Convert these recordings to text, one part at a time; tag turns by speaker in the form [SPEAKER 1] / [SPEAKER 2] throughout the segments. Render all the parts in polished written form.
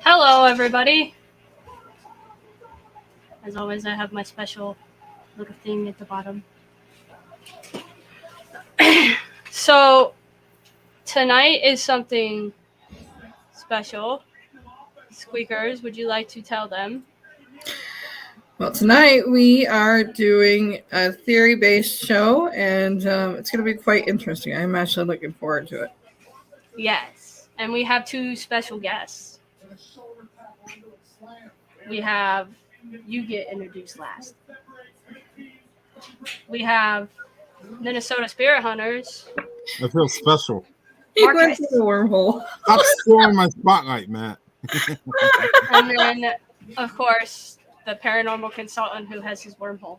[SPEAKER 1] Hello, everybody. As always, I have my special little thing at the bottom. So, tonight is something special. Squeakers, would you like to tell them?
[SPEAKER 2] Well, tonight we are doing a theory-based show, and it's going to be quite interesting. I'm actually looking forward to it.
[SPEAKER 1] Yes, and we have two special guests. We have, you get introduced last. We have Minnesota Spirit Hunters.
[SPEAKER 3] I feel special.
[SPEAKER 2] He went to the wormhole.
[SPEAKER 3] Stop stealing my spotlight, Matt.
[SPEAKER 1] And then, of course, the paranormal consultant who has his wormhole.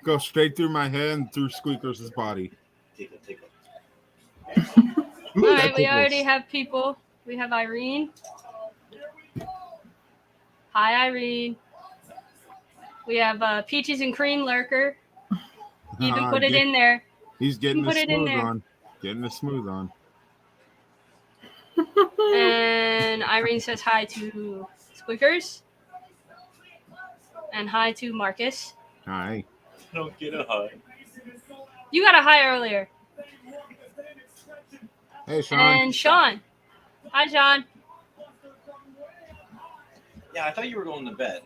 [SPEAKER 3] Go straight through my head and through Squeakers' body.
[SPEAKER 1] All right, we already have people. We have Irene. Hi, Irene. We have Peaches and Cream Lurker. He even put it in there.
[SPEAKER 3] He's getting the smooth on. Getting the smooth on.
[SPEAKER 1] And Irene says hi to Squeakers. And hi to Markus.
[SPEAKER 3] Hi.
[SPEAKER 4] Don't get a hi.
[SPEAKER 1] You got a hi earlier.
[SPEAKER 3] Hey, Sean.
[SPEAKER 1] And Sean. Hi, Sean.
[SPEAKER 4] Yeah, I thought you were going to bed.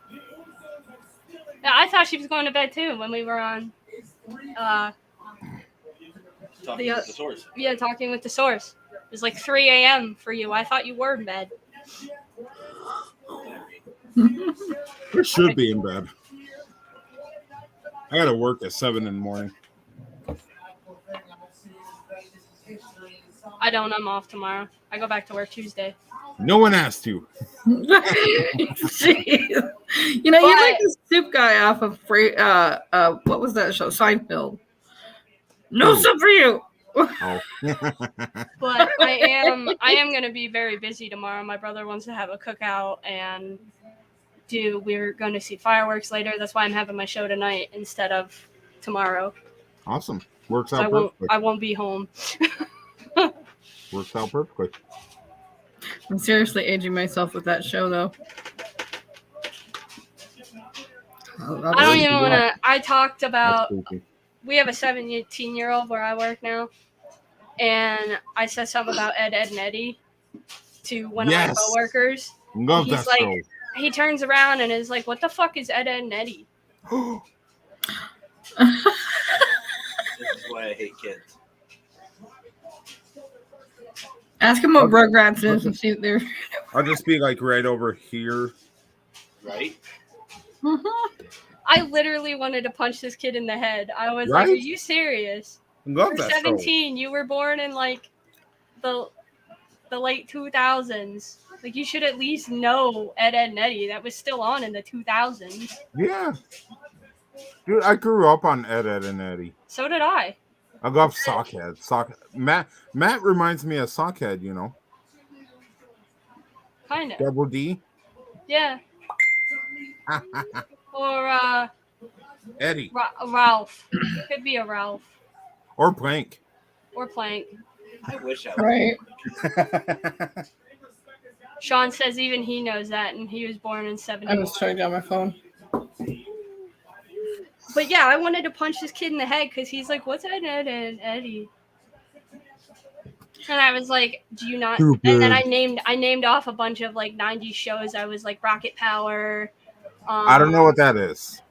[SPEAKER 1] Yeah, I thought she was going to bed too when we were on.
[SPEAKER 4] Talking with the source.
[SPEAKER 1] Yeah, talking with the source. It was like 3 a.m. for you. I thought you were in bed.
[SPEAKER 3] I should be in bed. I got to work at 7 in the morning.
[SPEAKER 1] I don't. I'm off tomorrow. I go back to work Tuesday.
[SPEAKER 3] No one asked you.
[SPEAKER 2] Jeez. You know, you're like the soup guy off of what was that show? Seinfeld. No soup for you.
[SPEAKER 3] Oh.
[SPEAKER 1] But I am going to be very busy tomorrow. My brother wants to have a cookout and we're going to see fireworks later. That's why I'm having my show tonight instead of tomorrow.
[SPEAKER 3] Awesome. Works out perfectly.
[SPEAKER 1] I won't be home.
[SPEAKER 3] Works out perfectly.
[SPEAKER 2] I'm seriously aging myself with that show, though.
[SPEAKER 1] I don't even want to. I talked
[SPEAKER 3] That's
[SPEAKER 1] about.
[SPEAKER 3] creepy.
[SPEAKER 1] We have a 17-year-old where I work now, and I said something about Ed, and Eddie to one of my
[SPEAKER 3] Yes.
[SPEAKER 1] coworkers.
[SPEAKER 3] Love
[SPEAKER 1] He's
[SPEAKER 3] that
[SPEAKER 1] like,
[SPEAKER 3] show.
[SPEAKER 1] he turns around and is like, "What the fuck is Ed, and Eddie?"
[SPEAKER 4] This is why I hate kids.
[SPEAKER 2] Ask him what Rugrats is and see if they're.
[SPEAKER 3] I'll just be like right over here.
[SPEAKER 4] Right?
[SPEAKER 1] I literally wanted to punch this kid in the head. I was like,
[SPEAKER 3] Right?
[SPEAKER 1] "Are you serious?
[SPEAKER 3] Love
[SPEAKER 1] You're
[SPEAKER 3] that show.
[SPEAKER 1] 17. You were born in like the late 2000s. Like you should at least know Ed, and Eddie. That was still on in the 2000s.
[SPEAKER 3] Yeah. Dude, I grew up on Ed, and Eddie.
[SPEAKER 1] So did I.
[SPEAKER 3] I love Sockhead. Matt reminds me of Sockhead, you know.
[SPEAKER 1] Kind of.
[SPEAKER 3] Double D.
[SPEAKER 1] Yeah. Or
[SPEAKER 3] Eddie.
[SPEAKER 1] Ralph. Could be a Ralph
[SPEAKER 3] Or Plank.
[SPEAKER 1] or Plank.
[SPEAKER 4] I wish I was.
[SPEAKER 2] Right.
[SPEAKER 1] Sean says even he knows that, and he was born in
[SPEAKER 2] I
[SPEAKER 1] '71.
[SPEAKER 2] was shutting down my phone.
[SPEAKER 1] But yeah, I wanted to punch this kid in the head because he's like, "What's Ed, and Eddie?" And I was like, "Do you not?"
[SPEAKER 3] Stupid.
[SPEAKER 1] And then I named off a bunch of like '90s shows. I was like Rocket Power.
[SPEAKER 3] I don't know what that is.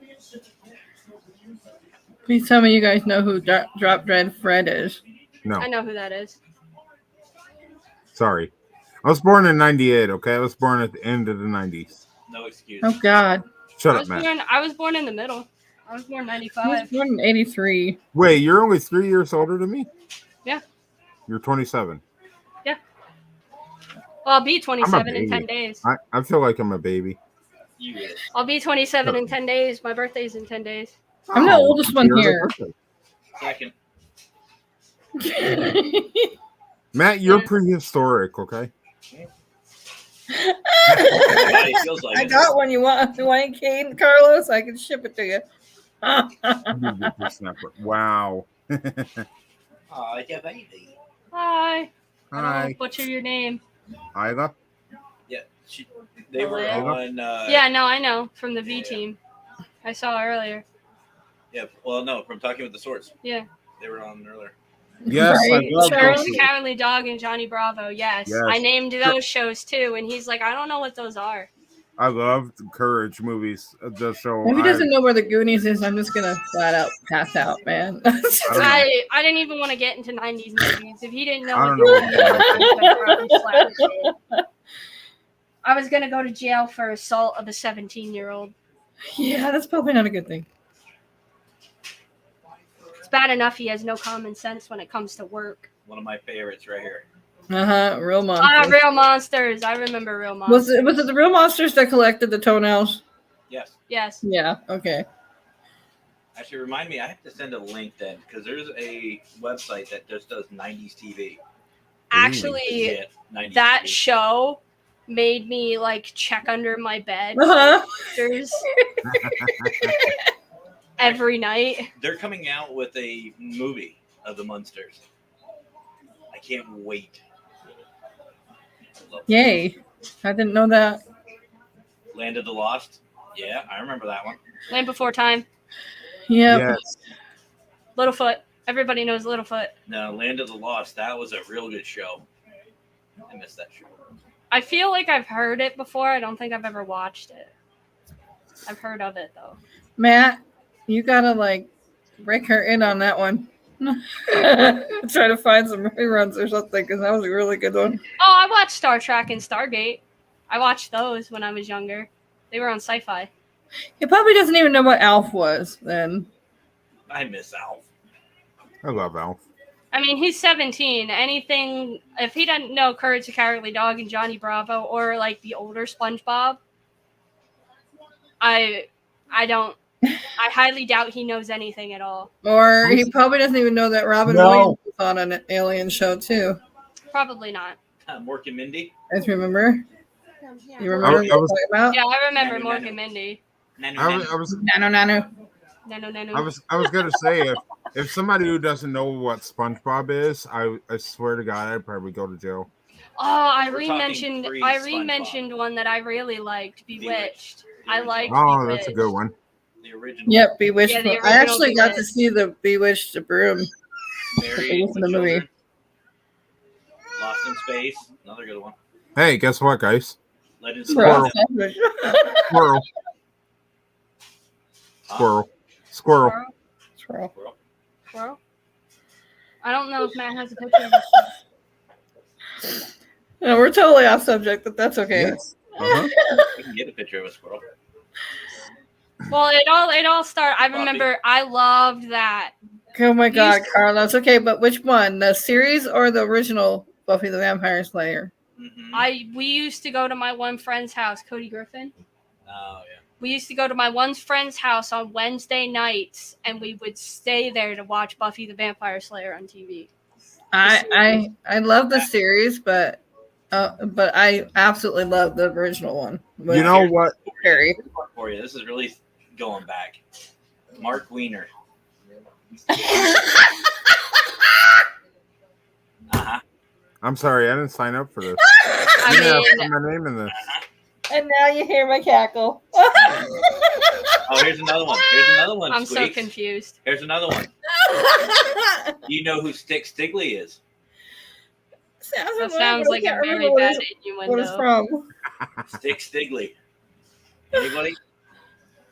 [SPEAKER 2] Please tell me you guys know who Drop Dead Fred is.
[SPEAKER 3] No.
[SPEAKER 1] I know who that is.
[SPEAKER 3] Sorry. I was born in 98, okay? I was born at the end of the 90s.
[SPEAKER 4] No excuse.
[SPEAKER 2] Oh, God.
[SPEAKER 3] Shut up, Matt.
[SPEAKER 1] I was born in the middle. I was born
[SPEAKER 2] He was
[SPEAKER 1] '95.
[SPEAKER 2] born in 83.
[SPEAKER 3] Wait, you're only 3 years older than me?
[SPEAKER 1] Yeah.
[SPEAKER 3] You're 27.
[SPEAKER 1] Well, I'll be 27 in
[SPEAKER 3] baby.
[SPEAKER 1] 10 days.
[SPEAKER 3] I feel like I'm a baby.
[SPEAKER 4] You is.
[SPEAKER 1] I'll be 27 in 10 days. My birthday's in 10 days.
[SPEAKER 2] I'm the oldest one
[SPEAKER 3] You're
[SPEAKER 2] here.
[SPEAKER 3] the
[SPEAKER 4] Second.
[SPEAKER 3] Matt, you're
[SPEAKER 1] Yeah.
[SPEAKER 3] prehistoric, okay?
[SPEAKER 4] Everybody feels like
[SPEAKER 2] I
[SPEAKER 4] it.
[SPEAKER 2] got one. You want one, Kane, Carlos? I can ship it to you.
[SPEAKER 3] You get your snapper. Wow.
[SPEAKER 4] Aw, yeah, baby.
[SPEAKER 1] Hi. I don't
[SPEAKER 3] Hi.
[SPEAKER 1] want to butcher your name.
[SPEAKER 3] Isla.
[SPEAKER 4] Yeah, they were on.
[SPEAKER 1] Yeah, no, I know. From the V team. I saw earlier.
[SPEAKER 4] Yeah, well, no, from Talking with the Swords.
[SPEAKER 1] Yeah.
[SPEAKER 4] They were on earlier.
[SPEAKER 3] Yes,
[SPEAKER 2] Right.
[SPEAKER 3] I love
[SPEAKER 1] Courage,
[SPEAKER 3] those.
[SPEAKER 1] Cowardly Dog, and Johnny Bravo. Yes.
[SPEAKER 3] Yes.
[SPEAKER 1] I named those shows too, and he's like, I don't know what those are.
[SPEAKER 3] I love the Courage movies. The show.
[SPEAKER 2] If he doesn't know where the Goonies is, I'm just gonna flat out pass out, man.
[SPEAKER 1] I didn't even want to get into 90s movies. If he didn't know
[SPEAKER 3] I
[SPEAKER 1] what
[SPEAKER 3] don't know
[SPEAKER 1] the
[SPEAKER 3] what
[SPEAKER 1] Goonies were, I'd probably slap his shit. I was going to go to jail for assault of a 17-year-old.
[SPEAKER 2] Yeah, that's probably not a good thing.
[SPEAKER 1] It's bad enough he has no common sense when it comes to work.
[SPEAKER 4] One of my favorites right here.
[SPEAKER 2] Real monsters.
[SPEAKER 1] Real Monsters. I remember Real Monsters.
[SPEAKER 2] Was it the real monsters that collected the toenails?
[SPEAKER 4] Yes.
[SPEAKER 1] Yes.
[SPEAKER 2] Yeah. Okay.
[SPEAKER 4] Actually, remind me, I have to send a link then, because there's a website that just does 90s TV.
[SPEAKER 1] Actually,
[SPEAKER 4] Yeah, 90s
[SPEAKER 1] that
[SPEAKER 4] TV.
[SPEAKER 1] show made me like check under my bed
[SPEAKER 2] Uh-huh.
[SPEAKER 1] Monsters every night.
[SPEAKER 4] They're coming out with a movie of the Munsters. I can't wait.
[SPEAKER 2] Yay! I didn't know that.
[SPEAKER 4] Land of the Lost. Yeah, I remember that one.
[SPEAKER 1] Land Before Time.
[SPEAKER 2] Yep.
[SPEAKER 3] Yes.
[SPEAKER 1] Littlefoot. Everybody knows Littlefoot.
[SPEAKER 4] No, Land of the Lost. That was a real good show. I missed that show.
[SPEAKER 1] I feel like I've heard it before. I don't think I've ever watched it. I've heard of it though.
[SPEAKER 2] Matt, you gotta like break her in on that one. Try to find some reruns or something because that was a really good one.
[SPEAKER 1] Oh, I watched Star Trek and Stargate. I watched those when I was younger. They were on Sci-Fi.
[SPEAKER 2] He probably doesn't even know what Alf was then.
[SPEAKER 4] I miss Alf.
[SPEAKER 3] I love Alf.
[SPEAKER 1] I mean, he's 17. Anything, if he doesn't know Courage the Cowardly Dog and Johnny Bravo or like the older SpongeBob, I highly doubt he knows anything at all.
[SPEAKER 2] Or he probably doesn't even know that Robin Williams was on an alien show too.
[SPEAKER 1] Probably not.
[SPEAKER 4] Mork and Mindy.
[SPEAKER 2] Guys, remember? You remember
[SPEAKER 3] I
[SPEAKER 2] what I'm
[SPEAKER 3] was-
[SPEAKER 2] talking about?
[SPEAKER 1] Yeah, I remember
[SPEAKER 4] Nano,
[SPEAKER 1] Mork
[SPEAKER 4] nano.
[SPEAKER 1] and Mindy.
[SPEAKER 4] Nano,
[SPEAKER 3] I
[SPEAKER 4] nano.
[SPEAKER 3] was
[SPEAKER 2] Nano.
[SPEAKER 3] I was gonna say if somebody who doesn't know what SpongeBob is, I swear to God, I'd probably go to jail.
[SPEAKER 1] Oh,
[SPEAKER 4] Irene mentioned
[SPEAKER 1] Irene mentioned one that I really liked, Bewitched. I liked
[SPEAKER 3] Oh,
[SPEAKER 1] Bewitched.
[SPEAKER 3] that's a good one.
[SPEAKER 4] The original.
[SPEAKER 2] Yep, Bewitched.
[SPEAKER 1] Yeah, the
[SPEAKER 2] I actually
[SPEAKER 1] original
[SPEAKER 2] got to see the Bewitched broom.
[SPEAKER 4] Married
[SPEAKER 2] in
[SPEAKER 4] with
[SPEAKER 2] the movie.
[SPEAKER 4] Children. Lost in Space. Another good one.
[SPEAKER 3] Hey, guess what, guys?
[SPEAKER 4] Legends of
[SPEAKER 3] Squirrel.
[SPEAKER 4] the
[SPEAKER 3] Squirrel. Squirrel. Squirrel.
[SPEAKER 2] Squirrel.
[SPEAKER 1] Squirrel? I don't know if Matt has a picture of this.
[SPEAKER 2] No, we're totally off subject, but that's okay.
[SPEAKER 3] Yes. Uh-huh.
[SPEAKER 4] You can get a picture of a squirrel.
[SPEAKER 1] Well, it all started. I remember I loved that.
[SPEAKER 2] Oh my God, Carlos. Okay, but which one? The series or the original Buffy the Vampire Slayer?
[SPEAKER 4] Mm-hmm.
[SPEAKER 1] We used to go to my one friend's house, Cody Griffin.
[SPEAKER 4] Oh yeah.
[SPEAKER 1] We used to go to my one friend's house on Wednesday nights, and we would stay there to watch Buffy the Vampire Slayer on TV.
[SPEAKER 2] I love the series, but I absolutely love the original one.
[SPEAKER 3] You know what?
[SPEAKER 2] Harry.
[SPEAKER 4] Here's one for you. This is really going back. Mark Wiener. Uh-huh.
[SPEAKER 3] I'm sorry, I didn't sign up for this.
[SPEAKER 1] I
[SPEAKER 3] You didn't
[SPEAKER 1] mean,
[SPEAKER 3] have to put my name in this.
[SPEAKER 2] And now you hear my cackle.
[SPEAKER 4] Oh, here's another one. Here's another one.
[SPEAKER 1] I'm so
[SPEAKER 4] Squeaks.
[SPEAKER 1] confused.
[SPEAKER 4] Here's another one. You know who Stick Stigley is?
[SPEAKER 1] That sounds like a very bad innuendo.
[SPEAKER 2] What it's from?
[SPEAKER 4] Stick Stigley. Anybody?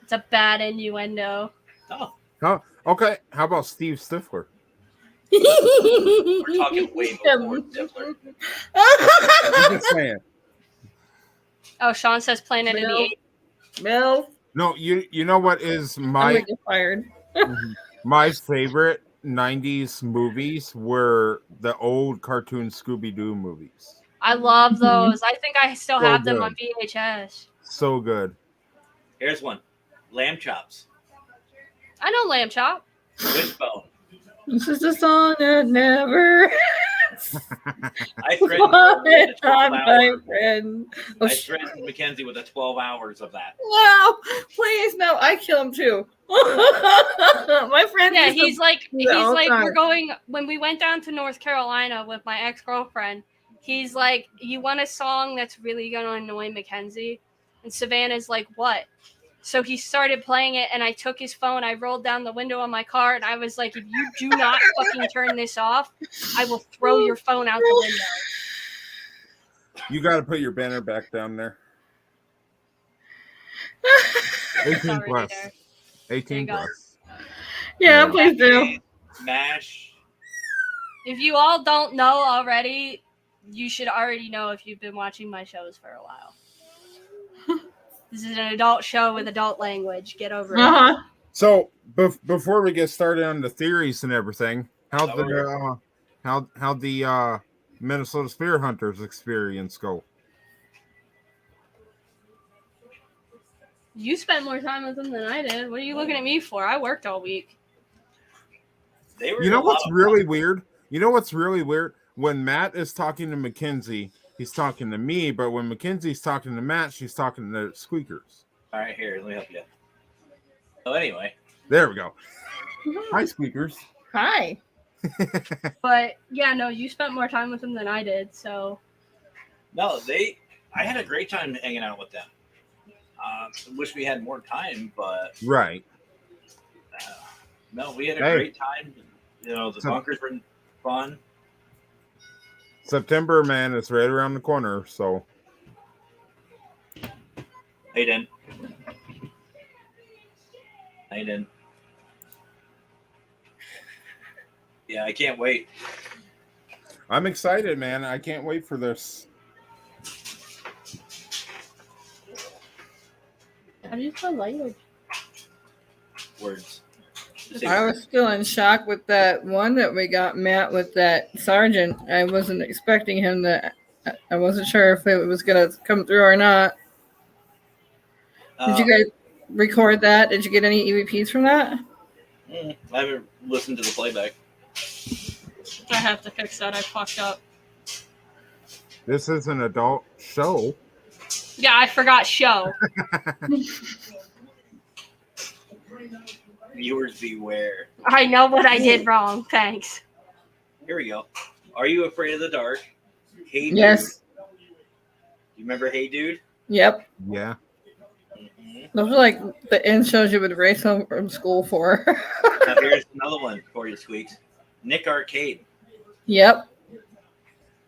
[SPEAKER 1] It's a bad innuendo.
[SPEAKER 4] Oh,
[SPEAKER 3] Oh, okay. How about Steve Stifler?
[SPEAKER 4] we're talking way before Stifler.
[SPEAKER 3] I'm just saying.
[SPEAKER 1] Oh, Sean says Planet of the Apes.
[SPEAKER 2] Mel.
[SPEAKER 3] No, you know what is
[SPEAKER 2] I'm
[SPEAKER 3] my
[SPEAKER 2] gonna get fired.
[SPEAKER 3] my favorite 90s movies were the old cartoon Scooby-Doo movies.
[SPEAKER 1] I love those. I think I still
[SPEAKER 3] So
[SPEAKER 1] have them
[SPEAKER 3] good.
[SPEAKER 1] on VHS.
[SPEAKER 3] So good.
[SPEAKER 4] Here's one. Lamb chops.
[SPEAKER 1] I know Lamb Chop.
[SPEAKER 4] Wishbone.
[SPEAKER 2] This is the song that never.
[SPEAKER 4] I threatened
[SPEAKER 2] my friend. Oh,
[SPEAKER 4] I threatened Mackenzie with 12 hours of that.
[SPEAKER 2] no, please, no, I kill him too. My friend.
[SPEAKER 1] Yeah,
[SPEAKER 2] used to
[SPEAKER 1] he's like
[SPEAKER 2] do that all the time.
[SPEAKER 1] we're going when we went down to North Carolina with my ex-girlfriend. He's like, you want a song that's really gonna annoy Mackenzie? And Savannah's like, what? So he started playing it, and I took his phone. I rolled down the window on my car, and I was like, if you do not fucking turn this off, I will throw your phone out the window.
[SPEAKER 3] You got to put your banner back down there. 18
[SPEAKER 1] Sorry,
[SPEAKER 3] plus.
[SPEAKER 1] there.
[SPEAKER 3] 18
[SPEAKER 1] There you
[SPEAKER 3] plus.
[SPEAKER 2] Yeah, please do.
[SPEAKER 4] MASH.
[SPEAKER 1] If you all don't know already, you should already know if you've been watching my shows for a while. This is an adult show with adult language. Get over it.
[SPEAKER 2] Uh-huh.
[SPEAKER 3] So before we get started on the theories and everything, how the Minnesota Spear Hunters experience go?
[SPEAKER 1] You spent more time with them than I did. What are you looking at me for? I worked all week.
[SPEAKER 4] They were
[SPEAKER 3] You know
[SPEAKER 4] a lot
[SPEAKER 3] what's
[SPEAKER 4] of
[SPEAKER 3] really
[SPEAKER 4] fun.
[SPEAKER 3] weird? You know what's really weird? When Matt is talking to Mackenzie, he's talking to me, but when Mackenzie's talking to Matt, she's talking to Squeakers.
[SPEAKER 4] All right, here, let me help you. So anyway,
[SPEAKER 3] There we go. Hi, Squeakers.
[SPEAKER 2] Hi.
[SPEAKER 1] But yeah, no, you spent more time with them than I did. So
[SPEAKER 4] no, I had a great time hanging out with them. Wish we had more time, but
[SPEAKER 3] Right.
[SPEAKER 4] no, we had a
[SPEAKER 3] Hey.
[SPEAKER 4] great time. You know, the bunkers were fun.
[SPEAKER 3] September, man, it's right around the corner, so.
[SPEAKER 4] Hayden. Hayden. Yeah, I can't wait.
[SPEAKER 3] I'm excited, man. I can't wait for this.
[SPEAKER 1] how do you spell language?
[SPEAKER 4] Words.
[SPEAKER 2] I was still in shock with that one that we got, Matt, with that sergeant. I wasn't expecting him to. I wasn't sure if it was going to come through or not. Did you guys record that? Did you get any EVPs from that?
[SPEAKER 4] I haven't listened to the playback.
[SPEAKER 1] I have to fix that. I fucked up.
[SPEAKER 3] This is an adult show.
[SPEAKER 1] Yeah, I forgot show.
[SPEAKER 4] Viewers beware.
[SPEAKER 1] I know what I did wrong. Thanks.
[SPEAKER 4] Here we go. Are you afraid of the dark? Hey, Dude.
[SPEAKER 2] Yes.
[SPEAKER 4] You remember Hey Dude?
[SPEAKER 2] Yep.
[SPEAKER 3] Yeah.
[SPEAKER 4] Mm-hmm.
[SPEAKER 2] Those are like the end shows you would race home from school for.
[SPEAKER 4] Now here's another one for you, Squeaks. Nick Arcade.
[SPEAKER 2] Yep.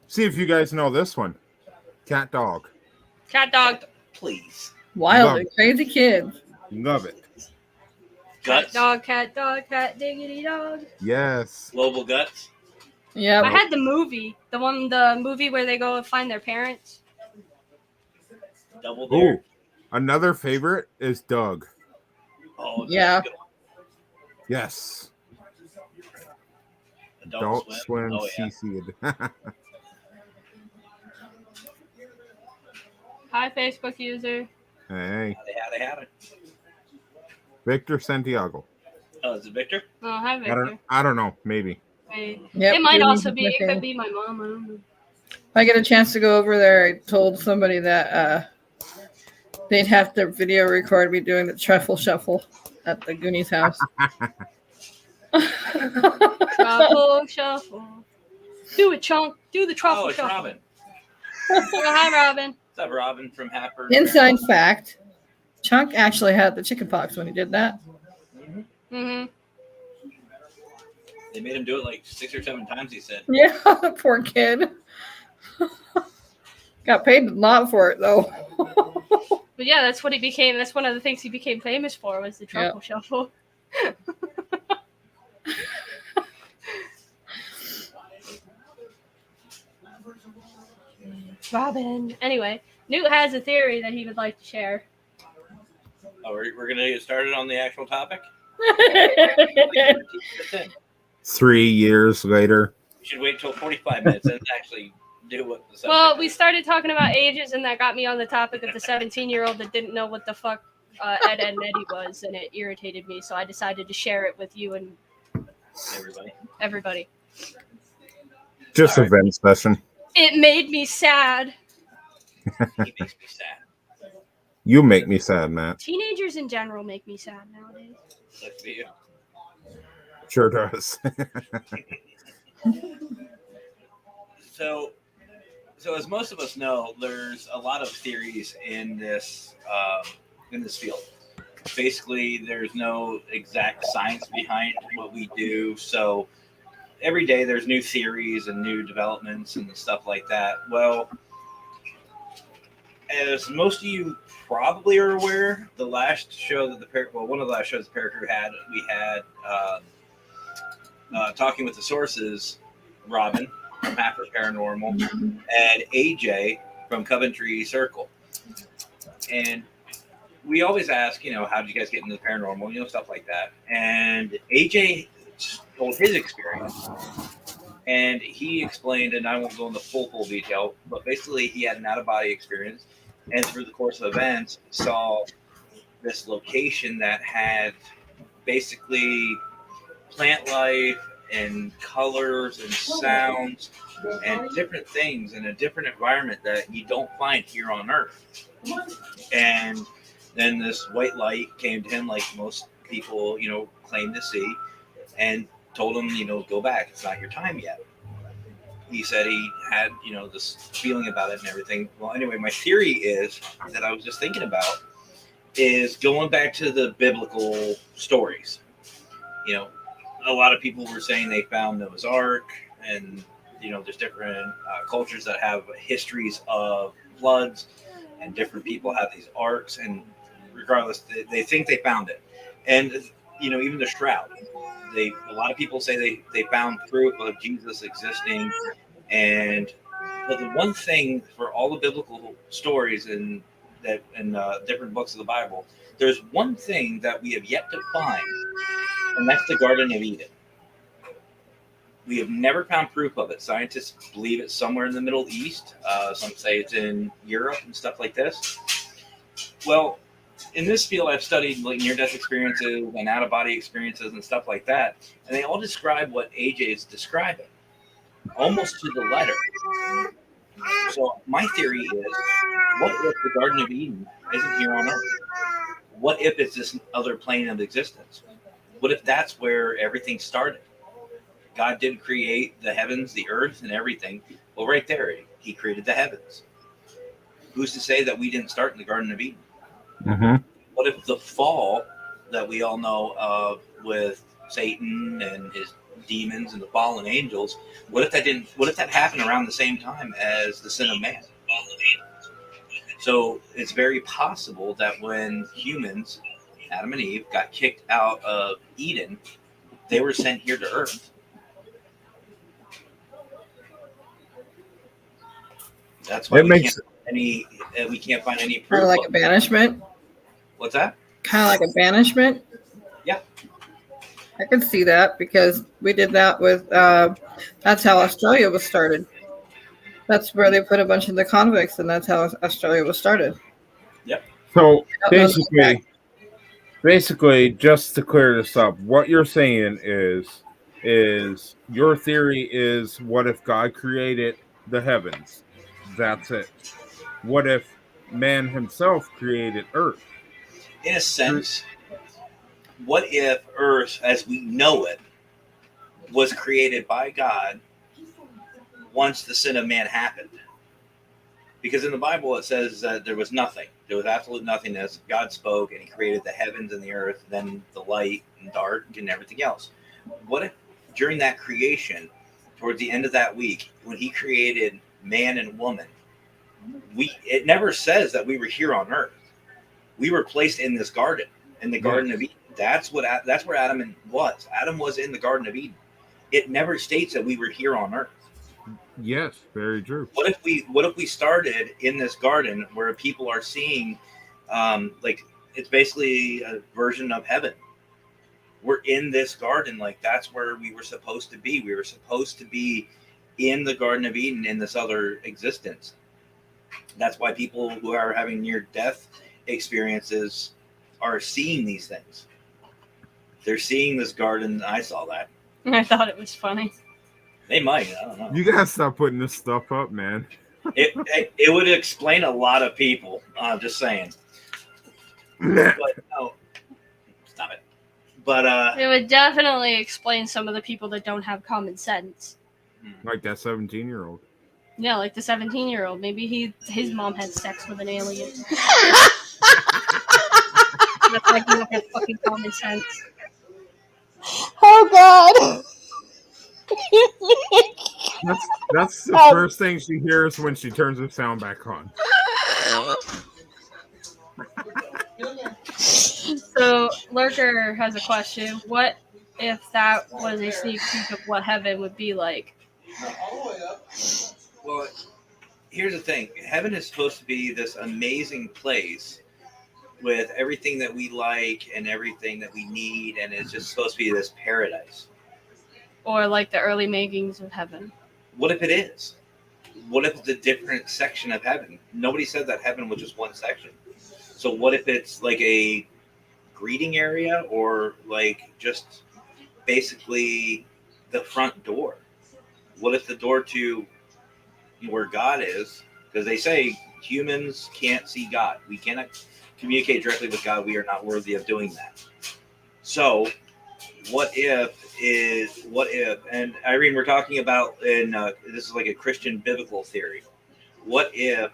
[SPEAKER 3] See if you guys know this one. Cat dog.
[SPEAKER 1] Cat dog.
[SPEAKER 4] Please.
[SPEAKER 2] Wild
[SPEAKER 3] Love
[SPEAKER 2] and
[SPEAKER 3] it.
[SPEAKER 2] crazy kids.
[SPEAKER 3] Love it.
[SPEAKER 4] Guts.
[SPEAKER 1] Cat dog, cat diggity dog.
[SPEAKER 3] Yes.
[SPEAKER 4] Global Guts.
[SPEAKER 2] Yep.
[SPEAKER 1] I had the movie, the movie where they go and find their parents.
[SPEAKER 4] Double Dare.
[SPEAKER 3] Ooh. Another favorite is Doug.
[SPEAKER 4] Oh, that's
[SPEAKER 2] Yeah.
[SPEAKER 4] a good one.
[SPEAKER 3] Yes.
[SPEAKER 4] Adult
[SPEAKER 3] Adult Swim
[SPEAKER 4] Oh, yeah.
[SPEAKER 3] CC'd.
[SPEAKER 1] Hi, Facebook user.
[SPEAKER 3] Hey.
[SPEAKER 4] They had it.
[SPEAKER 3] Victor Santiago.
[SPEAKER 4] Oh, is it Victor?
[SPEAKER 1] Oh, hi, Victor.
[SPEAKER 3] I don't know. Maybe.
[SPEAKER 1] Wait.
[SPEAKER 2] Yep.
[SPEAKER 1] It might
[SPEAKER 2] Goonies
[SPEAKER 1] also
[SPEAKER 2] is
[SPEAKER 1] be.
[SPEAKER 2] my
[SPEAKER 1] It
[SPEAKER 2] favorite.
[SPEAKER 1] could be my mom. I don't know.
[SPEAKER 2] If I get a chance to go over there, I told somebody that they'd have to video record me doing the truffle shuffle at the Goonies house.
[SPEAKER 1] Truffle shuffle. Do it, Chunk. Do the truffle
[SPEAKER 4] Oh, it's
[SPEAKER 1] shuffle.
[SPEAKER 4] Robin.
[SPEAKER 1] Oh, hi, Robin.
[SPEAKER 4] What's up, Robin from Happer?
[SPEAKER 2] Inside fact, Chunk actually had the chicken pox when he did that.
[SPEAKER 1] Mm-hmm.
[SPEAKER 4] They made him do it like 6 or 7 times, he said.
[SPEAKER 2] Yeah, poor kid. Got paid a lot for it, though.
[SPEAKER 1] But yeah, that's what he became. That's one of the things he became famous for was the truffle shuffle. Robin. Anyway, Newt has a theory that he would like to share.
[SPEAKER 4] Oh, we're going to get started on the actual topic?
[SPEAKER 3] 3 years later.
[SPEAKER 4] We should wait till 45 minutes and actually do what the subject
[SPEAKER 1] Well, we
[SPEAKER 4] is.
[SPEAKER 1] started talking about ages, and that got me on the topic of the 17-year-old that didn't know what the fuck Ed, Ed, and Eddie was, and it irritated me, so I decided to share it with you and everybody.
[SPEAKER 3] Just
[SPEAKER 4] All
[SPEAKER 3] a vent session.
[SPEAKER 1] It made me sad.
[SPEAKER 4] He makes me sad.
[SPEAKER 3] You make me sad, Matt.
[SPEAKER 1] Teenagers in general make me sad nowadays.
[SPEAKER 4] Let's be you.
[SPEAKER 3] Sure does.
[SPEAKER 4] So as most of us know, there's a lot of theories in this field. Basically, there's no exact science behind what we do. So every day there's new theories and new developments and stuff like that. Well, as most of you probably are aware, the last show that one of the last shows the Paracrew had, we had Talking with the Sources, Robin from Half Paranormal, and AJ from Coventry Circle. And we always ask, how did you guys get into the paranormal, stuff like that. And AJ told his experience. And he explained, and I won't go into full detail, but basically he had an out-of-body experience. And through the course of events, saw this location that had basically plant life and colors and sounds and different things in a different environment that you don't find here on Earth. And then this white light came to him like most people, claim to see, and told him, go back. It's not your time yet. He said he had, this feeling about it and everything. Well, anyway, my theory is that I was just thinking about is going back to the biblical stories. A lot of people were saying they found Noah's Ark, and there's different cultures that have histories of floods, and different people have these arks, and regardless, they think they found it. And even the shroud, a lot of people say they found proof of Jesus existing. And but the one thing for all the biblical stories and different books of the Bible, there's one thing that we have yet to find, and that's the Garden of Eden. We have never found proof of it. Scientists believe it's somewhere in the Middle East. Some say it's in Europe and stuff like this. Well, in this field, I've studied like near-death experiences and out-of-body experiences and stuff like that, and they all describe what AJ is describing, almost to the letter. So my theory is, what if the Garden of Eden isn't here on Earth? What if it's this other plane of existence? What if that's where everything started? God did create the heavens, the earth, and everything. Well, right there, he created the heavens. Who's to say that we didn't start in the Garden of Eden?
[SPEAKER 3] Mm-hmm.
[SPEAKER 4] What if the fall that we all know of with Satan and his demons and the fallen angels, what if that happened around the same time as the sin of man? So it's very possible that when humans, Adam and Eve, got kicked out of Eden, they were sent here to Earth. That's why we can't find any proof.
[SPEAKER 2] Kind of like a banishment.
[SPEAKER 4] What's that?
[SPEAKER 2] Kind of like a banishment.
[SPEAKER 4] Yeah.
[SPEAKER 2] I could see that because we did that with. That's how Australia was started. That's where they put a bunch of the convicts, and that's how Australia was started.
[SPEAKER 4] Yep.
[SPEAKER 3] So
[SPEAKER 2] I don't know the
[SPEAKER 3] basically, just to clear this up, what you're saying is your theory is, what if God created the heavens? That's it. What if man himself created Earth?
[SPEAKER 4] In a sense, what if Earth, as we know it, was created by God once the sin of man happened? Because in the Bible it says that there was nothing. There was absolute nothingness. God spoke and he created the heavens and the earth, then the light and dark and everything else. What if during that creation, towards the end of that week, when he created man and woman, it never says that we were here on earth. We were placed in this garden, in the Garden of Eden. That's where Adam was. Adam was in the Garden of Eden. It never states that we were here on earth.
[SPEAKER 3] Yes, very true.
[SPEAKER 4] What if we started in this garden where people are seeing, like, it's basically a version of heaven. We're in this garden, like that's where we were supposed to be. We were supposed to be in the Garden of Eden in this other existence. That's why people who are having near-death experiences are seeing these things. They're seeing this garden. I saw that.
[SPEAKER 1] I thought it was funny.
[SPEAKER 4] They might. I don't know.
[SPEAKER 3] You gotta stop putting this stuff up, man.
[SPEAKER 4] It would explain a lot of people. I'm just saying. But no, stop it. But
[SPEAKER 1] It would definitely explain some of the people that don't have common sense.
[SPEAKER 3] Like that 17-year-old.
[SPEAKER 1] Yeah, like the 17-year-old. Maybe his mom had sex with an alien. That's like you don't have fucking common sense.
[SPEAKER 2] Oh God!
[SPEAKER 3] That's the first thing she hears when she turns the sound back on.
[SPEAKER 1] So Lurker has a question. What if that was a sneak peek of what heaven would be like?
[SPEAKER 4] well, here's the thing. Heaven is supposed to be this amazing place with everything that we like and everything that we need, and it's just supposed to be this paradise.
[SPEAKER 1] Or like the early makings of heaven?
[SPEAKER 4] What if it is? What if it's a different section of heaven? Nobody said that heaven was just one section. So what if it's like a greeting area, or like just basically the front door? What if the door to where God is? Because they say humans can't see God. We cannot communicate directly with God. We are not worthy of doing that. So what if, and Irene, we're talking about this is like a Christian biblical theory. What if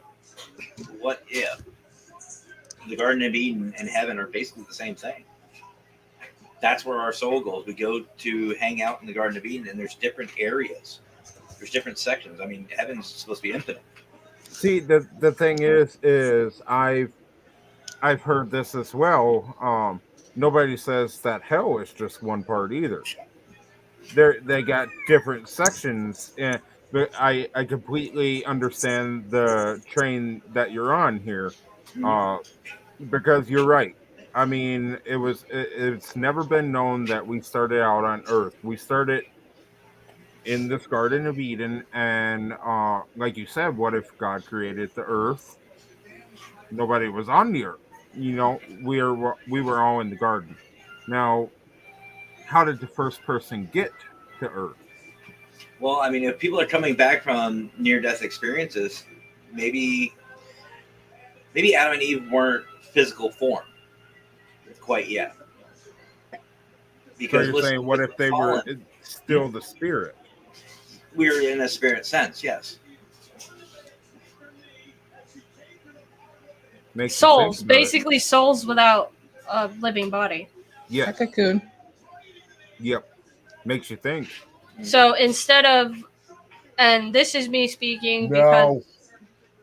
[SPEAKER 4] the Garden of Eden and heaven are basically the same thing? That's where our soul goes. We go to hang out in the Garden of Eden, and there's different areas. There's different sections. I mean, heaven's supposed to be infinite.
[SPEAKER 3] See, the thing is I've heard this as well. Nobody says that hell is just one part either. They got different sections, but I completely understand the train that you're on here, because you're right. I mean, it's never been known that we started out on Earth. We started in this Garden of Eden, and like you said, what if God created the Earth? Nobody was on the Earth. You know, we were all in the garden. Now, how did the first person get to Earth?
[SPEAKER 4] Well, I mean, if people are coming back from near-death experiences, maybe Adam and Eve weren't physical form quite yet. Because
[SPEAKER 3] So you're saying, what if they were still the spirit?
[SPEAKER 4] We were in a spirit sense, yes.
[SPEAKER 3] Makes you think
[SPEAKER 1] Souls,
[SPEAKER 3] about it.
[SPEAKER 1] basically souls without a living body.
[SPEAKER 2] A
[SPEAKER 3] Yes.
[SPEAKER 2] cocoon.
[SPEAKER 3] Yep. Makes you think.
[SPEAKER 1] So instead of, and this is me speaking because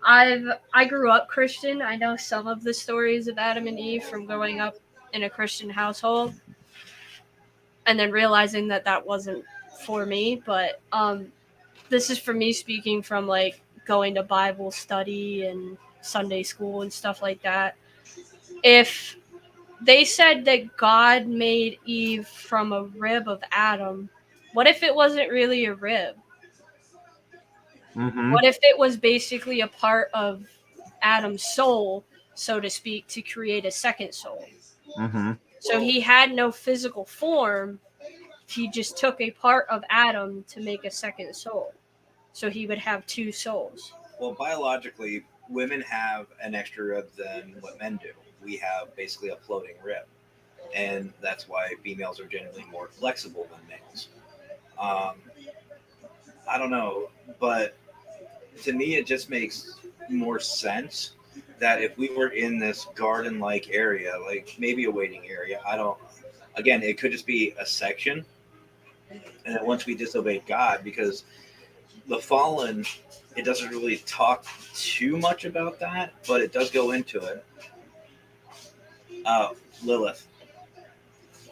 [SPEAKER 3] No.
[SPEAKER 1] I grew up Christian. I know some of the stories of Adam and Eve from growing up in a Christian household, and then realizing that that wasn't for me. But this is for me speaking from like going to Bible study and Sunday school and stuff like that. If they said that God made Eve from a rib of Adam, what if it wasn't really a rib?
[SPEAKER 3] Mm-hmm.
[SPEAKER 1] What if it was basically a part of Adam's soul, so to speak, to create a second soul?
[SPEAKER 3] Mm-hmm.
[SPEAKER 1] So he had no physical form. He just took a part of Adam to make a second soul. So he would have two souls.
[SPEAKER 4] Well, biologically, women have an extra rib than what men do. We have basically a floating rib, and that's why females are generally more flexible than males. I don't know, but to me, it just makes more sense that if we were in this garden-like area, like maybe a waiting area, I don't. Again, it could just be a section, and then once we disobeyed God, because the fallen, it doesn't really talk too much about that, but it does go into it. Lilith,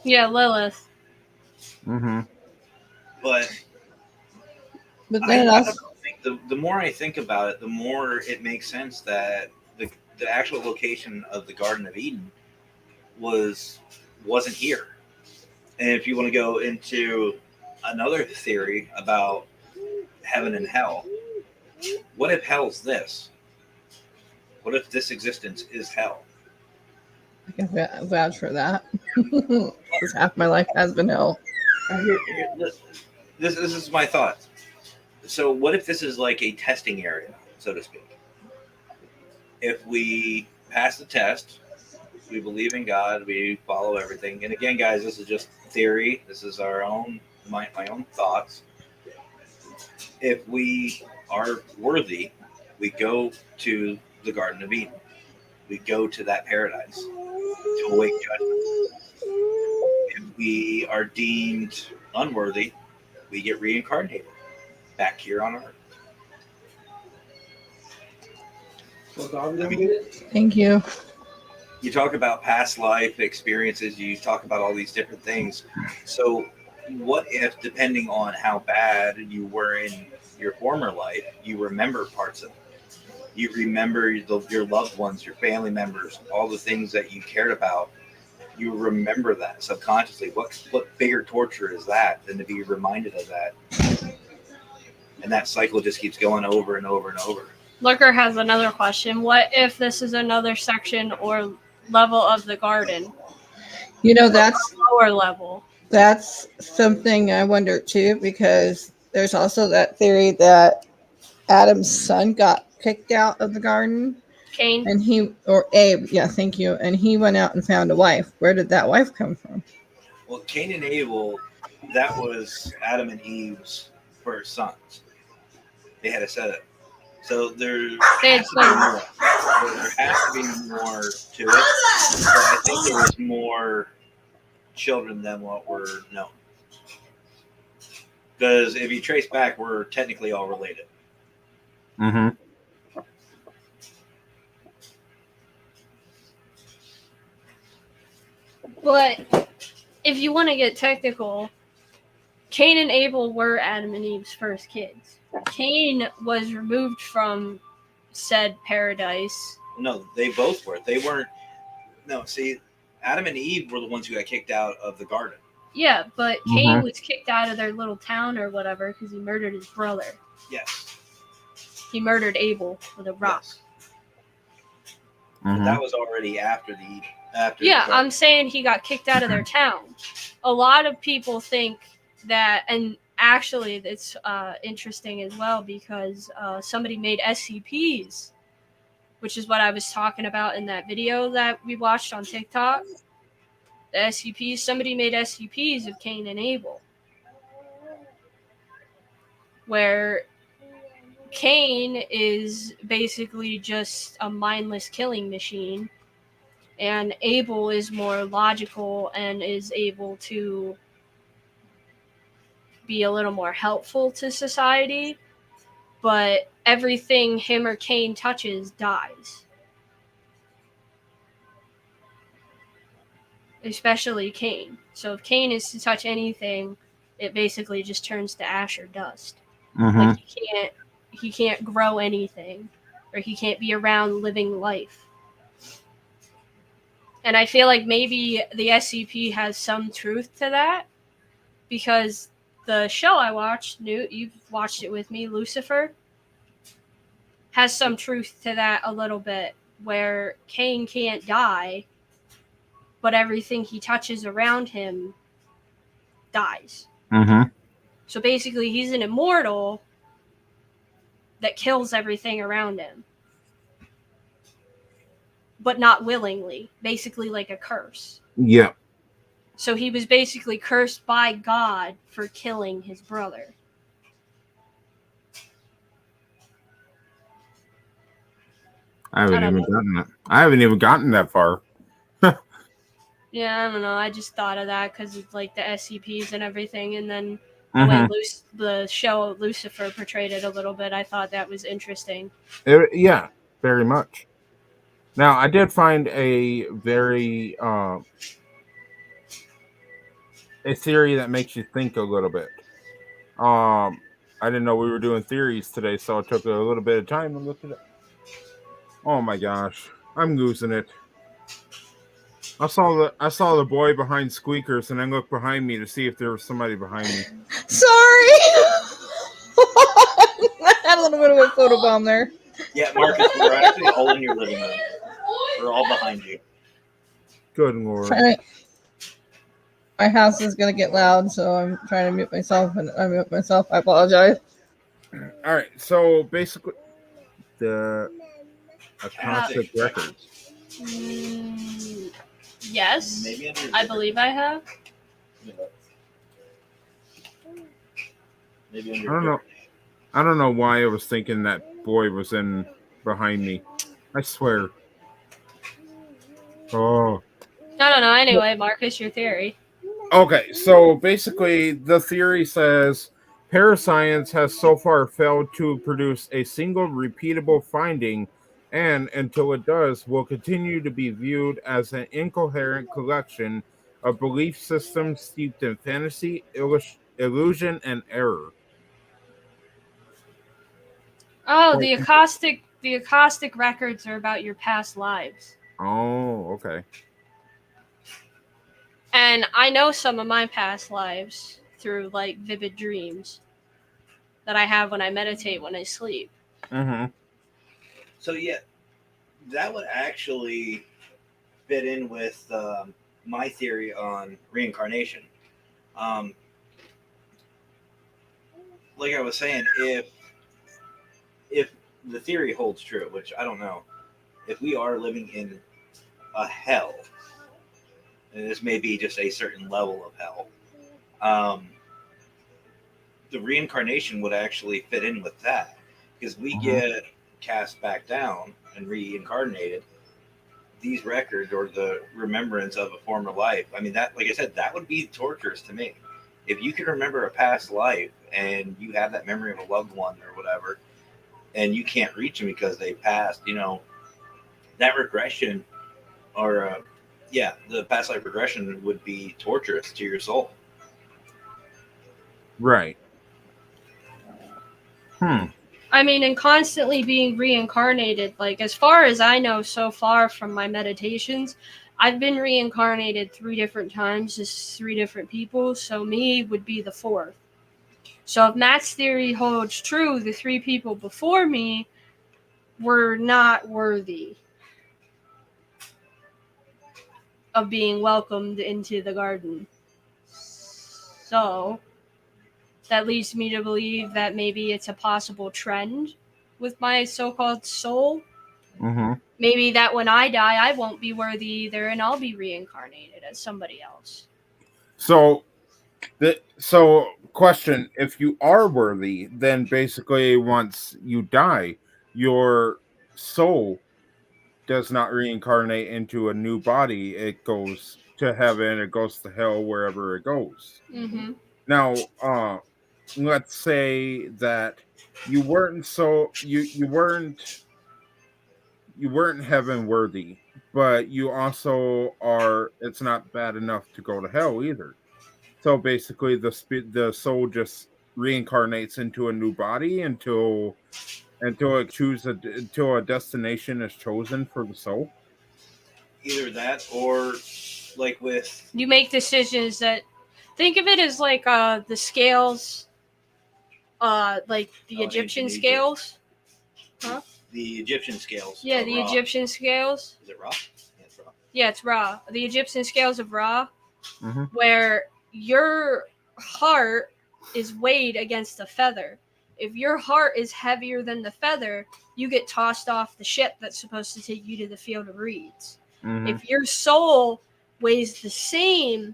[SPEAKER 1] Yeah, Lilith.
[SPEAKER 3] Mm-hmm.
[SPEAKER 4] but
[SPEAKER 2] But
[SPEAKER 4] I
[SPEAKER 2] then
[SPEAKER 4] don't
[SPEAKER 2] also,
[SPEAKER 4] think the more I think about it, the more it makes sense that the actual location of the Garden of Eden wasn't here. And if you want to go into another theory about heaven and hell, what if hell's this? What if this existence is hell?
[SPEAKER 2] I can vouch for that. Because half my life has been hell.
[SPEAKER 4] This is my thought. So what if this is like a testing area, so to speak? If we pass the test, we believe in God, we follow everything. And again, guys, this is just theory. This is our own my own thoughts. If we are worthy, we go to the Garden of Eden. We go to that paradise to await judgment. If we are deemed unworthy, we get reincarnated back here on earth. I mean,
[SPEAKER 2] Thank you.
[SPEAKER 4] you talk about past life experiences, you talk about all these different things. So, what if, depending on how bad you were in your former life, you remember parts of it? You remember your loved ones, your family members, all the things that you cared about. You remember that subconsciously. What bigger torture is that than to be reminded of that? And that cycle just keeps going over and over and over.
[SPEAKER 1] Lurker has another question. What if this is another section or level of the garden?
[SPEAKER 2] You know, that's
[SPEAKER 1] Lower level.
[SPEAKER 2] that's something I wonder too, because there's also that theory that Adam's son got kicked out of the garden,
[SPEAKER 1] Cain.
[SPEAKER 2] and Abe, yeah, thank you, and he went out and found a wife. Where did that wife come from?
[SPEAKER 4] Well, Cain and Abel, that was Adam and Eve's first sons. They had a set up. So there
[SPEAKER 1] They
[SPEAKER 4] has
[SPEAKER 1] had
[SPEAKER 4] to be more. There has to be more to it. But I think there was more children than what were known. Because if you trace back, we're technically all related.
[SPEAKER 3] Mm-hmm.
[SPEAKER 1] But if you want to get technical, Cain and Abel were Adam and Eve's first kids. Cain was removed from said paradise.
[SPEAKER 4] No, they both were. They weren't. No, see, Adam and Eve were the ones who got kicked out of the garden.
[SPEAKER 1] Yeah, but Cain was kicked out of their little town or whatever because he murdered his brother.
[SPEAKER 4] Yes.
[SPEAKER 1] He murdered Abel with a rock.
[SPEAKER 4] Yes.
[SPEAKER 3] Mm-hmm.
[SPEAKER 4] But that was already after the
[SPEAKER 1] Yeah,
[SPEAKER 4] the
[SPEAKER 1] I'm saying he got kicked out of their town. A lot of people think that, and actually it's interesting as well because somebody made SCPs, which is what I was talking about in that video that we watched on TikTok. The SCPs, somebody made SCPs of Cain and Abel, where Cain is basically just a mindless killing machine, and Abel is more logical and is able to be a little more helpful to society, but everything him or Cain touches dies. Especially Cain. So if Cain is to touch anything, it basically just turns to ash or dust.
[SPEAKER 3] Mm-hmm.
[SPEAKER 1] Like he can't grow anything, or he can't be around living life. And I feel like maybe the SCP has some truth to that, because the show I watched, Newt, you've watched it with me, Lucifer, has some truth to that a little bit, where Cain can't die, but everything he touches around him dies.
[SPEAKER 3] Mm-hmm.
[SPEAKER 1] So basically, he's an immortal that kills everything around him, but not willingly, basically like a curse.
[SPEAKER 3] Yeah.
[SPEAKER 1] So he was basically cursed by God for killing his brother.
[SPEAKER 3] I haven't
[SPEAKER 1] don't
[SPEAKER 3] even
[SPEAKER 1] know.
[SPEAKER 3] gotten that. I haven't even gotten that far.
[SPEAKER 1] Yeah, I don't know. I just thought of that because of like the SCPs and everything, and then the
[SPEAKER 3] Mhm.
[SPEAKER 1] way the show Lucifer portrayed it a little bit, I thought that was interesting.
[SPEAKER 3] Yeah, very much. Now, I did find a very a theory that makes you think a little bit. I didn't know we were doing theories today, so it took a little bit of time to look it up. Oh my gosh, I'm losing it. I saw the boy behind Squeakers, and I looked behind me to see if there was somebody behind me.
[SPEAKER 2] Sorry. I had a little bit of a photobomb there.
[SPEAKER 4] Yeah, Marcus, we're actually all in your living room. We're all behind you.
[SPEAKER 3] Good Lord.
[SPEAKER 2] My house is gonna get loud, so I'm trying to mute myself, and I mute myself. I apologize.
[SPEAKER 3] All right, so basically, the Akashic records.
[SPEAKER 1] Yes,
[SPEAKER 4] Maybe
[SPEAKER 1] I believe I have.
[SPEAKER 4] Maybe
[SPEAKER 3] I don't know. I don't know why I was thinking that boy was in behind me. I swear. Oh.
[SPEAKER 1] No. Anyway, Marcus, your theory.
[SPEAKER 3] Okay, so basically, the theory says parascience has so far failed to produce a single repeatable finding, and until it does, will continue to be viewed as an incoherent collection of belief systems steeped in fantasy, illusion, and error.
[SPEAKER 1] Oh, the acoustic records are about your past lives.
[SPEAKER 3] Oh, okay.
[SPEAKER 1] And I know some of my past lives through like vivid dreams that I have when I meditate when I sleep.
[SPEAKER 3] Mm-hmm.
[SPEAKER 4] So yeah, that would actually fit in with my theory on reincarnation. Like I was saying, if the theory holds true, which I don't know, if we are living in a hell, and this may be just a certain level of hell, the reincarnation would actually fit in with that, because we get cast back down and reincarnated. These records or the remembrance of a former life, I mean, that, like I said, that would be torturous to me. If you can remember a past life and you have that memory of a loved one or whatever, and you can't reach them because they passed, that regression or the past life regression would be torturous to your soul.
[SPEAKER 3] Right.
[SPEAKER 1] I mean, and constantly being reincarnated, like as far as I know so far from my meditations, I've been reincarnated 3 different times as 3 different people, so me would be the 4th. So if Matt's theory holds true, the 3 people before me were not worthy of being welcomed into the garden. So that leads me to believe that maybe it's a possible trend with my so-called soul.
[SPEAKER 3] Mm-hmm.
[SPEAKER 1] Maybe that when I die, I won't be worthy either, and I'll be reincarnated as somebody else.
[SPEAKER 3] So, So, question: if you are worthy, then basically once you die, your soul does not reincarnate into a new body. It goes to heaven. It goes to hell, wherever it goes.
[SPEAKER 1] Mm-hmm.
[SPEAKER 3] Now, let's say that you weren't heaven worthy, but you also are. It's not bad enough to go to hell either. So basically, the soul just reincarnates into a new body until a destination is chosen for the soul.
[SPEAKER 4] Either that or like with
[SPEAKER 1] You make decisions that think of it as like the scales, like the Egyptian
[SPEAKER 4] ancient Egypt.
[SPEAKER 1] scales. Huh?
[SPEAKER 4] The Egyptian scales.
[SPEAKER 1] Yeah,
[SPEAKER 4] are
[SPEAKER 1] the
[SPEAKER 4] Ra.
[SPEAKER 1] Egyptian scales.
[SPEAKER 4] Is it Ra? Yeah, it's Ra.
[SPEAKER 1] Yeah, it's Ra. The Egyptian scales of Ra,
[SPEAKER 3] Mm-hmm.
[SPEAKER 1] where your heart is weighed against a feather. If your heart is heavier than the feather, you get tossed off the ship that's supposed to take you to the field of reeds.
[SPEAKER 3] Mm-hmm.
[SPEAKER 1] If your soul weighs the same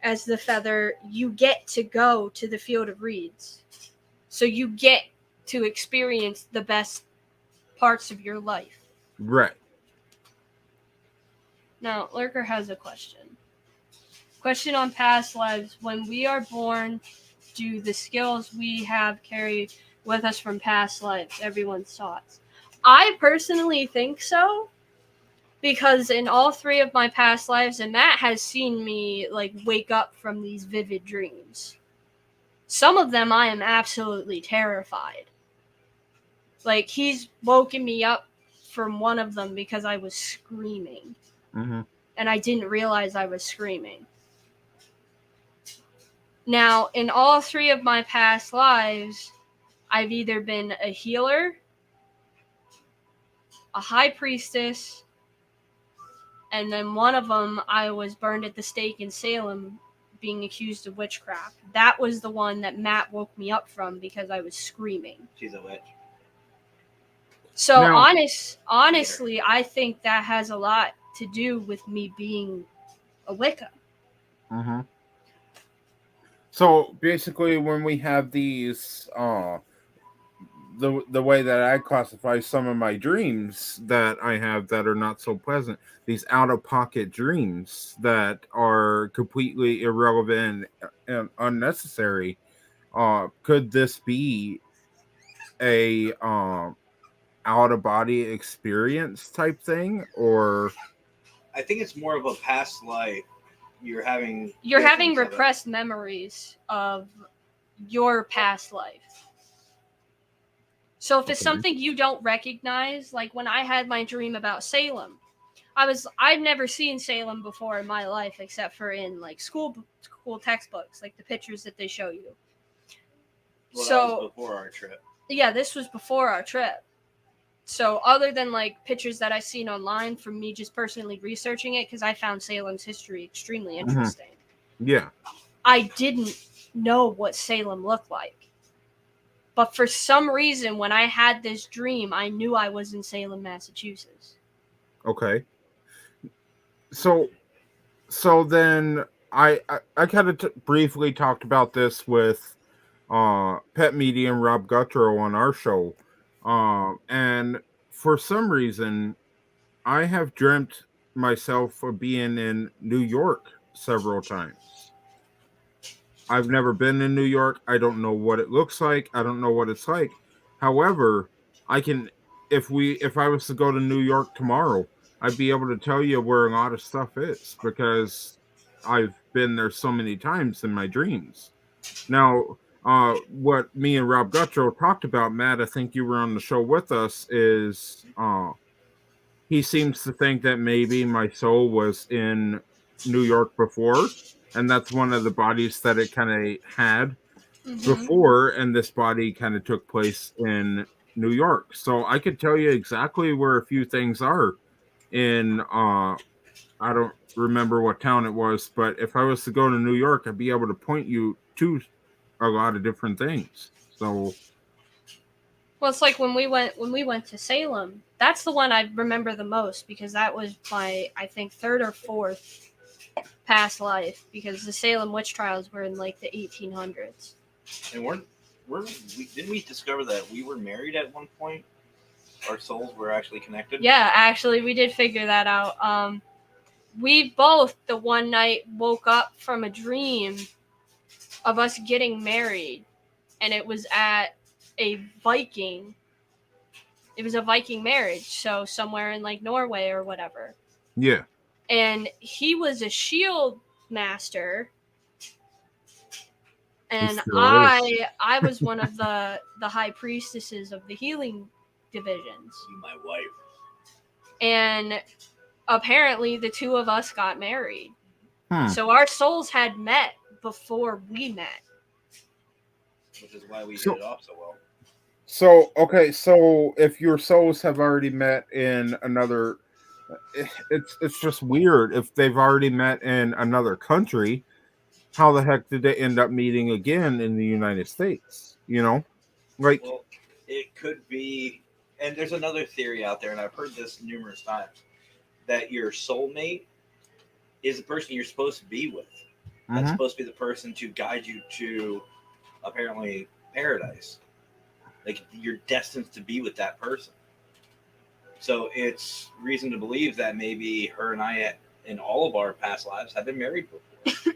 [SPEAKER 1] as the feather, you get to go to the field of reeds. So you get to experience the best parts of your life.
[SPEAKER 3] Right.
[SPEAKER 1] Now, Lurker has a question. Question on past lives. When we are born, do the skills we have carry with us from past lives? Everyone's thoughts. I personally think so, because in all 3 of my past lives, and Matt has seen me like wake up from these vivid dreams. Some of them I am absolutely terrified. Like, he's woken me up from one of them because I was screaming.
[SPEAKER 3] Mm-hmm.
[SPEAKER 1] And I didn't realize I was screaming. Now, in all 3 of my past lives, I've either been a healer, a high priestess, and then one of them I was burned at the stake in Salem being accused of witchcraft. That was the one that Matt woke me up from because I was screaming.
[SPEAKER 4] She's a witch.
[SPEAKER 1] So
[SPEAKER 3] Now-
[SPEAKER 1] honestly, I think that has a lot to do with me being a Wicca.
[SPEAKER 3] Mm-hmm. So basically, when we have these, the way that I classify some of my dreams that I have that are not so pleasant, these out of pocket dreams that are completely irrelevant and unnecessary. Could this be a out of body experience type thing, or
[SPEAKER 4] I think it's more of a past life. You're having
[SPEAKER 1] Repressed memories of your past life. So if it's
[SPEAKER 3] Okay.
[SPEAKER 1] something you don't recognize, like when I had my dream about Salem, I'd never seen Salem before in my life except for in like school textbooks, like the pictures that they show you.
[SPEAKER 4] Well,
[SPEAKER 1] So
[SPEAKER 4] that was before our trip.
[SPEAKER 1] Yeah, this was before our trip. So other than like pictures that I've seen online from me just personally researching it, because I found Salem's history extremely interesting.
[SPEAKER 3] yeah?
[SPEAKER 1] I didn't know what Salem looked like. But for some reason, when I had this dream, I knew I was in Salem, Massachusetts.
[SPEAKER 3] Okay. So then I kind of briefly talked about this with pet medium Rob Guttrow on our show, and for some reason I have dreamt myself of being in New York several times. I've never been in New York. I don't know what it looks like. I don't know what it's like. However, I can if I was to go to New York tomorrow, I'd be able to tell you where a lot of stuff is because I've been there so many times in my dreams. Now, what me and Rob Guttrow talked about, Matt, I think you were on the show with us, is he seems to think that maybe my soul was in New York before, and that's one of the bodies that it kind of had before, and this body kind of took place in New York. So I could tell you exactly where a few things are in I don't remember what town it was, but if I was to go to New York, I'd be able to point you to a lot of different things. So
[SPEAKER 1] Well, it's like when we went to Salem. That's the one I remember the most because that was my, I think, 3rd or 4th past life because the Salem witch trials were in like the 1800s.
[SPEAKER 4] And didn't we discover that we were married at one point? Our souls were actually connected.
[SPEAKER 1] Yeah, actually, we did figure that out. We both the one night woke up from a dream of us getting married, and it was at a Viking. It was a Viking marriage, so somewhere in like Norway or whatever.
[SPEAKER 3] Yeah.
[SPEAKER 1] And he was a shield master, and I was one of the high priestesses of the healing divisions.
[SPEAKER 4] You, my wife.
[SPEAKER 1] And apparently the two of us got married.
[SPEAKER 3] Hmm.
[SPEAKER 1] So our souls had met before we met.
[SPEAKER 4] Which is why we hit it off so well.
[SPEAKER 3] So, okay, so if your souls have already met in another, it's just weird. If they've already met in another country, how the heck did they end up meeting again in the United States? You know, like,
[SPEAKER 4] Well, it could be, and there's another theory out there, and I've heard this numerous times, that your soulmate is the person you're supposed to be with. That's supposed to be the person to guide you to, apparently, paradise. Like, you're destined to be with that person. So it's reason to believe that maybe her and I, in all of our past lives, have been married before.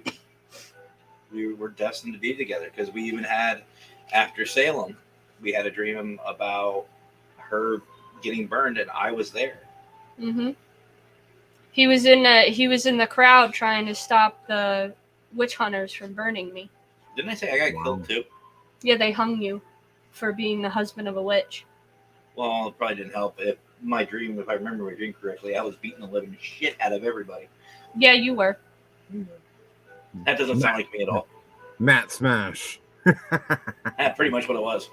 [SPEAKER 4] We were destined to be together because we even had, after Salem, we had a dream about her getting burned, and I was there.
[SPEAKER 1] Mm-hmm. He was in the crowd trying to stop the witch hunters from burning me.
[SPEAKER 4] Didn't I say I got killed too?
[SPEAKER 1] Yeah, they hung you for being the husband of a witch.
[SPEAKER 4] Well, it probably didn't help. If I remember my dream correctly, I was beating the living shit out of everybody.
[SPEAKER 1] Yeah, you were.
[SPEAKER 4] That doesn't sound like me at all.
[SPEAKER 3] Matt Smash.
[SPEAKER 4] That's pretty much what it was.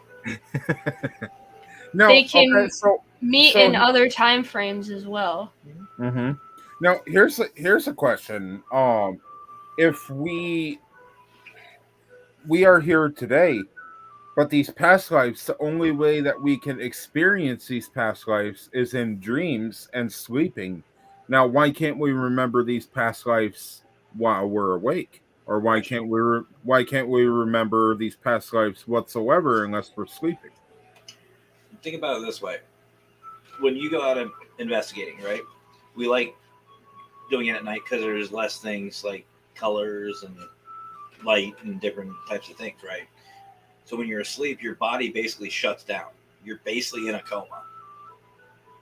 [SPEAKER 3] No,
[SPEAKER 1] they can
[SPEAKER 3] okay,
[SPEAKER 1] meet in other time frames as well.
[SPEAKER 3] Mm-hmm. Now, here's a question. If we are here today, but these past lives, the only way that we can experience these past lives is in dreams and sleeping. Now, why can't we remember these past lives while we're awake? Or why can't we remember these past lives whatsoever unless we're sleeping?
[SPEAKER 4] Think about it this way. When you go out and investigating, right? We like doing it at night because there's less things like colors and light and different types of things, right? So when you're asleep, your body basically shuts down. You're basically in a coma.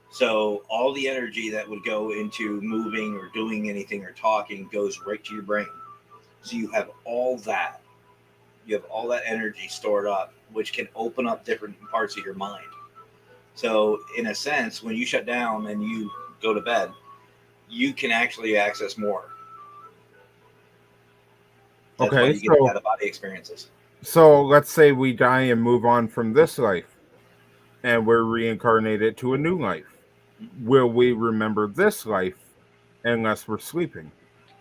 [SPEAKER 4] So all the energy that would go into moving or doing anything or talking goes right to your brain. So you have all that. You have all that energy stored up, which can open up different parts of your mind. So in a sense, when you shut down and you go to bed, you can actually access more. That's why you get out-of-body experiences.
[SPEAKER 3] So let's say we die and move on from this life, and we're reincarnated to a new life. Will we remember this life unless we're sleeping?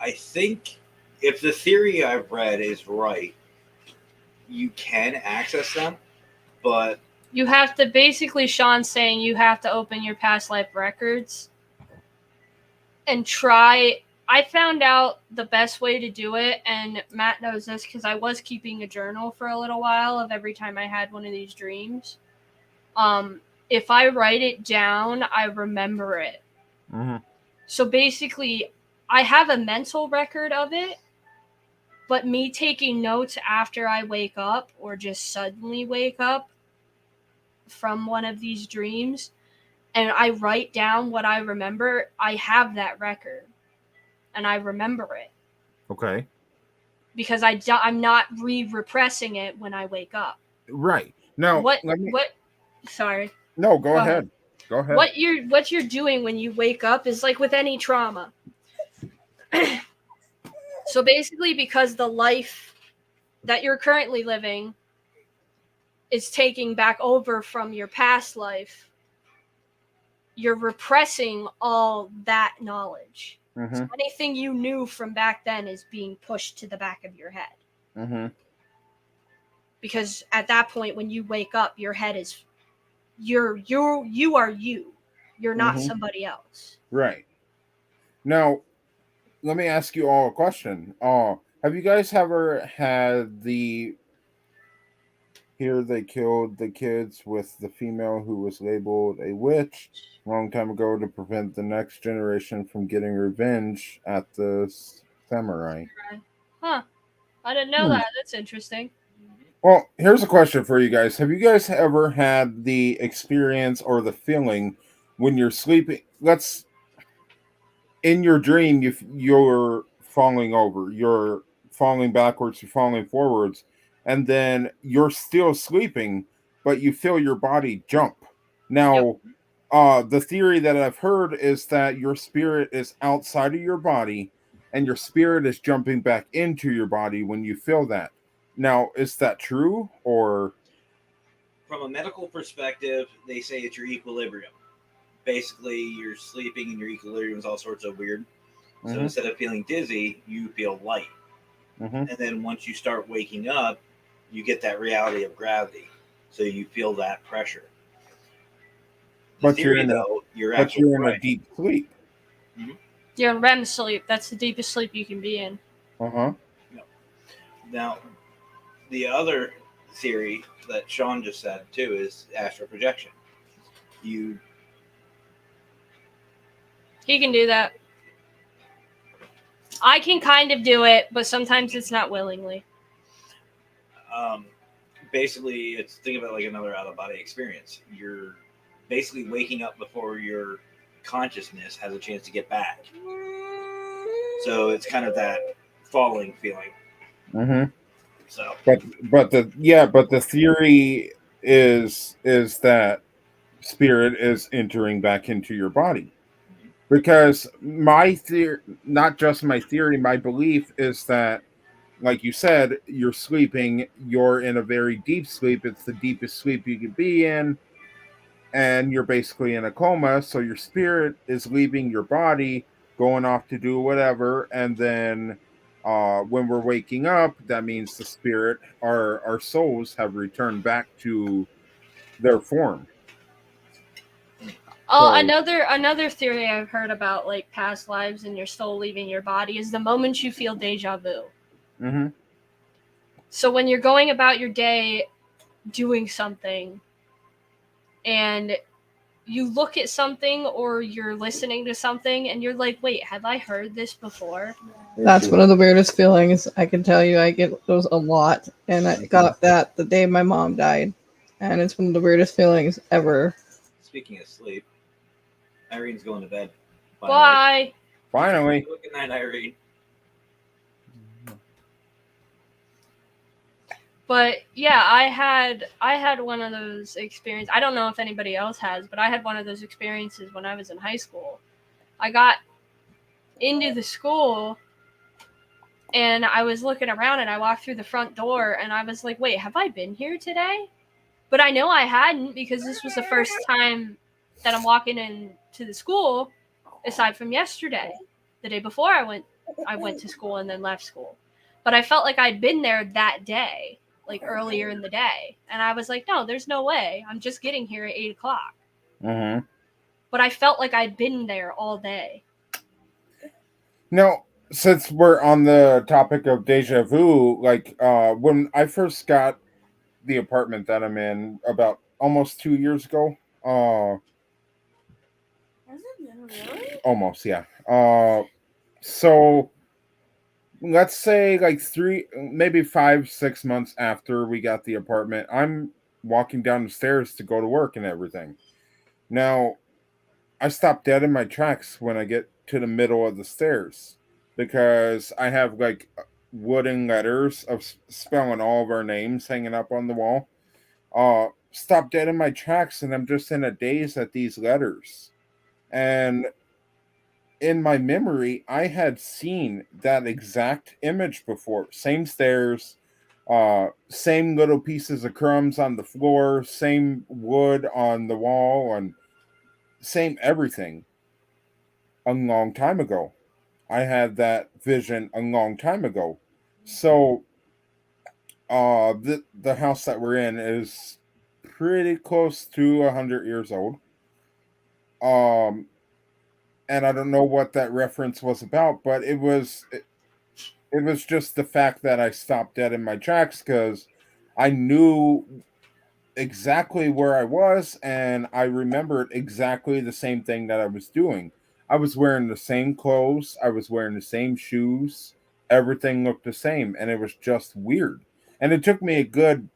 [SPEAKER 4] I think if the theory I've read is right, you can access them, but
[SPEAKER 1] you have to basically, Sean's saying you have to open your past life records and try. I found out the best way to do it, and Matt knows this because I was keeping a journal for a little while of every time I had one of these dreams. If I write it down, I remember it.
[SPEAKER 3] Mm-hmm.
[SPEAKER 1] So basically, I have a mental record of it, but me taking notes after I wake up or just suddenly wake up from one of these dreams and I write down what I remember, I have that record and I remember it.
[SPEAKER 3] Okay.
[SPEAKER 1] Because I'm not repressing it when I wake up.
[SPEAKER 3] Right. Now,
[SPEAKER 1] sorry.
[SPEAKER 3] No, go ahead. Go ahead.
[SPEAKER 1] What you're doing when you wake up is like with any trauma. So basically, because the life that you're currently living is taking back over from your past life, you're repressing all that knowledge.
[SPEAKER 3] Mm-hmm.
[SPEAKER 1] So anything you knew from back then is being pushed to the back of your head.
[SPEAKER 3] Mm-hmm.
[SPEAKER 1] Because at that point, when you wake up, your head is you are you. You're not somebody else.
[SPEAKER 3] Right. Now, let me ask you all a question. Have you guys ever had the here they killed the kids with the female who was labeled a witch a long time ago to prevent the next generation from getting revenge at the samurai?
[SPEAKER 1] Huh. I didn't know that. That's interesting.
[SPEAKER 3] Well, here's a question for you guys. Have you guys ever had the experience or the feeling when you're sleeping? Let's in your dream, you're falling over, you're falling backwards, you're falling forwards, and then you're still sleeping, but you feel your body jump.
[SPEAKER 1] Yep.
[SPEAKER 3] Now, the theory that I've heard is that your spirit is outside of your body, and your spirit is jumping back into your body when you feel that. Now, is that true or?
[SPEAKER 4] From a medical perspective, they say it's your equilibrium. Basically, you're sleeping and your equilibrium is all sorts of weird. So
[SPEAKER 3] Mhm.
[SPEAKER 4] instead of feeling dizzy, you feel light.
[SPEAKER 3] Mhm.
[SPEAKER 4] And then once you start waking up, you get that reality of gravity. So you feel that pressure. The
[SPEAKER 3] But
[SPEAKER 4] theory, though, you're
[SPEAKER 3] but
[SPEAKER 4] absolutely
[SPEAKER 3] you're in a
[SPEAKER 4] right.
[SPEAKER 3] deep sleep.
[SPEAKER 1] You're in REM sleep. That's the deepest sleep you can be in.
[SPEAKER 3] Uh-huh.
[SPEAKER 4] Now, the other theory that Sean just said, too, is astral projection. You
[SPEAKER 1] He can do that. I can kind of do it, but sometimes it's not willingly.
[SPEAKER 4] basically, it's think of it like another out of body experience. You're basically waking up before your consciousness has a chance to get back. So it's kind of that falling feeling.
[SPEAKER 3] Mm-hmm.
[SPEAKER 4] So,
[SPEAKER 3] But the theory is that spirit is entering back into your body. Because my theory, not just my theory, my belief is that, like you said, you're sleeping, you're in a very deep sleep. It's the deepest sleep you could be in, and you're basically in a coma. So your spirit is leaving your body, going off to do whatever, and then when we're waking up, that means the spirit, our souls have returned back to their form.
[SPEAKER 1] Oh,
[SPEAKER 3] So,
[SPEAKER 1] another theory I've heard about like past lives and your soul leaving your body is the moment you feel deja vu.
[SPEAKER 3] mhm.
[SPEAKER 1] So when you're going about your day doing something and you look at something or you're listening to something and you're like, wait, have I heard this before?
[SPEAKER 2] That's one of the weirdest feelings. I can tell you, I get those a lot, and I got that the day my mom died, and it's one of the weirdest feelings ever.
[SPEAKER 4] speaking of sleep, Irene's going to bed.
[SPEAKER 1] Bye.
[SPEAKER 3] Finally.
[SPEAKER 4] Good night, Irene.
[SPEAKER 1] But yeah, I had one of those experiences. I don't know if anybody else has, but I had one of those experiences when I was in high school. I got into the school and I was looking around and I walked through the front door and I was like, wait, have I been here today? But I know I hadn't because this was the first time that I'm walking into the school aside from yesterday. The day before I went to school and then left school. But I felt like I'd been there that day, like earlier in the day. And I was like, no, there's no way. I'm just getting here at 8:00.
[SPEAKER 3] Mm-hmm.
[SPEAKER 1] But I felt like I'd been there all day.
[SPEAKER 3] Now, since we're on the topic of deja vu, like when I first got the apartment that I'm in about almost 2 years ago, almost, yeah. So let's say like maybe 5, 6 months after we got the apartment, I'm walking down the stairs to go to work and everything. Now, I stop dead in my tracks when I get to the middle of the stairs because I have like wooden letters of spelling all of our names hanging up on the wall. Stop dead in my tracks, and I'm just in a daze at these letters. And in my memory, I had seen that exact image before. Same stairs, same little pieces of crumbs on the floor, same wood on the wall, and same everything a long time ago. I had that vision a long time ago. So the house that we're in is pretty close to 100 years old. Um and I don't know what that reference was about, but it was just the fact that I stopped dead in my tracks because I knew exactly where I was, and I remembered exactly the same thing that I was doing. I was wearing the same clothes, I was wearing the same shoes, everything looked the same, and it was just weird. And it took me a good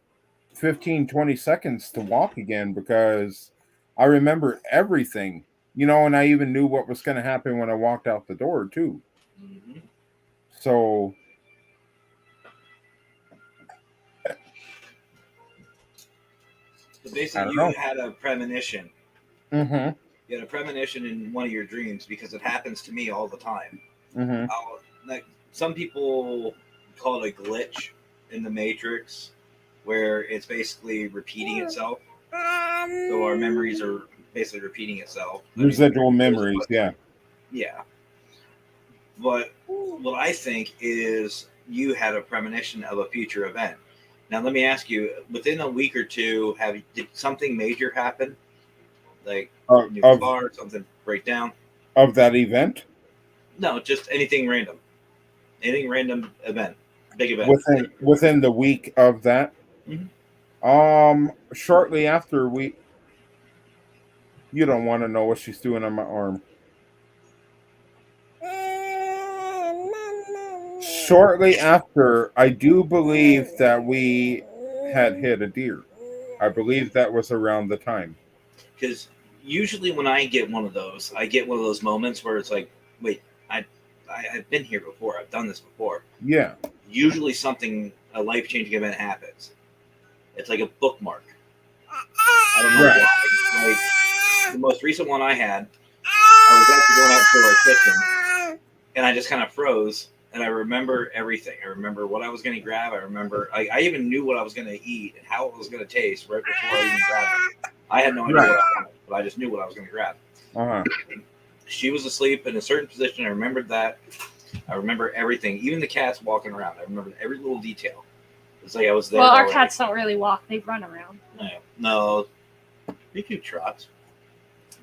[SPEAKER 3] 15-20 seconds to walk again because I remember everything, and I even knew what was going to happen when I walked out the door, too.
[SPEAKER 4] Mm-hmm.
[SPEAKER 3] So,
[SPEAKER 4] But
[SPEAKER 3] I
[SPEAKER 4] basically,
[SPEAKER 3] don't
[SPEAKER 4] you
[SPEAKER 3] know.
[SPEAKER 4] had a premonition.
[SPEAKER 3] Mm
[SPEAKER 4] You had a premonition in one of your dreams because it happens to me all the time.
[SPEAKER 3] hmm. Mm
[SPEAKER 4] Like some people call it a glitch in the Matrix, where it's basically repeating itself. So our memories are basically repeating itself.
[SPEAKER 3] hmm. Residual memories, yeah.
[SPEAKER 4] Yeah. But what I think is you had a premonition of a future event. Now let me ask you: within a week or two, did something major happen? Like new
[SPEAKER 3] Of
[SPEAKER 4] car, something break down?
[SPEAKER 3] that event
[SPEAKER 4] No, just anything random event, big event.
[SPEAKER 3] within the week of that.
[SPEAKER 4] Mhm.
[SPEAKER 3] Shortly after you don't want to know what she's doing on my arm. Shortly after, I do believe that we had hit a deer. I believe that was around the time.
[SPEAKER 4] Because usually when I get one of those, I get one of those moments where it's like, wait, I, I've been here before. I've done this before.
[SPEAKER 3] Yeah.
[SPEAKER 4] Usually a life changing event happens. It's like a bookmark. I don't know
[SPEAKER 3] Right.
[SPEAKER 4] why. Like the most recent one I had, I was actually going out to our kitchen, and I just kind of froze. And I remember everything. I remember what I was going to grab. I remember I even knew what I was going to eat and how it was going to taste right before I even grabbed it. I had no idea
[SPEAKER 3] Right.
[SPEAKER 4] what I wanted, but I just knew what I was going to grab.
[SPEAKER 3] Uh-huh.
[SPEAKER 4] She was asleep in a certain position. I remembered that. I remember everything, even the cats walking around. I remember every little detail. It's like I was there.
[SPEAKER 1] Well, our
[SPEAKER 4] already.
[SPEAKER 1] cats don't really walk; they run around.
[SPEAKER 4] No, Riku trots.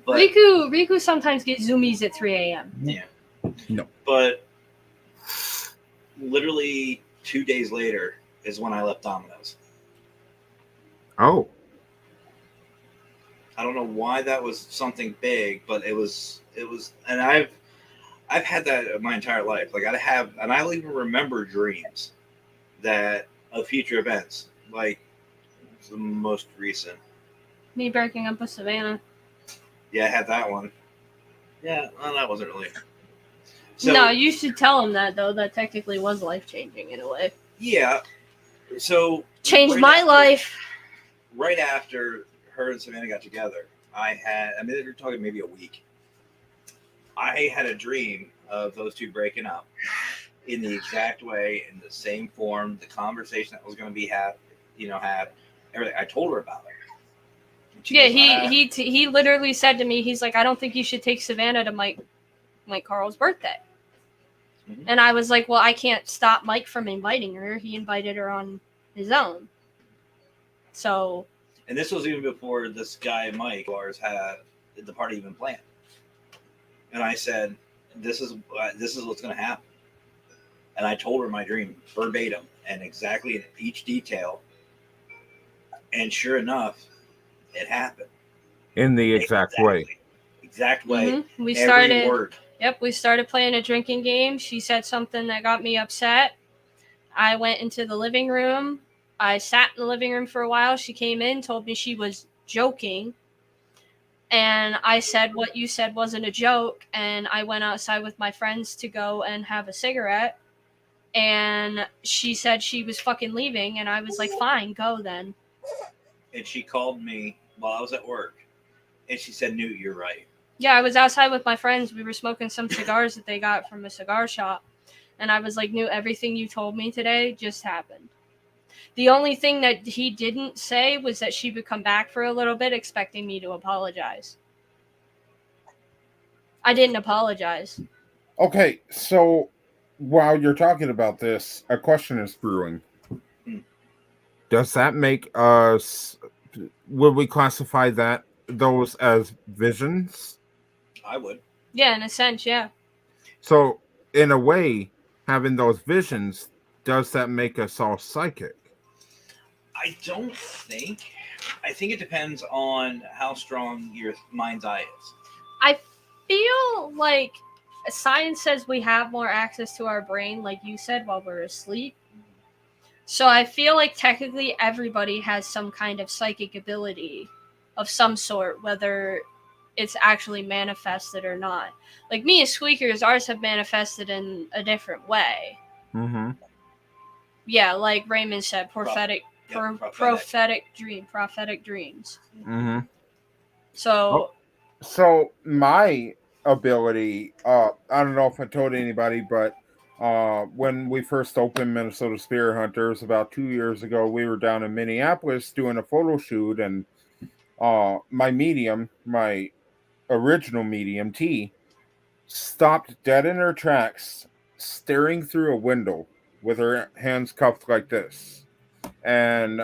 [SPEAKER 4] But,
[SPEAKER 1] Riku sometimes gets zoomies at 3 a.m.
[SPEAKER 4] Yeah.
[SPEAKER 3] No.
[SPEAKER 4] But literally 2 days later is when I left Domino's.
[SPEAKER 3] Oh.
[SPEAKER 4] I don't know why that was something big, but it was, and I've had that my entire life. Like I'll even remember dreams of future events. Like the most recent.
[SPEAKER 1] Me breaking up with Savannah.
[SPEAKER 4] Yeah, I had that one. Yeah, well, that wasn't really. So,
[SPEAKER 1] No, you should tell him that though. That technically was life changing in a way.
[SPEAKER 4] Yeah. So
[SPEAKER 1] Changed my life.
[SPEAKER 4] Right after her and Savannah got together, they're talking maybe a week. I had a dream of those two breaking up in the exact way, in the same form, the conversation that was going to be had, everything. I told her about it.
[SPEAKER 1] Yeah, he literally said to me, he's like, I don't think you should take Savannah to Mike Carl's birthday. Mm-hmm. And I was like, well, I can't stop Mike from inviting her. He invited her on his own. So.
[SPEAKER 4] And this was even before this guy, Mike, ours had the party even planned. And I said, this is what's going to happen. And I told her my dream verbatim and exactly in each detail. And sure enough, it happened.
[SPEAKER 3] In the exact way.
[SPEAKER 4] Exact way.
[SPEAKER 1] Mm-hmm. We started playing a drinking game. She said something that got me upset. I went into the living room. I sat in the living room for a while. She came in, told me she was joking. And I said, what you said wasn't a joke. And I went outside with my friends to go and have a cigarette. And she said she was fucking leaving. And I was like, fine, go then.
[SPEAKER 4] And she called me while I was at work. And she said, Newt, you're right.
[SPEAKER 1] Yeah, I was outside with my friends. We were smoking some cigars that they got from a cigar shop. And I was like, Newt, everything you told me today just happened. The only thing that he didn't say was that she would come back for a little bit expecting me to apologize. I didn't apologize.
[SPEAKER 3] Okay, so while you're talking about this, a question is brewing. Does that make us, would we classify those as visions?
[SPEAKER 4] I would.
[SPEAKER 1] Yeah, in a sense, yeah.
[SPEAKER 3] So, in a way, having those visions, does that make us all psychic?
[SPEAKER 4] I don't think. I think it depends on how strong your mind's eye is.
[SPEAKER 1] I feel like science says we have more access to our brain, like you said, while we're asleep. So I feel like technically everybody has some kind of psychic ability of some sort, whether it's actually manifested or not. Like me and Squeakers, ours have manifested in a different way.
[SPEAKER 3] Mm-hmm.
[SPEAKER 1] Yeah, like Raymond said, prophetic dreams.
[SPEAKER 3] Mm-hmm.
[SPEAKER 1] So
[SPEAKER 3] So my ability, I don't know if I told anybody, but when we first opened Minnesota Spirit Hunters about 2 years ago, we were down in Minneapolis doing a photo shoot, and my medium, my original medium T, stopped dead in her tracks, staring through a window with her hands cuffed like this. And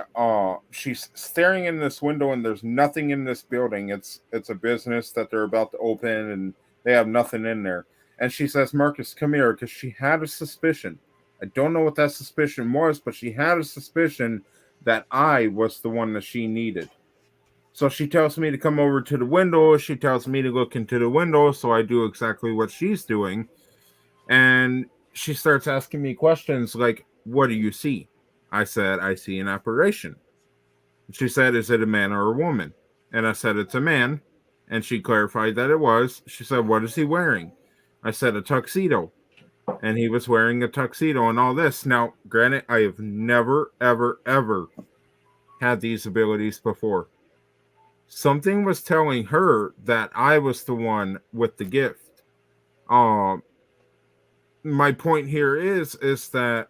[SPEAKER 3] she's staring in this window, and there's nothing in this building. It's a business that they're about to open, and they have nothing in there. And she says, Marcus, come here, because she had a suspicion. I don't know what that suspicion was, but she had a suspicion that I was the one that she needed. So she tells me to come over to the window. She tells me to look into the window, so I do exactly what she's doing. And she starts asking me questions like, what do you see? I said, I see an apparition. She said, is it a man or a woman? And I said, it's a man. And she clarified that it was. She said, what is he wearing? I said, a tuxedo. And he was wearing a tuxedo and all this. Now, granted, I have never, ever, ever had these abilities before. Something was telling her that I was the one with the gift. My point here is that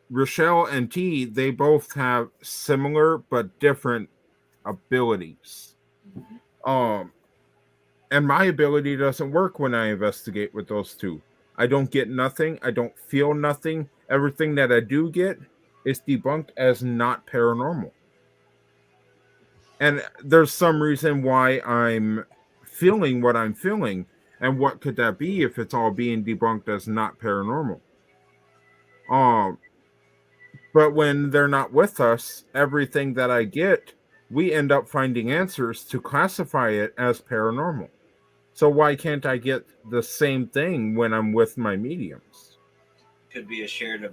[SPEAKER 3] Rochelle and T, they both have similar but different abilities. And my ability doesn't work when I investigate with those two. I don't get nothing. I don't feel nothing. Everything that I do get is debunked as not paranormal. And there's some reason why I'm feeling what I'm feeling. And what could that be if it's all being debunked as not paranormal? But when they're not with us, everything that I get, we end up finding answers to classify it as paranormal. So why can't I get the same thing when I'm with my mediums?
[SPEAKER 4] Could be a shared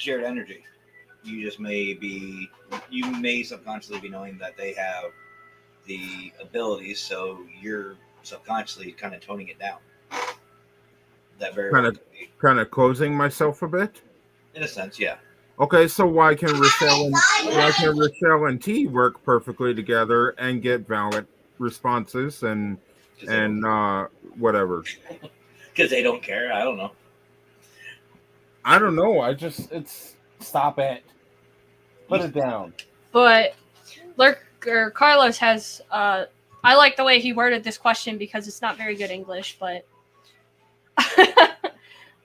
[SPEAKER 4] energy. You may subconsciously be knowing that they have the abilities, so you're subconsciously kind of toning it down. That very
[SPEAKER 3] kind of closing myself a bit.
[SPEAKER 4] In a sense, yeah.
[SPEAKER 3] Okay, so why can Rochelle and T work perfectly together and get valid responses and whatever?
[SPEAKER 4] Because they don't care. I don't know.
[SPEAKER 3] It's stop it. Put it down.
[SPEAKER 1] But Carlos has I like the way he worded this question because it's not very good English, but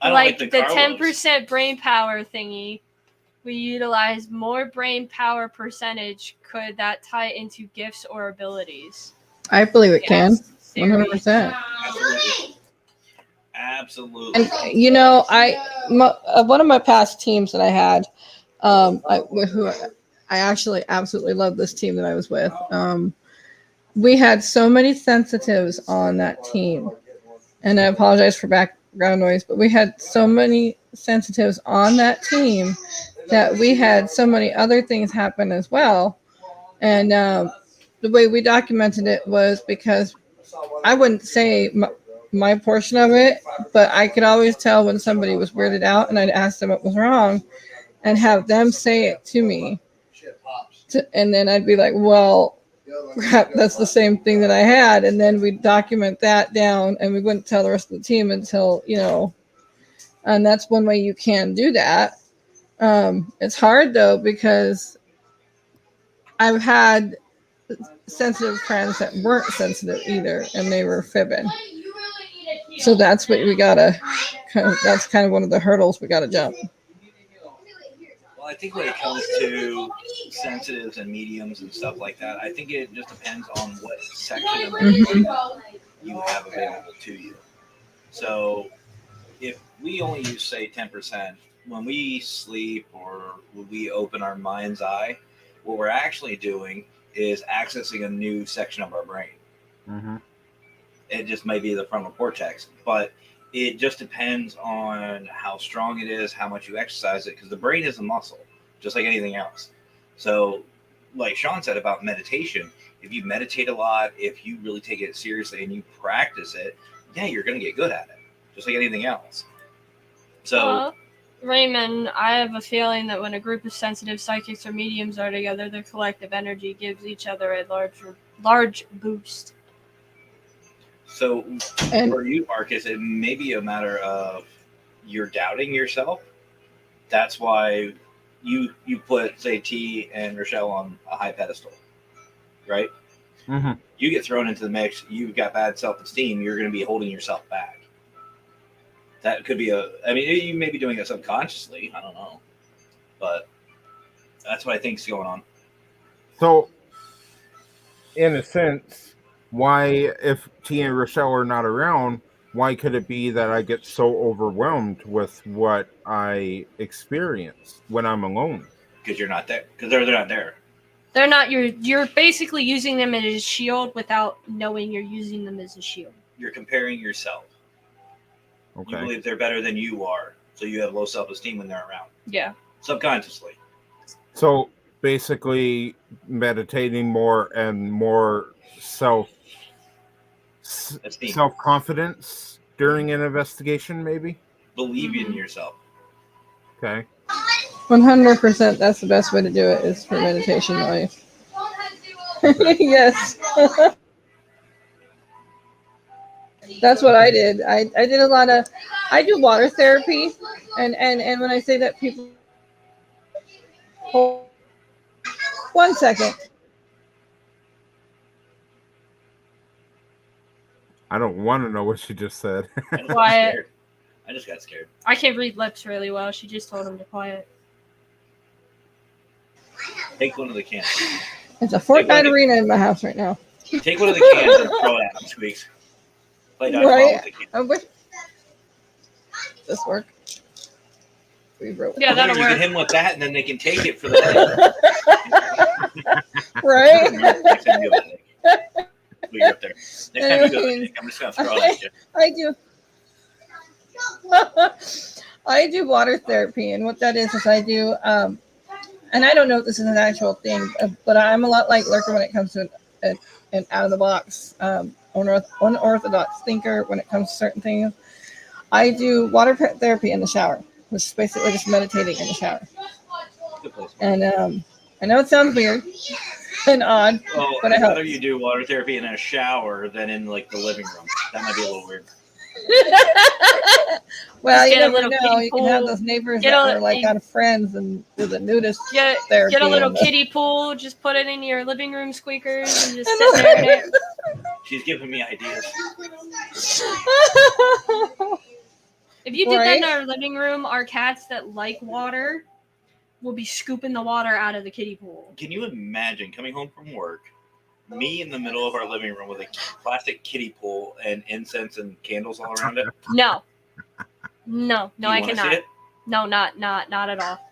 [SPEAKER 1] like the 10% brain power thingy, we utilize more brain power percentage. Could that tie into gifts or abilities?
[SPEAKER 2] I believe it can. 100%.
[SPEAKER 4] Absolutely.
[SPEAKER 2] And you know, one of my past teams that I had, I actually absolutely love this team that I was with. We had so many sensitives on that team, and I apologize for background noise, but we had so many sensitives on that team that we had so many other things happen as well. And the way we documented it was because I wouldn't say my portion of it, but I could always tell when somebody was weirded out, and I'd ask them what was wrong and have them say it to me. And then I'd be like, well, crap, that's the same thing that I had. And then we'd document that down, and we wouldn't tell the rest of the team until, and that's one way you can do that. It's hard, though, because I've had sensitive friends that weren't sensitive either, and they were fibbing. So that's what that's kind of one of the hurdles we got to jump.
[SPEAKER 4] Well, I think when it comes to sensitives and mediums and stuff like that, I think it just depends on what section of you have available to you. So if we only use, say, 10%, when we sleep or when we open our mind's eye, what we're actually doing is accessing a new section of our brain.
[SPEAKER 3] Mm-hmm.
[SPEAKER 4] It just might be the frontal cortex, but it just depends on how strong it is, how much you exercise it, because the brain is a muscle, just like anything else. So, like Sean said about meditation, if you meditate a lot, if you really take it seriously and you practice it, yeah, you're going to get good at it, just like anything else. So,
[SPEAKER 1] Raymond, I have a feeling that when a group of sensitive psychics or mediums are together, their collective energy gives each other a large boost.
[SPEAKER 4] So
[SPEAKER 2] And
[SPEAKER 4] for you, Marcus, it may be a matter of you're doubting yourself. That's why you put, say, T and Rochelle on a high pedestal, right?
[SPEAKER 3] Mm-hmm.
[SPEAKER 4] You get thrown into the mix. You've got bad self-esteem. You're going to be holding yourself back. That could be I mean, you may be doing it subconsciously. I don't know, but that's what I think is going on.
[SPEAKER 3] So, in a sense, why, if T and Rochelle are not around, why could it be that I get so overwhelmed with what I experience when I'm alone?
[SPEAKER 4] Because you're not there. Because they're not there.
[SPEAKER 1] They're not you're basically using them as a shield without knowing you're using them as a shield.
[SPEAKER 4] You're comparing yourself.
[SPEAKER 3] Okay.
[SPEAKER 4] You believe they're better than you are, so you have low self-esteem when they're around.
[SPEAKER 1] Yeah.
[SPEAKER 4] Subconsciously.
[SPEAKER 3] So basically, meditating more and more
[SPEAKER 4] Esteem.
[SPEAKER 3] self-confidence during an investigation, maybe.
[SPEAKER 4] Believe in yourself.
[SPEAKER 3] Okay.
[SPEAKER 2] 100%, that's the best way to do it is for meditation, life. Yes. That's what I did. I did a lot of, I do water therapy. And when I say that, people, hold 1 second.
[SPEAKER 3] I don't want to know what she just said.
[SPEAKER 1] Quiet.
[SPEAKER 4] I just got scared.
[SPEAKER 1] I can read lips really well. She just told him to quiet.
[SPEAKER 4] Take one of the cans.
[SPEAKER 2] It's a Fortnite arena in my house right now.
[SPEAKER 4] Take one of the cans and throw it at him, Squeaks. Play dodgeball
[SPEAKER 2] Right?
[SPEAKER 4] with the can.
[SPEAKER 2] I wish this work. We wrote it.
[SPEAKER 1] Yeah, that'll
[SPEAKER 4] You
[SPEAKER 1] work.
[SPEAKER 4] get him with that, and then they can take it for the
[SPEAKER 2] Right?
[SPEAKER 4] Next time you do it, you're up there. Next time you do it, I'm just going to throw it at you.
[SPEAKER 2] I do. I do water therapy, and what that is I do, and I don't know if this is an actual thing, but I'm a lot like Lurker when it comes to an out of the box, unorthodox thinker when it comes to certain things. I do water therapy in the shower, which is basically just meditating in the shower.
[SPEAKER 4] Good place.
[SPEAKER 2] And I know it sounds weird and odd,
[SPEAKER 4] Well,
[SPEAKER 2] but
[SPEAKER 4] I'd
[SPEAKER 2] it helps.
[SPEAKER 4] rather you do water therapy in a shower than in like the living room. That might be a little weird.
[SPEAKER 2] Well,
[SPEAKER 1] Just
[SPEAKER 2] you
[SPEAKER 1] get a
[SPEAKER 2] never
[SPEAKER 1] little
[SPEAKER 2] know.
[SPEAKER 1] kiddie
[SPEAKER 2] You can have
[SPEAKER 1] pool.
[SPEAKER 2] those neighbors
[SPEAKER 1] Get
[SPEAKER 2] that
[SPEAKER 1] a-
[SPEAKER 2] were like out of friends and do the nudist therapy.
[SPEAKER 1] Get a little
[SPEAKER 2] and the-
[SPEAKER 1] kiddie pool. Just put it in your living room squeakers and just sit there in it.
[SPEAKER 4] She's giving me ideas.
[SPEAKER 1] If you did that in
[SPEAKER 2] Right?
[SPEAKER 1] our living room, our cats that like water will be scooping the water out of the kiddie pool.
[SPEAKER 4] Can you imagine coming home from work, me in the middle of our living room with a plastic kiddie pool and incense and candles all around it?
[SPEAKER 1] No,
[SPEAKER 4] Do you
[SPEAKER 1] I
[SPEAKER 4] wanna see
[SPEAKER 1] cannot.
[SPEAKER 4] it?
[SPEAKER 1] No, not at all.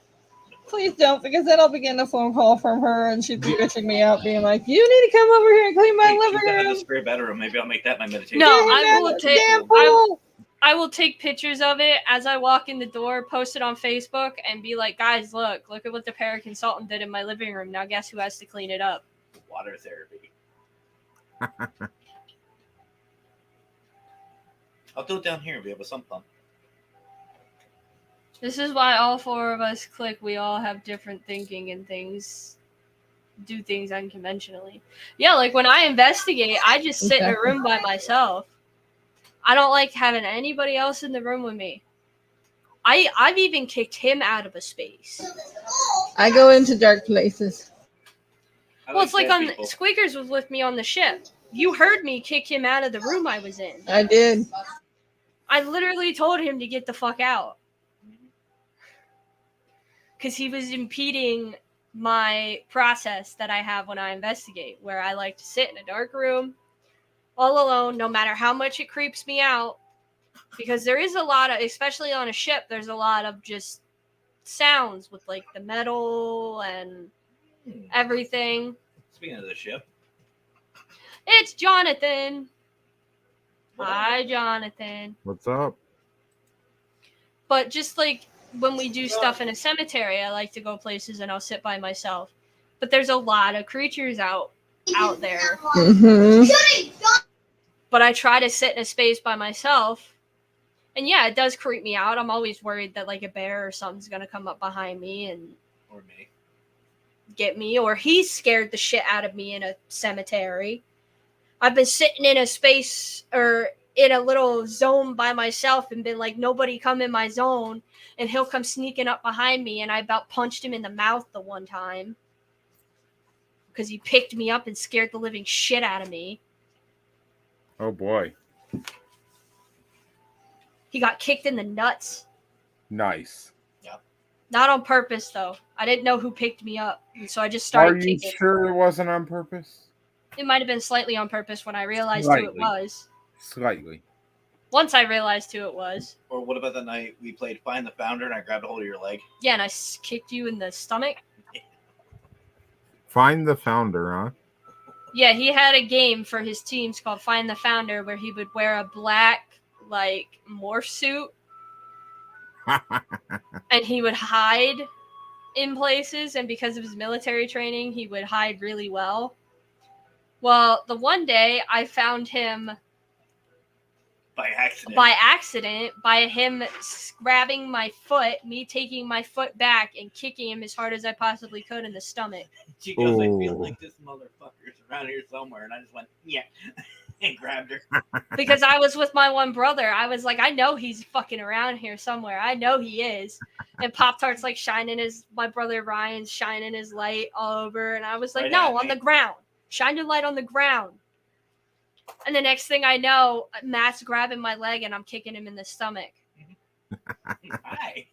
[SPEAKER 2] Please don't, because then I'll begin a phone call from her and she'd be bitching me out, being like, "You need to come over here and clean my
[SPEAKER 4] Hey, she's
[SPEAKER 2] living
[SPEAKER 4] gonna have
[SPEAKER 2] room."
[SPEAKER 4] the spare bedroom. Maybe I'll make that my meditation.
[SPEAKER 1] No,
[SPEAKER 2] Get
[SPEAKER 1] I
[SPEAKER 2] in
[SPEAKER 1] will
[SPEAKER 2] that
[SPEAKER 1] take-
[SPEAKER 2] damn pool.
[SPEAKER 1] I will take pictures of it as I walk in the door, post it on Facebook, and be like, guys, look at what the paraconsultant did in my living room. Now guess who has to clean it up?
[SPEAKER 4] Water therapy. I'll do it down here. We have a sump pump.
[SPEAKER 1] This is why all four of us click. We all have different thinking and do things unconventionally. Yeah, like when I investigate, I just sit in a room by myself. I don't like having anybody else in the room with me. I've even kicked him out of a space.
[SPEAKER 2] I go into dark places.
[SPEAKER 1] Well, it's like
[SPEAKER 4] dead
[SPEAKER 1] on
[SPEAKER 4] people.
[SPEAKER 1] Squeakers was with me on the ship. You heard me kick him out of the room I was in.
[SPEAKER 2] I did.
[SPEAKER 1] I literally told him to get the fuck out. Because he was impeding my process that I have when I investigate, where I like to sit in a dark room, all alone, no matter how much it creeps me out. Because there is a lot of, especially on a ship, there's a lot of just sounds with like the metal and everything.
[SPEAKER 4] Speaking of the ship,
[SPEAKER 1] It's Jonathan.
[SPEAKER 4] what
[SPEAKER 1] Hi, Jonathan.
[SPEAKER 3] What's up?
[SPEAKER 1] But just like when we do stuff in a cemetery, I like to go places and I'll sit by myself. But there's a lot of creatures out there.
[SPEAKER 2] Mm-hmm.
[SPEAKER 1] But I try to sit in a space by myself. And yeah, it does creep me out. I'm always worried that like a bear or something's gonna come up behind me and
[SPEAKER 4] or me?
[SPEAKER 1] get me, or he's scared the shit out of me in a cemetery. I've been sitting in a space or in a little zone by myself and been like, nobody come in my zone, and he'll come sneaking up behind me, and I about punched him in the mouth the one time because he picked me up and scared the living shit out of me.
[SPEAKER 3] Oh boy.
[SPEAKER 1] He got kicked in the nuts.
[SPEAKER 3] Nice.
[SPEAKER 1] Not on purpose, though. I didn't know who picked me up, and so I just started
[SPEAKER 3] Are you
[SPEAKER 1] kicking.
[SPEAKER 3] sure it wasn't on purpose?
[SPEAKER 1] It might have been slightly on purpose when I realized who it
[SPEAKER 3] Slightly.
[SPEAKER 1] was.
[SPEAKER 3] Slightly.
[SPEAKER 1] Once I realized who it was.
[SPEAKER 4] Or what about the night we played Find the Founder and I grabbed a hold of your leg?
[SPEAKER 1] Yeah, and I kicked you in the stomach.
[SPEAKER 3] Find the founder, huh?
[SPEAKER 1] Yeah, he had a game for his teams called Find the Founder where he would wear a black, like, morph suit and he would hide in places, and because of his military training, he would hide really well. Well, the one day I found him
[SPEAKER 4] By accident.
[SPEAKER 1] by him grabbing my foot, me taking my foot back and kicking him as hard as I possibly could in the stomach.
[SPEAKER 4] She goes, I feel
[SPEAKER 3] Ooh.
[SPEAKER 4] like this motherfucker's around here somewhere. And I just went, yeah, and grabbed her.
[SPEAKER 1] Because I was with my one brother. I was like, I know he's fucking around here somewhere. I know he is. And Pop-Tart's like my brother Ryan's shining his light all over. And I was like,
[SPEAKER 4] Right
[SPEAKER 1] no,
[SPEAKER 4] at
[SPEAKER 1] on
[SPEAKER 4] me.
[SPEAKER 1] the ground. Shine your light on the ground. And the next thing I know, Matt's grabbing my leg and I'm kicking him in the stomach.
[SPEAKER 4] Hi.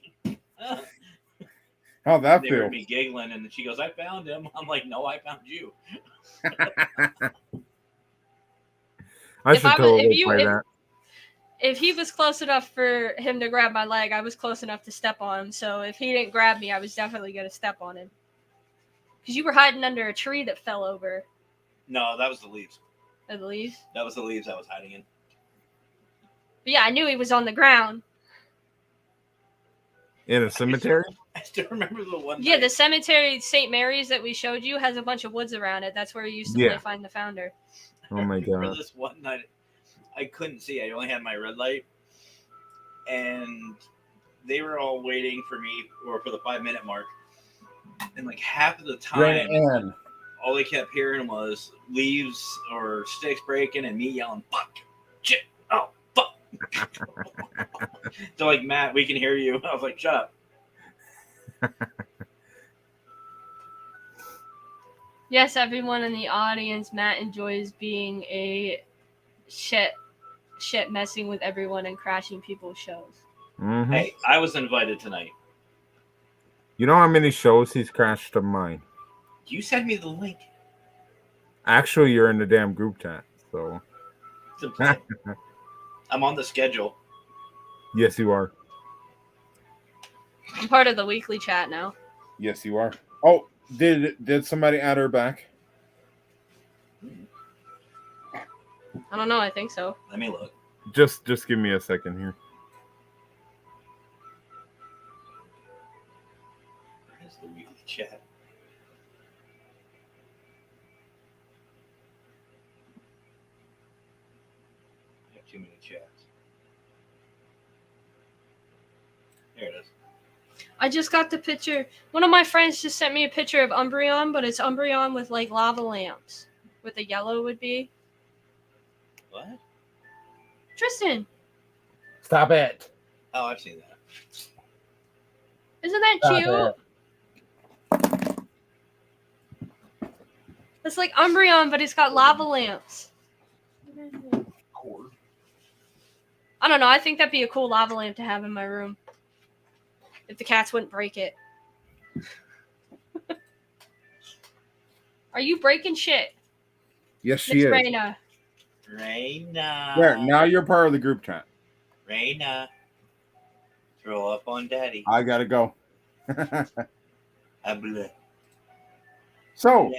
[SPEAKER 3] How'd that
[SPEAKER 4] They
[SPEAKER 3] feel?
[SPEAKER 4] heard me giggling, and she goes, I found him. I'm like, no, I found you.
[SPEAKER 3] I should totally play that.
[SPEAKER 1] If he was close enough for him to grab my leg, I was close enough to step on him. So if he didn't grab me, I was definitely going to step on him. Because you were hiding under a tree that fell over.
[SPEAKER 4] No, that was the leaves.
[SPEAKER 1] At least.
[SPEAKER 4] That was the leaves I was hiding in.
[SPEAKER 1] But yeah, I knew he was on the ground.
[SPEAKER 3] In a cemetery?
[SPEAKER 4] I still remember the one.
[SPEAKER 1] Yeah,
[SPEAKER 4] night.
[SPEAKER 1] the cemetery St. Mary's that we showed you has a bunch of woods around it. That's where you used to play Find the Founder.
[SPEAKER 3] Oh my
[SPEAKER 4] I remember
[SPEAKER 3] god.
[SPEAKER 4] this one night, I couldn't see. I only had my red light, and they were all waiting for me or for the 5-minute mark. And like half of the time, all they kept hearing was leaves or sticks breaking and me yelling, "Fuck, shit, oh, fuck." So like, Matt, we can hear you. I was like, shut up.
[SPEAKER 1] Yes, everyone in the audience, Matt enjoys being a shit messing with everyone and crashing people's shows.
[SPEAKER 3] Mm-hmm.
[SPEAKER 4] Hey, I was invited tonight.
[SPEAKER 3] You know how many shows he's crashed of mine?
[SPEAKER 4] You sent me the link.
[SPEAKER 3] Actually, you're in the damn group chat, so.
[SPEAKER 4] It's important. I'm on the schedule.
[SPEAKER 3] Yes, you are.
[SPEAKER 1] I'm part of the weekly chat now.
[SPEAKER 3] Yes, you are. Oh, did somebody add her back?
[SPEAKER 1] I don't know. I think so.
[SPEAKER 4] Let me look.
[SPEAKER 3] Just give me a second here.
[SPEAKER 4] Where's the weekly chat? I have too many chats. There it is.
[SPEAKER 1] I just got the picture. One of my friends just sent me a picture of Umbreon, but it's Umbreon with like lava lamps. With the yellow would be.
[SPEAKER 4] What?
[SPEAKER 1] Tristan,
[SPEAKER 5] Stop it.
[SPEAKER 4] Oh, I've seen that.
[SPEAKER 1] isn't that
[SPEAKER 5] Stop
[SPEAKER 1] cute? It's like Umbreon, but it's got lava lamps.
[SPEAKER 4] Cord.
[SPEAKER 1] I don't know. I think that'd be a cool lava lamp to have in my room. If the cats wouldn't break it. Are you breaking shit?
[SPEAKER 3] Yes, she
[SPEAKER 1] Miss
[SPEAKER 3] is.
[SPEAKER 1] Raina.
[SPEAKER 4] Raina.
[SPEAKER 3] There, now you're part of the group chat.
[SPEAKER 4] Raina. Throw up on daddy.
[SPEAKER 3] I gotta go.
[SPEAKER 4] Abla.
[SPEAKER 3] So,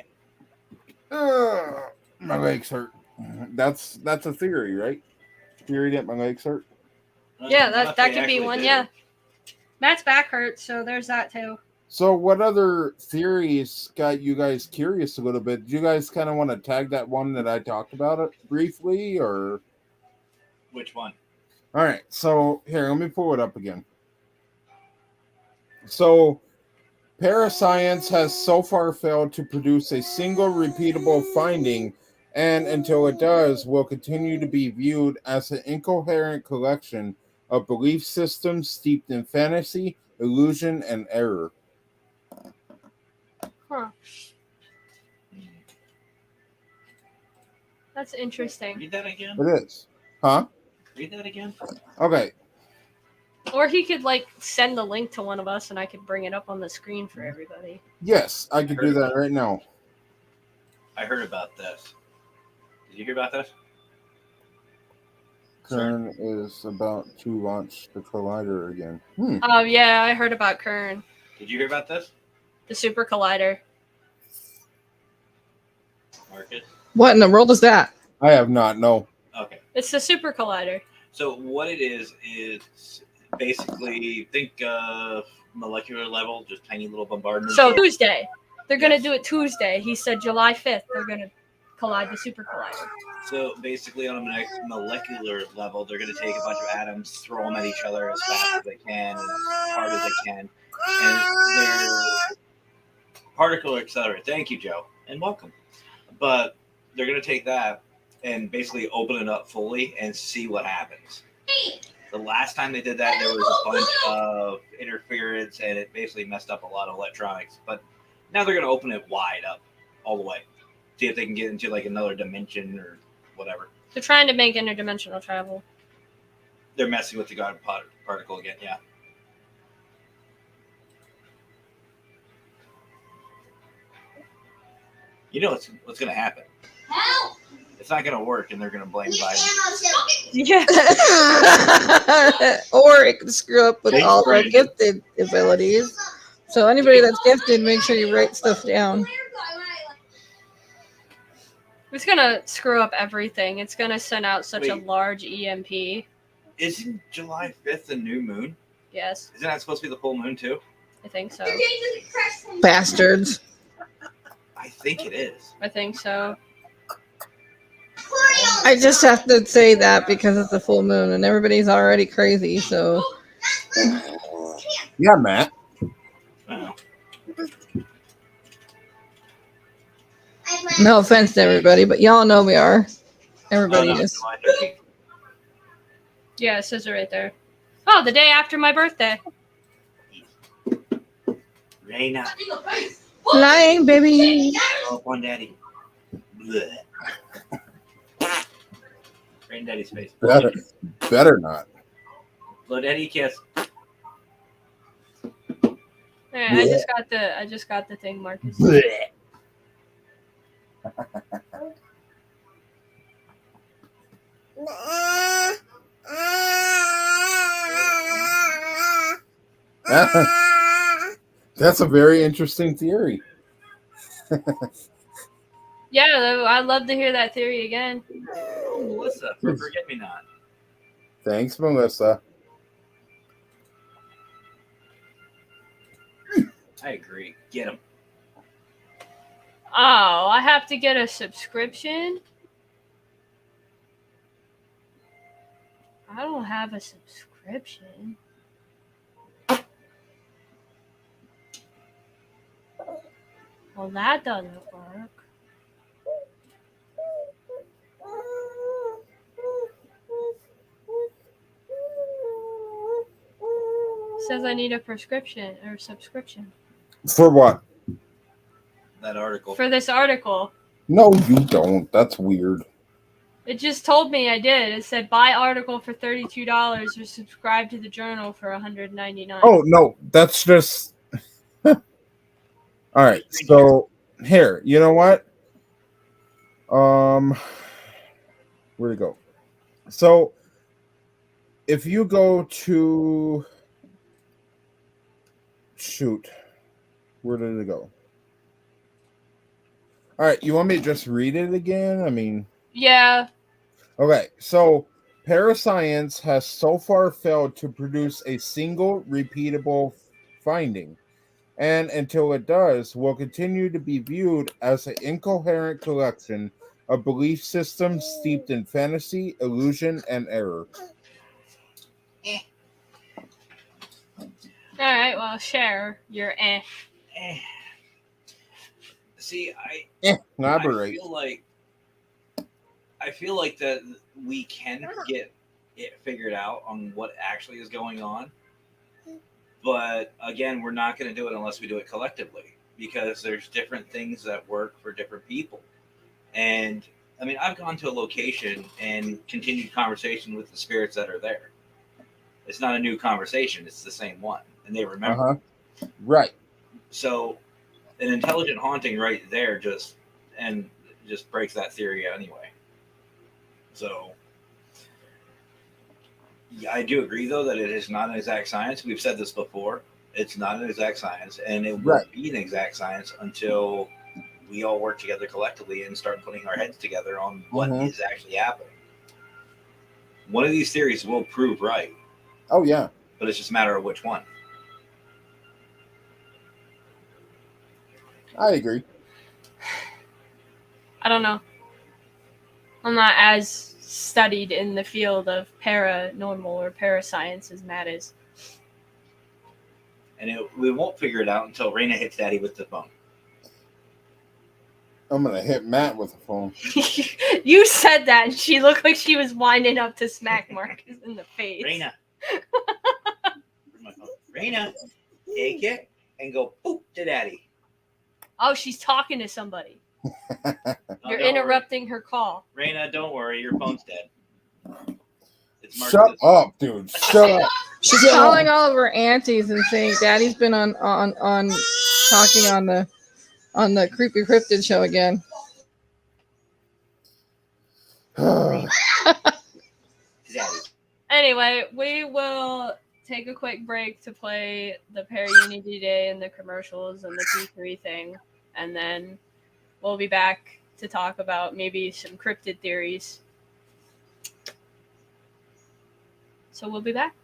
[SPEAKER 3] my legs hurt. That's a theory, right? Theory that my legs hurt.
[SPEAKER 1] Yeah,
[SPEAKER 4] Not
[SPEAKER 1] that
[SPEAKER 4] they
[SPEAKER 1] could be
[SPEAKER 4] actually
[SPEAKER 1] one.
[SPEAKER 4] did
[SPEAKER 1] Yeah,
[SPEAKER 4] it.
[SPEAKER 1] Matt's back hurts, so there's that too.
[SPEAKER 3] So, what other theories got you guys curious a little bit? Do you guys kind of want to tag that one that I talked about it briefly, or?
[SPEAKER 4] Which one?
[SPEAKER 3] All right. So here, let me pull it up again. So, parascience has so far failed to produce a single repeatable finding, and until it does, will continue to be viewed as an incoherent collection of belief systems steeped in fantasy, illusion, and error.
[SPEAKER 1] Huh. That's interesting.
[SPEAKER 4] Read that again.
[SPEAKER 3] It is. Huh?
[SPEAKER 4] Read that again.
[SPEAKER 3] Okay.
[SPEAKER 1] Or he could like send the link to one of us, and I could bring it up on the screen for everybody.
[SPEAKER 3] Yes, I could do that right now.
[SPEAKER 4] I heard about this. Did you hear about this?
[SPEAKER 3] Kern is about to launch the collider again.
[SPEAKER 1] Oh yeah, I heard about Kern,
[SPEAKER 4] Did you hear about this,
[SPEAKER 1] the super collider.
[SPEAKER 4] Marcus?
[SPEAKER 2] What in the world is that?
[SPEAKER 3] I have not. No.
[SPEAKER 4] Okay.
[SPEAKER 1] It's the super collider.
[SPEAKER 4] So what it is basically think molecular level, just tiny little bombardment.
[SPEAKER 1] So Tuesday, they're gonna do it Tuesday. He said July 5th. They're gonna collide the super collider.
[SPEAKER 4] So basically, on a molecular level, they're going to take a bunch of atoms, throw them at each other as fast as they can, and as hard as they can, and they're particle accelerator. Thank you, Joe, and welcome. But they're going to take that and basically open it up fully and see what happens. The last time they did that, there was a bunch of interference, and it basically messed up a lot of electronics. But now they're going to open it wide up, all the way. See if they can get into like another dimension or whatever.
[SPEAKER 1] They're trying to make interdimensional travel.
[SPEAKER 4] They're messing with the God particle again, yeah. You know what's going to happen. It's not going to work, and they're going to blame Biden.
[SPEAKER 1] Yeah.
[SPEAKER 2] Or it could screw up with all our gifted abilities. So anybody that's gifted, make sure you write stuff down.
[SPEAKER 1] It's gonna screw up everything. It's gonna send out such a
[SPEAKER 4] Wait.
[SPEAKER 1] large EMP.
[SPEAKER 4] Isn't July 5th the new moon?
[SPEAKER 1] Yes,
[SPEAKER 4] Isn't that supposed to be the full moon, too?
[SPEAKER 1] I think so.
[SPEAKER 2] Bastards.
[SPEAKER 4] I think it is.
[SPEAKER 1] I think so.
[SPEAKER 2] I just have to say that because it's a full moon and everybody's already crazy, so
[SPEAKER 3] Yeah, Matt.
[SPEAKER 4] Oh.
[SPEAKER 2] no offense to everybody, but y'all know we are. Everybody
[SPEAKER 4] Oh, no,
[SPEAKER 2] is.
[SPEAKER 4] July 13th.
[SPEAKER 1] Yeah, it says it right there. Oh, the day after my birthday.
[SPEAKER 4] Raina,
[SPEAKER 2] Flying, baby.
[SPEAKER 4] throw up on daddy. Bleh. Rain daddy's face.
[SPEAKER 3] Better not.
[SPEAKER 4] Blow daddy kiss.
[SPEAKER 1] Yeah, I just got the thing, Marcus.
[SPEAKER 3] That's a very interesting theory.
[SPEAKER 1] Yeah, I'd love to hear that theory again.
[SPEAKER 4] Melissa, for forget me not.
[SPEAKER 3] Thanks, Melissa.
[SPEAKER 4] I agree. Get him.
[SPEAKER 1] Oh, I have to get a subscription? I don't have a subscription. Well, that doesn't work. Says I need a prescription or subscription
[SPEAKER 3] For what?
[SPEAKER 4] That article.
[SPEAKER 1] for this article.
[SPEAKER 3] No, you don't. That's weird.
[SPEAKER 1] It just told me I did. It said buy article for $32 or subscribe to the journal for $199.
[SPEAKER 3] Oh, no. That's just... All right. So, here. You know what? Where'd it go? So if you go to shoot, where did it go? All right, you want me to just read it again? I mean,
[SPEAKER 1] Yeah.
[SPEAKER 3] okay, so parascience has so far failed to produce a single repeatable finding, and until it does, will continue to be viewed as an incoherent collection of belief systems steeped in fantasy, illusion, and error.
[SPEAKER 1] All right. Well, share your eh.
[SPEAKER 4] Eh. See,
[SPEAKER 3] Elaborate.
[SPEAKER 4] I feel like that we can get it figured out on what actually is going on. But again, we're not going to do it unless we do it collectively, because there's different things that work for different people. And I mean, I've gone to a location and continued conversation with the spirits that are there. It's not a new conversation. It's the same one. And they remember.
[SPEAKER 3] Right.
[SPEAKER 4] So an intelligent haunting right there just breaks that theory anyway. So yeah, I do agree though that it is not an exact science. We've said this before. It's not an exact science, and it won't be an exact science until we all work together collectively and start putting our heads together on what is actually happening. One of these theories will prove right.
[SPEAKER 3] Oh yeah.
[SPEAKER 4] But it's just a matter of which one.
[SPEAKER 3] I agree.
[SPEAKER 1] I don't know. I'm not as studied in the field of paranormal or parascience as Matt is.
[SPEAKER 4] And we won't figure it out until Raina hits Daddy with the phone.
[SPEAKER 3] I'm going to hit Matt with the phone.
[SPEAKER 1] You said that, and she looked like she was winding up to smack Markus in the face.
[SPEAKER 4] Raina. Raina, take it and go boop to Daddy.
[SPEAKER 1] Oh, she's talking to somebody. You're
[SPEAKER 4] don't
[SPEAKER 1] interrupting her call.
[SPEAKER 4] Raina, don't worry. Your phone's dead. It's Markus.
[SPEAKER 3] Shut up, dude. Shut up.
[SPEAKER 2] She's calling all of her aunties and saying Daddy's been on talking on the Creepy Cryptid show again.
[SPEAKER 1] Anyway, we will take a quick break to play the Pair Unity Day and the commercials and the P3 thing, and then we'll be back to talk about maybe some cryptid theories. So we'll be back.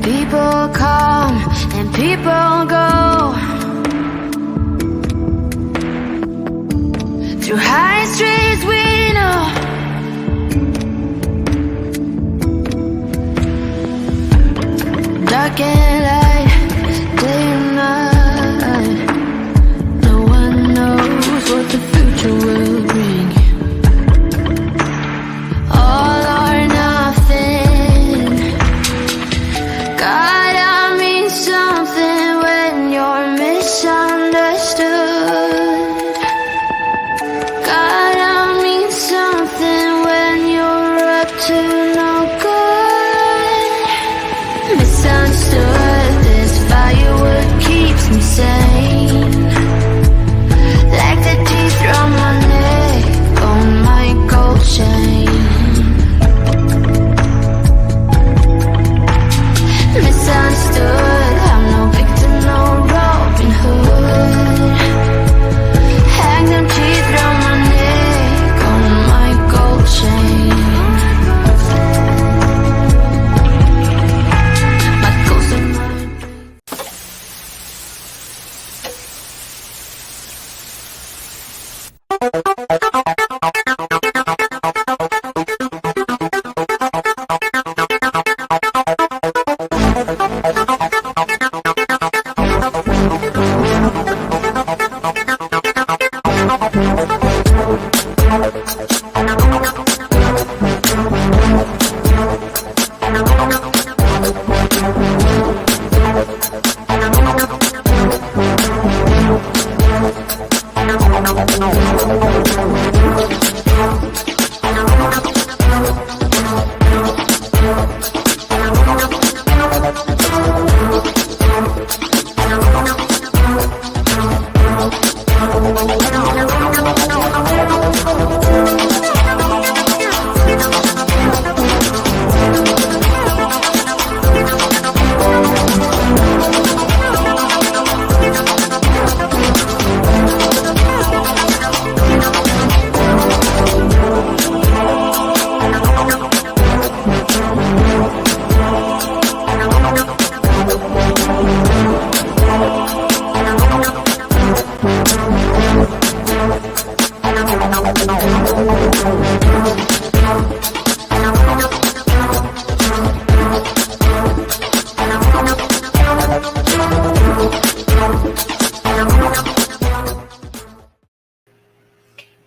[SPEAKER 6] People come and people go through high streets we know. Dark and light, day and night. No one knows what the future will bring. All or nothing. God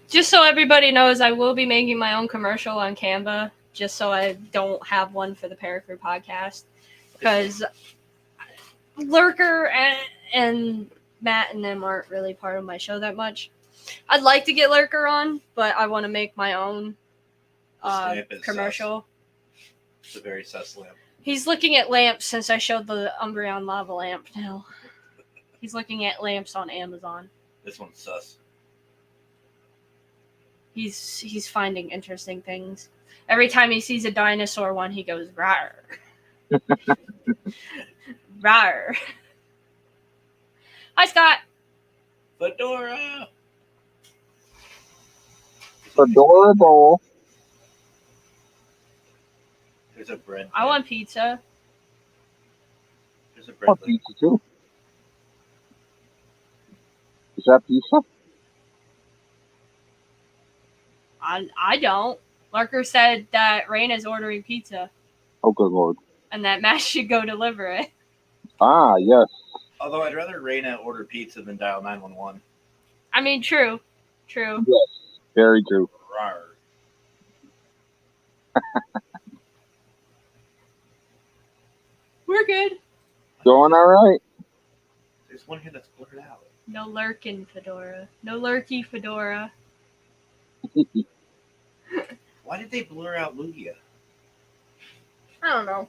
[SPEAKER 1] Just so everybody knows, I will be making my own commercial on Canva, just so I don't have one for the Paracrew podcast. Because Lurker and Matt and them aren't really part of my show that much. I'd like to get Lurker on, but I want to make my own commercial.
[SPEAKER 4] It's a very sus lamp.
[SPEAKER 1] He's looking at lamps since I showed the Umbreon lava lamp now. He's looking at lamps on Amazon.
[SPEAKER 4] This one's sus.
[SPEAKER 1] He's finding interesting things. Every time he sees a dinosaur one, he goes, rawr. Rawr. Hi, Scott.
[SPEAKER 4] Fedora.
[SPEAKER 7] Adorable.
[SPEAKER 4] There's a bread.
[SPEAKER 1] I want pizza.
[SPEAKER 4] There's a
[SPEAKER 7] I
[SPEAKER 4] bread.
[SPEAKER 7] want pizza too. Is that pizza?
[SPEAKER 1] I don't. Lurker said that Raina's ordering pizza
[SPEAKER 7] Oh, good lord.
[SPEAKER 1] and that Matt should go deliver it.
[SPEAKER 7] Ah, yes.
[SPEAKER 4] Although I'd rather Raina order pizza than dial 911.
[SPEAKER 1] I mean, true. True.
[SPEAKER 7] Yes. Very true.
[SPEAKER 4] Rawr.
[SPEAKER 1] We're good.
[SPEAKER 7] Going all right.
[SPEAKER 4] There's one here that's blurred out.
[SPEAKER 1] No lurkin' Fedora. No lurky Fedora.
[SPEAKER 4] Why did they blur out Lugia?
[SPEAKER 1] I don't know.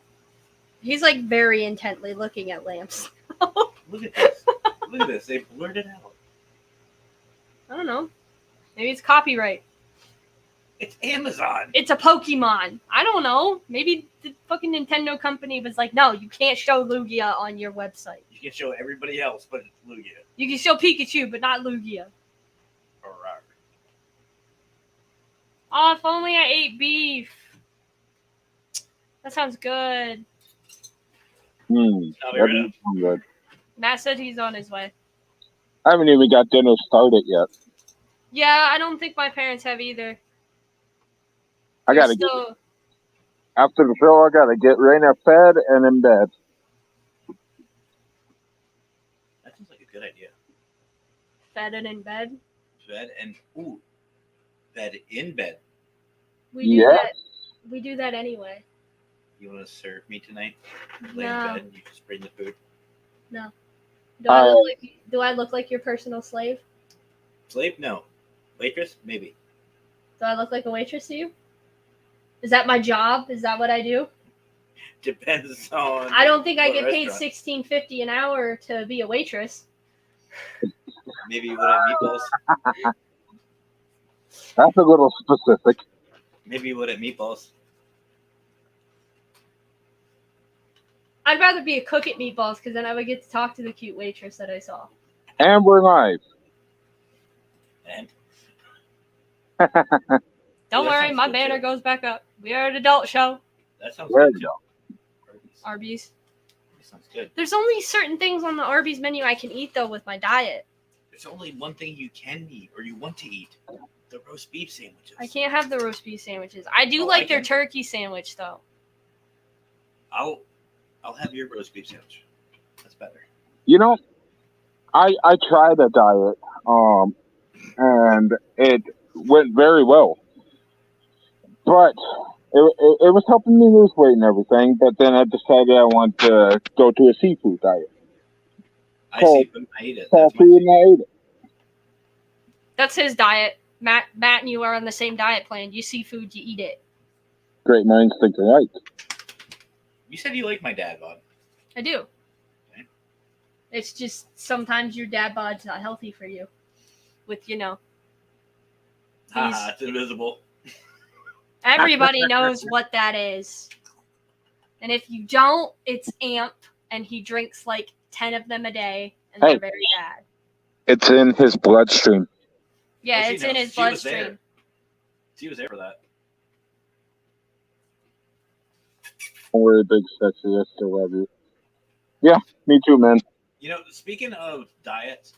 [SPEAKER 1] He's like very intently looking at lamps.
[SPEAKER 4] Look at this. Look at this. They blurred it out.
[SPEAKER 1] I don't know. Maybe it's copyright.
[SPEAKER 4] It's Amazon.
[SPEAKER 1] It's a Pokemon. I don't know. Maybe the fucking Nintendo company was like, no, you can't show Lugia on your website.
[SPEAKER 4] You can show everybody else, but it's Lugia.
[SPEAKER 1] You can show Pikachu, but not Lugia.
[SPEAKER 4] Rawr.
[SPEAKER 1] Oh, if only I ate beef. That sounds good.
[SPEAKER 4] I'll be
[SPEAKER 7] That
[SPEAKER 4] right
[SPEAKER 7] doesn't sound good.
[SPEAKER 1] Matt said he's on his way.
[SPEAKER 7] I haven't even got dinner started yet.
[SPEAKER 1] Yeah, I don't think my parents have either.
[SPEAKER 7] I
[SPEAKER 1] They're
[SPEAKER 7] gotta get
[SPEAKER 1] still-
[SPEAKER 7] after the show. I gotta get Raina fed and in bed.
[SPEAKER 4] That sounds like a good idea.
[SPEAKER 1] fed and in bed.
[SPEAKER 4] Bed and bed in bed.
[SPEAKER 1] We do
[SPEAKER 7] Yes.
[SPEAKER 1] that. We do that anyway.
[SPEAKER 4] You want to serve me tonight? Lay in
[SPEAKER 1] No.
[SPEAKER 4] bed and you just bring the food.
[SPEAKER 1] Do I look like your personal slave?
[SPEAKER 4] Slave? No. Waitress? Maybe.
[SPEAKER 1] Do I look like a waitress to you? Is that my job? Is that what I do?
[SPEAKER 4] Depends on.
[SPEAKER 1] I don't think I
[SPEAKER 4] what
[SPEAKER 1] get paid
[SPEAKER 4] restaurant.
[SPEAKER 1] $16.50 an hour to be a waitress.
[SPEAKER 4] Maybe you would have meatballs.
[SPEAKER 7] That's a little specific.
[SPEAKER 4] Maybe you would have meatballs.
[SPEAKER 1] I'd rather be a cook at Meatballs because then I would get to talk to the cute waitress that I saw.
[SPEAKER 7] And we're live.
[SPEAKER 4] And
[SPEAKER 1] Don't
[SPEAKER 4] that
[SPEAKER 1] worry,
[SPEAKER 4] sounds
[SPEAKER 1] my
[SPEAKER 4] good,
[SPEAKER 1] banner
[SPEAKER 4] too.
[SPEAKER 1] goes back up. We are an adult show.
[SPEAKER 4] that sounds
[SPEAKER 7] There
[SPEAKER 4] good.
[SPEAKER 7] you
[SPEAKER 4] too.
[SPEAKER 7] go.
[SPEAKER 1] Arby's.
[SPEAKER 4] That sounds good.
[SPEAKER 1] There's only certain things on the Arby's menu I can eat though with my diet.
[SPEAKER 4] There's only one thing you can eat or you want to eat: the roast beef sandwiches.
[SPEAKER 1] I can't have the roast beef sandwiches. I do
[SPEAKER 4] Oh,
[SPEAKER 1] like
[SPEAKER 4] I
[SPEAKER 1] their
[SPEAKER 4] can.
[SPEAKER 1] turkey sandwich though.
[SPEAKER 4] I'll have your roast beef sandwich. That's better.
[SPEAKER 7] You know, I tried a diet, and it went very well. But it was helping me lose weight and everything. But then I decided I want to go to a seafood diet.
[SPEAKER 4] I see food, I eat it.
[SPEAKER 7] Saw
[SPEAKER 4] That's my
[SPEAKER 7] food and I ate it.
[SPEAKER 1] That's his diet. Matt and you are on the same diet plan. You see food, you eat it.
[SPEAKER 7] Great minds think alike.
[SPEAKER 4] You said you like my dad bod.
[SPEAKER 1] I do.
[SPEAKER 4] Okay.
[SPEAKER 1] It's just sometimes your dad bod's not healthy for you. With
[SPEAKER 4] Haha, it's invisible.
[SPEAKER 1] everybody knows what that is. And if you don't, it's Amp, and he drinks like 10 of them a day, and
[SPEAKER 7] Hey.
[SPEAKER 1] they're very bad.
[SPEAKER 7] It's in his bloodstream.
[SPEAKER 1] Yeah,
[SPEAKER 4] Oh, she
[SPEAKER 1] it's in
[SPEAKER 4] knows.
[SPEAKER 1] his
[SPEAKER 4] She was there.
[SPEAKER 1] bloodstream.
[SPEAKER 4] She was there for that.
[SPEAKER 7] Don't worry, big sexy. I still love you. Yeah, me too, man.
[SPEAKER 4] You know, speaking of diets,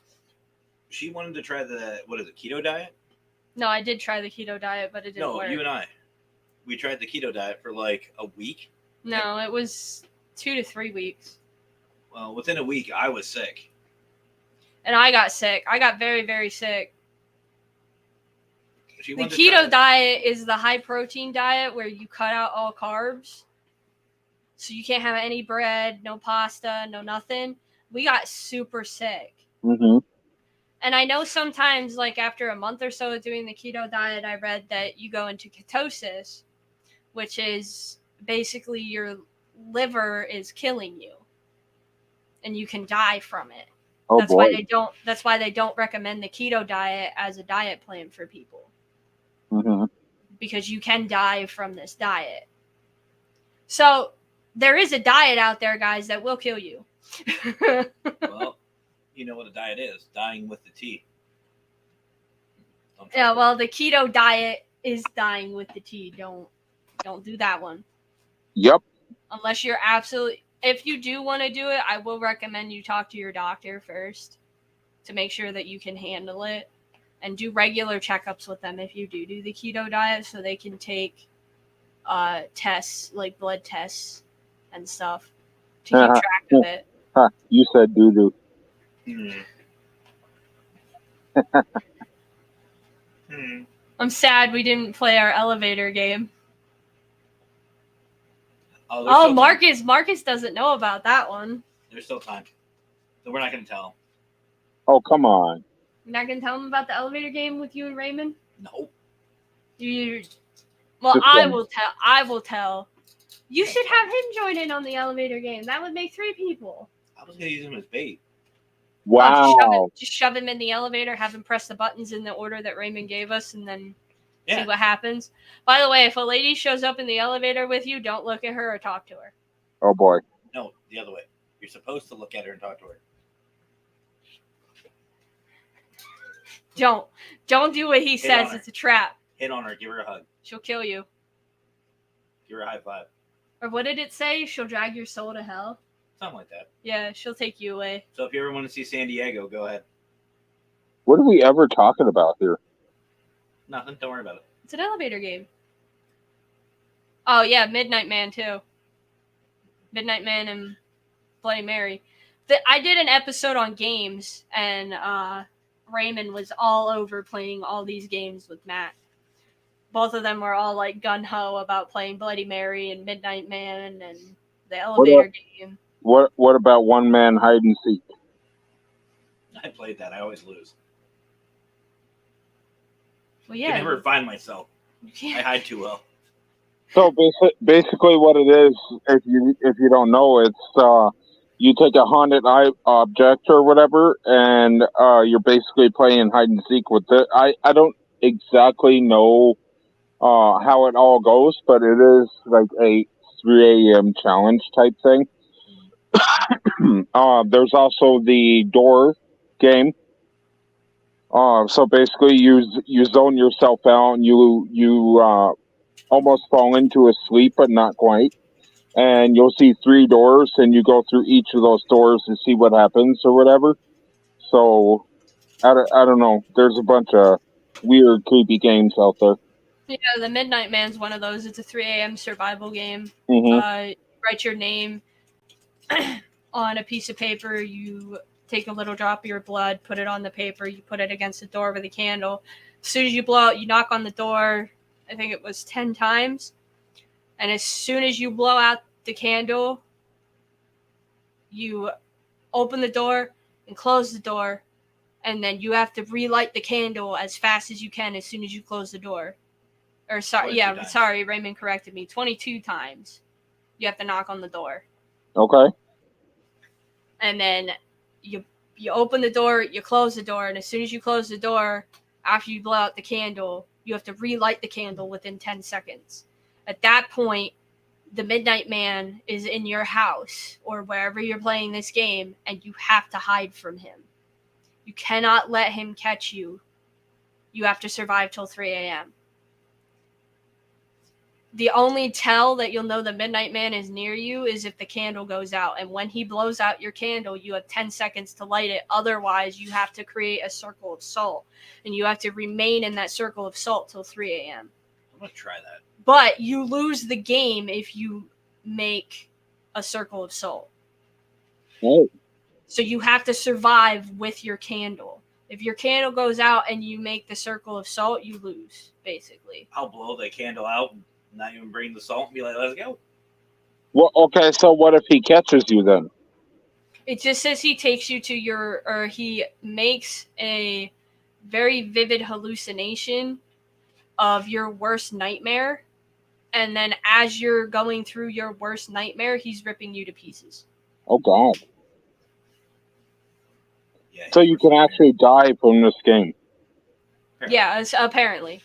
[SPEAKER 4] she wanted to try the keto diet?
[SPEAKER 1] No, I did try the keto diet, but it didn't
[SPEAKER 4] No,
[SPEAKER 1] work.
[SPEAKER 4] you and I. We tried the keto diet for like a week.
[SPEAKER 1] No, it was 2 to 3 weeks.
[SPEAKER 4] Well, within a week, I was sick.
[SPEAKER 1] And I got sick. I got very, very sick.
[SPEAKER 4] She
[SPEAKER 1] The
[SPEAKER 4] wanted to try
[SPEAKER 1] keto diet is the high protein diet where you cut out all carbs. So you can't have any bread, no pasta, no nothing. We got super sick.
[SPEAKER 7] Mm-hmm.
[SPEAKER 1] And I know sometimes, like after a month or so of doing the keto diet, I read that you go into ketosis, which is basically your liver is killing you. And you can die from it.
[SPEAKER 7] Oh
[SPEAKER 1] That's
[SPEAKER 7] boy.
[SPEAKER 1] why they don't recommend the keto diet as a diet plan for people.
[SPEAKER 7] Mm-hmm.
[SPEAKER 1] Because you can die from this diet. So there is a diet out there, guys, that will kill you.
[SPEAKER 4] Well, you know what a diet is. Dying with the T. Don't
[SPEAKER 1] Yeah,
[SPEAKER 4] trust
[SPEAKER 1] well, the keto diet is dying with the T. Don't do that one.
[SPEAKER 7] Yep.
[SPEAKER 1] Unless you're absolutely... If you do want to do it, I will recommend you talk to your doctor first to make sure that you can handle it. And do regular checkups with them if you do the keto diet so they can take tests, like blood tests and stuff to keep track of it.
[SPEAKER 7] Huh, you said doo-doo.
[SPEAKER 1] I'm sad we didn't play our elevator game.
[SPEAKER 4] Oh,
[SPEAKER 1] Oh, Marcus doesn't know about that one.
[SPEAKER 4] There's still time. So we're not going to tell him.
[SPEAKER 7] Oh, come on.
[SPEAKER 1] You're not gonna tell him about the elevator game with you and Raymond?
[SPEAKER 4] No.
[SPEAKER 1] Well,
[SPEAKER 7] Just
[SPEAKER 1] I
[SPEAKER 7] one.
[SPEAKER 1] will tell. I will tell. You should have him join in on the elevator game. That would make 3 people.
[SPEAKER 4] I was going to use him as bait.
[SPEAKER 7] Wow.
[SPEAKER 1] Just shove him in the elevator, have him press the buttons in the order that Raymond gave us, and then
[SPEAKER 4] Yeah.
[SPEAKER 1] see what happens. By the way, if a lady shows up in the elevator with you, don't look at her or talk to her.
[SPEAKER 7] Oh boy.
[SPEAKER 4] No, the other way. You're supposed to look at her and talk to her.
[SPEAKER 1] Don't do what he
[SPEAKER 4] Hit
[SPEAKER 1] says.
[SPEAKER 4] on her.
[SPEAKER 1] It's a trap.
[SPEAKER 4] Hit on her. Give her a hug.
[SPEAKER 1] She'll kill you.
[SPEAKER 4] Give her a high five.
[SPEAKER 1] Or what did it say? She'll drag your soul to hell.
[SPEAKER 4] Something like that.
[SPEAKER 1] Yeah, she'll take you away.
[SPEAKER 4] So if you ever want to see San Diego, go ahead.
[SPEAKER 7] What are we ever talking about here?
[SPEAKER 4] Nothing. Don't worry about it.
[SPEAKER 1] It's an elevator game. Oh yeah, Midnight Man too. Midnight Man and Bloody Mary. I did an episode on games, and Raymond was all over playing all these games with Matt. Both of them were all like gun ho about playing Bloody Mary and Midnight Man and the elevator game.
[SPEAKER 7] What about one man hide and seek?
[SPEAKER 4] I played that. I always lose.
[SPEAKER 1] Well,
[SPEAKER 4] I
[SPEAKER 1] yeah.
[SPEAKER 4] can never find myself. I hide too well.
[SPEAKER 7] So basically, what it is, if you don't know, it's you take a haunted object or whatever, and you're basically playing hide and seek with it. I don't exactly know how it all goes, but it is like a 3 a.m. challenge type thing. There's also the door game. So basically, you zone yourself out, and you almost fall into a sleep, but not quite. And you'll see 3 doors, and you go through each of those doors to see what happens or whatever. So I don't know. There's a bunch of weird, creepy games out there.
[SPEAKER 1] Yeah, the Midnight Man's one of those. It's a 3 a.m. survival game.
[SPEAKER 7] Mm-hmm.
[SPEAKER 1] Write your name on a piece of paper. You take a little drop of your blood, put it on the paper. You put it against the door with a candle. As soon as you blow out, you knock on the door. I think it was 10 times. And as soon as you blow out the candle, you open the door and close the door. And then you have to relight the candle as fast as you can as soon as you close the door. Or sorry, Raymond corrected me. 22 times you have to knock on the door.
[SPEAKER 7] Okay.
[SPEAKER 1] And then you open the door, you close the door, and as soon as you close the door, after you blow out the candle, you have to relight the candle within 10 seconds. At that point, the Midnight Man is in your house or wherever you're playing this game, and you have to hide from him. You cannot let him catch you. You have to survive till 3 a.m. The only tell that you'll know the Midnight Man is near you is if the candle goes out. And when he blows out your candle, you have 10 seconds to light it. Otherwise, you have to create a circle of salt. And you have to remain in that circle of salt till 3 a.m.
[SPEAKER 4] I'm going to try that.
[SPEAKER 1] But you lose the game if you make a circle of salt.
[SPEAKER 7] Oh.
[SPEAKER 1] So you have to survive with your candle. If your candle goes out and you make the circle of salt, you lose, basically.
[SPEAKER 4] I'll blow the candle out, not even bring the salt, and be like, let's go.
[SPEAKER 7] Well, okay, so what if he catches you then?
[SPEAKER 1] It just says he takes you to he makes a very vivid hallucination of your worst nightmare. And then as you're going through your worst nightmare, he's ripping you to pieces.
[SPEAKER 7] Oh, God.
[SPEAKER 4] Yeah,
[SPEAKER 7] So you can actually die from this game.
[SPEAKER 1] Yeah, apparently.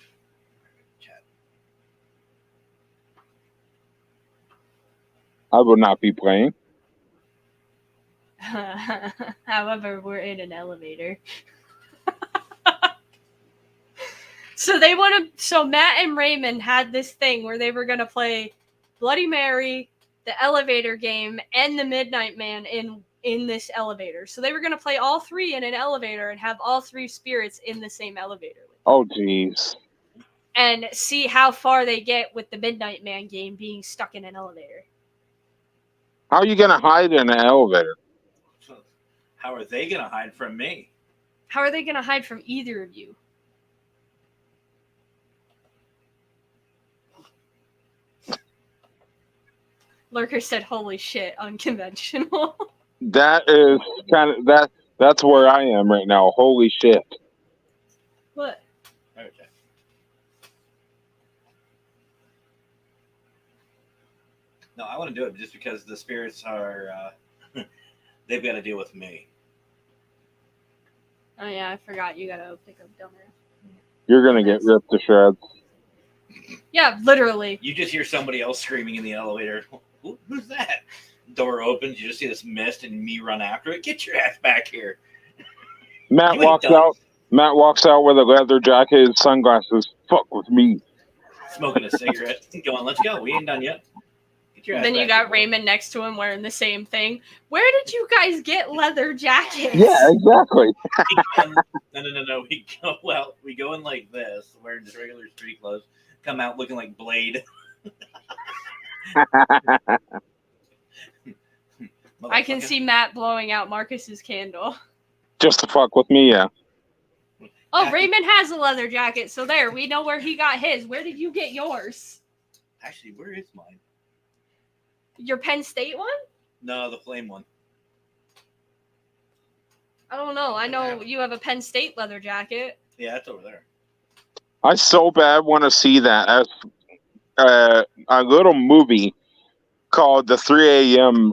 [SPEAKER 7] I would not be playing.
[SPEAKER 1] However, we're in an elevator. So Matt and Raymond had this thing where they were going to play Bloody Mary, the elevator game, and the Midnight Man in this elevator. So they were going to play all three in an elevator and have all three spirits in the same elevator.
[SPEAKER 7] Oh, jeez.
[SPEAKER 1] And see how far they get with the Midnight Man game being stuck in an elevator.
[SPEAKER 7] How are you going to hide in an elevator?
[SPEAKER 4] How are they going to hide from me?
[SPEAKER 1] How are they going to hide from either of you? Lurker said, "Holy shit, unconventional."
[SPEAKER 7] That is kind of that's where I am right now. Holy shit.
[SPEAKER 1] What?
[SPEAKER 4] Okay. No, I want to do it just because the spirits are, they've got to deal with me.
[SPEAKER 1] Oh yeah, I forgot you gotta pick up Dumber.
[SPEAKER 7] You're going to get ripped to shreds.
[SPEAKER 1] Yeah, literally.
[SPEAKER 4] You just hear somebody else screaming in the elevator. Who's that? Door opens, you just see this mist and me run after it. Get your ass back here.
[SPEAKER 7] Matt walks out with a leather jacket and sunglasses. Fuck with me.
[SPEAKER 4] Smoking a cigarette. Going, let's go. We ain't done yet. Get your ass
[SPEAKER 1] Then you
[SPEAKER 4] back
[SPEAKER 1] got
[SPEAKER 4] here.
[SPEAKER 1] Raymond next to him wearing the same thing. Where did you guys get leather jackets?
[SPEAKER 7] Yeah, exactly.
[SPEAKER 4] No. We go in like this, wearing just regular street clothes. Come out looking like Blade.
[SPEAKER 1] I can see Matt blowing out Marcus's candle.
[SPEAKER 7] Just to fuck with me, yeah.
[SPEAKER 1] Oh, Raymond has a leather jacket, so there, we know where he got his. Where did you get yours?
[SPEAKER 4] Actually, where is mine?
[SPEAKER 1] Your Penn State one?
[SPEAKER 4] No, the flame one.
[SPEAKER 1] I don't know. I know you have a Penn State leather jacket.
[SPEAKER 4] Yeah, it's over there.
[SPEAKER 7] I so bad want to see that as a little movie called the 3 a.m.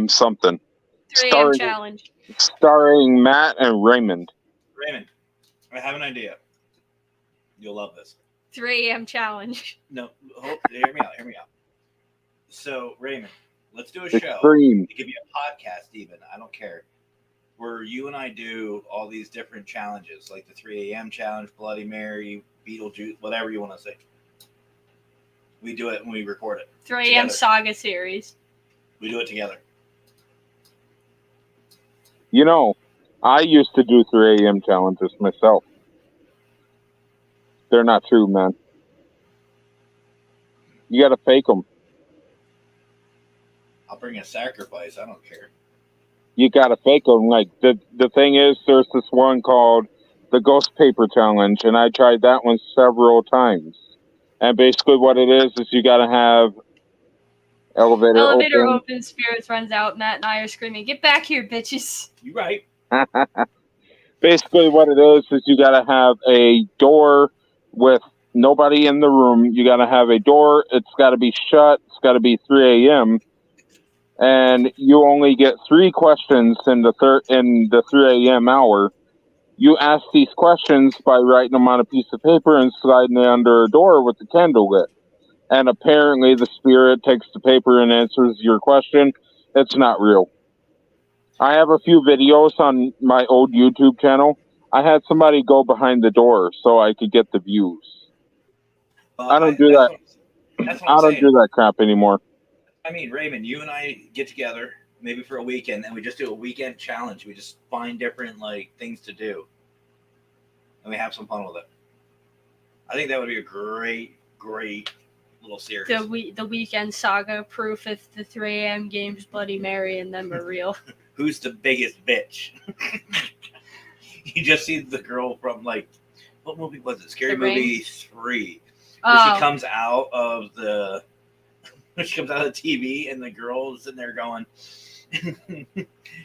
[SPEAKER 7] something.
[SPEAKER 1] 3 a.m. challenge.
[SPEAKER 7] Starring Matt and Raymond.
[SPEAKER 4] Raymond, I have an idea. You'll love this.
[SPEAKER 1] 3 a.m. challenge.
[SPEAKER 4] No, hear me out. So, Raymond, let's do a show.
[SPEAKER 7] Extreme.
[SPEAKER 4] To give you a podcast even. I don't care. Where you and I do all these different challenges, like the 3 a.m. challenge, Bloody Mary, Beetlejuice, whatever you want to say. We do it and we record it.
[SPEAKER 1] 3 a.m. saga series.
[SPEAKER 4] We do it together.
[SPEAKER 7] You know, I used to do 3 a.m. challenges myself. They're not true, man. You got to fake them.
[SPEAKER 4] I'll bring a sacrifice. I don't care.
[SPEAKER 7] You got to fake them. Like the thing is, there's this one called the Ghost Paper Challenge, and I tried that one several times. And basically, what it is you got to have elevator
[SPEAKER 1] open, spirits runs out. Matt and I are screaming, "Get back here, bitches!"
[SPEAKER 4] You right.
[SPEAKER 7] Basically, what it is you got to have a door with nobody in the room. You got to have a door. It's got to be shut. It's got to be 3 a.m. And you only get 3 questions in the 3 a.m. hour. You ask these questions by writing them on a piece of paper and sliding it under a door with the candle lit. And apparently, the spirit takes the paper and answers your question. It's not real. I have a few videos on my old YouTube channel. I had somebody go behind the door so I could get the views. I don't do that.
[SPEAKER 4] That's what
[SPEAKER 7] I
[SPEAKER 4] I'm
[SPEAKER 7] don't
[SPEAKER 4] saying.
[SPEAKER 7] do that crap anymore.
[SPEAKER 4] I mean, Raymond, you and I get together maybe for a weekend, and we just do a weekend challenge. We just find different things to do, and we have some fun with it. I think that would be a great little series.
[SPEAKER 1] The weekend saga, proof if the 3 a.m. games Bloody Mary and them are real.
[SPEAKER 4] Who's the biggest bitch? You just see the girl from what movie was it? Scary Movie 3. Where she comes out of the TV and the girl is sitting there going, she's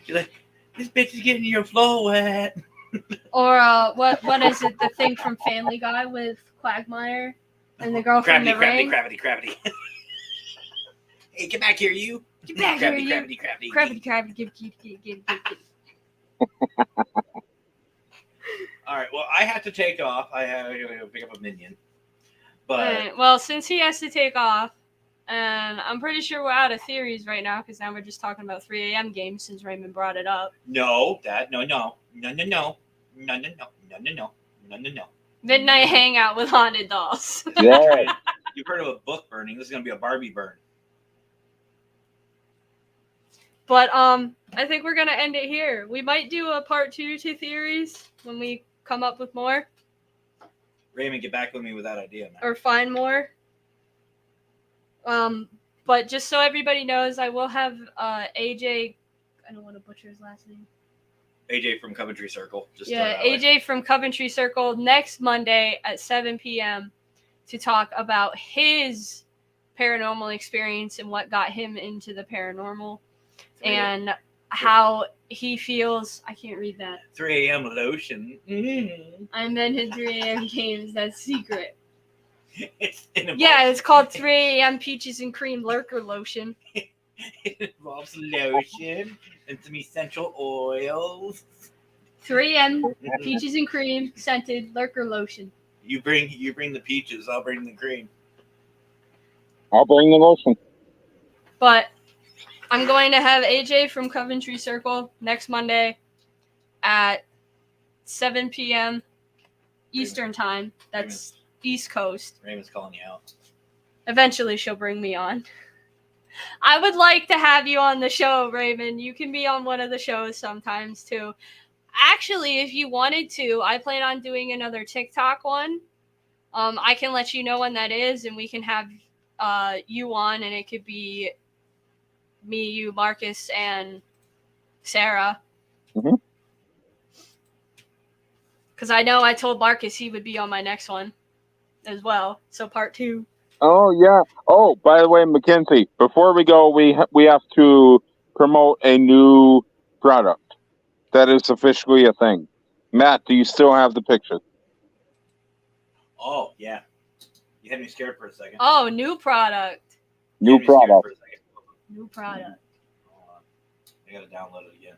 [SPEAKER 4] like, "This bitch is getting your floor wet."
[SPEAKER 1] Or what is it? The thing from Family Guy with Quagmire and the girl from the ring.
[SPEAKER 4] Gravity. Hey, get back here, you!
[SPEAKER 1] Get back here, you! Gravity. Give.
[SPEAKER 4] All right. Well, I have to take off. I have to go pick up a minion. But
[SPEAKER 1] right. Well, since he has to take off, and I'm pretty sure we're out of theories right now because now we're just talking about 3 a.m. games since Raymond brought it up.
[SPEAKER 4] No.
[SPEAKER 1] Midnight hangout with haunted dolls.
[SPEAKER 7] Yeah.
[SPEAKER 4] You've heard of a book burning. This is going to be a Barbie burn.
[SPEAKER 1] But I think we're going to end it here. We might do a part 2 to theories when we come up with more.
[SPEAKER 4] Raymond, get back with me with that idea, man.
[SPEAKER 1] Or find more. But just so everybody knows, I will have AJ. I don't want to butcher his last name.
[SPEAKER 4] AJ from Coventry Circle.
[SPEAKER 1] AJ from Coventry Circle next Monday at 7 p.m. to talk about his paranormal experience and what got him into the paranormal and how he feels. I can't read that.
[SPEAKER 4] 3 a.m. lotion. Mm-hmm.
[SPEAKER 1] I invented 3 a.m. games. That's secret.
[SPEAKER 4] It's
[SPEAKER 1] called 3 a.m. Peaches and Cream Lurker Lotion.
[SPEAKER 4] It involves lotion and some essential oils.
[SPEAKER 1] 3 a.m. Peaches and Cream scented Lurker Lotion.
[SPEAKER 4] You bring the peaches. I'll bring the cream.
[SPEAKER 7] I'll bring the lotion.
[SPEAKER 1] But I'm going to have AJ from Coventry Circle next Monday at 7 p.m. Eastern Time. That's East Coast.
[SPEAKER 4] Raymond's calling you out.
[SPEAKER 1] Eventually, she'll bring me on. I would like to have you on the show, Raymond. You can be on one of the shows sometimes, too. Actually, if you wanted to, I plan on doing another TikTok one. I can let you know when that is, and we can have you on, and it could be me, you, Marcus, and Sarah.
[SPEAKER 7] Mm-hmm.
[SPEAKER 1] Because I know I told Marcus he would be on my next one as well. So part 2.
[SPEAKER 7] Oh, yeah. Oh, by the way, Mackenzie, before we go, we have to promote a new product that is officially a thing. Matt, do you still have the picture?
[SPEAKER 4] Oh, yeah. You had me scared for a second.
[SPEAKER 1] Oh, new product.
[SPEAKER 7] New product.
[SPEAKER 1] New product.
[SPEAKER 4] I gotta download it again.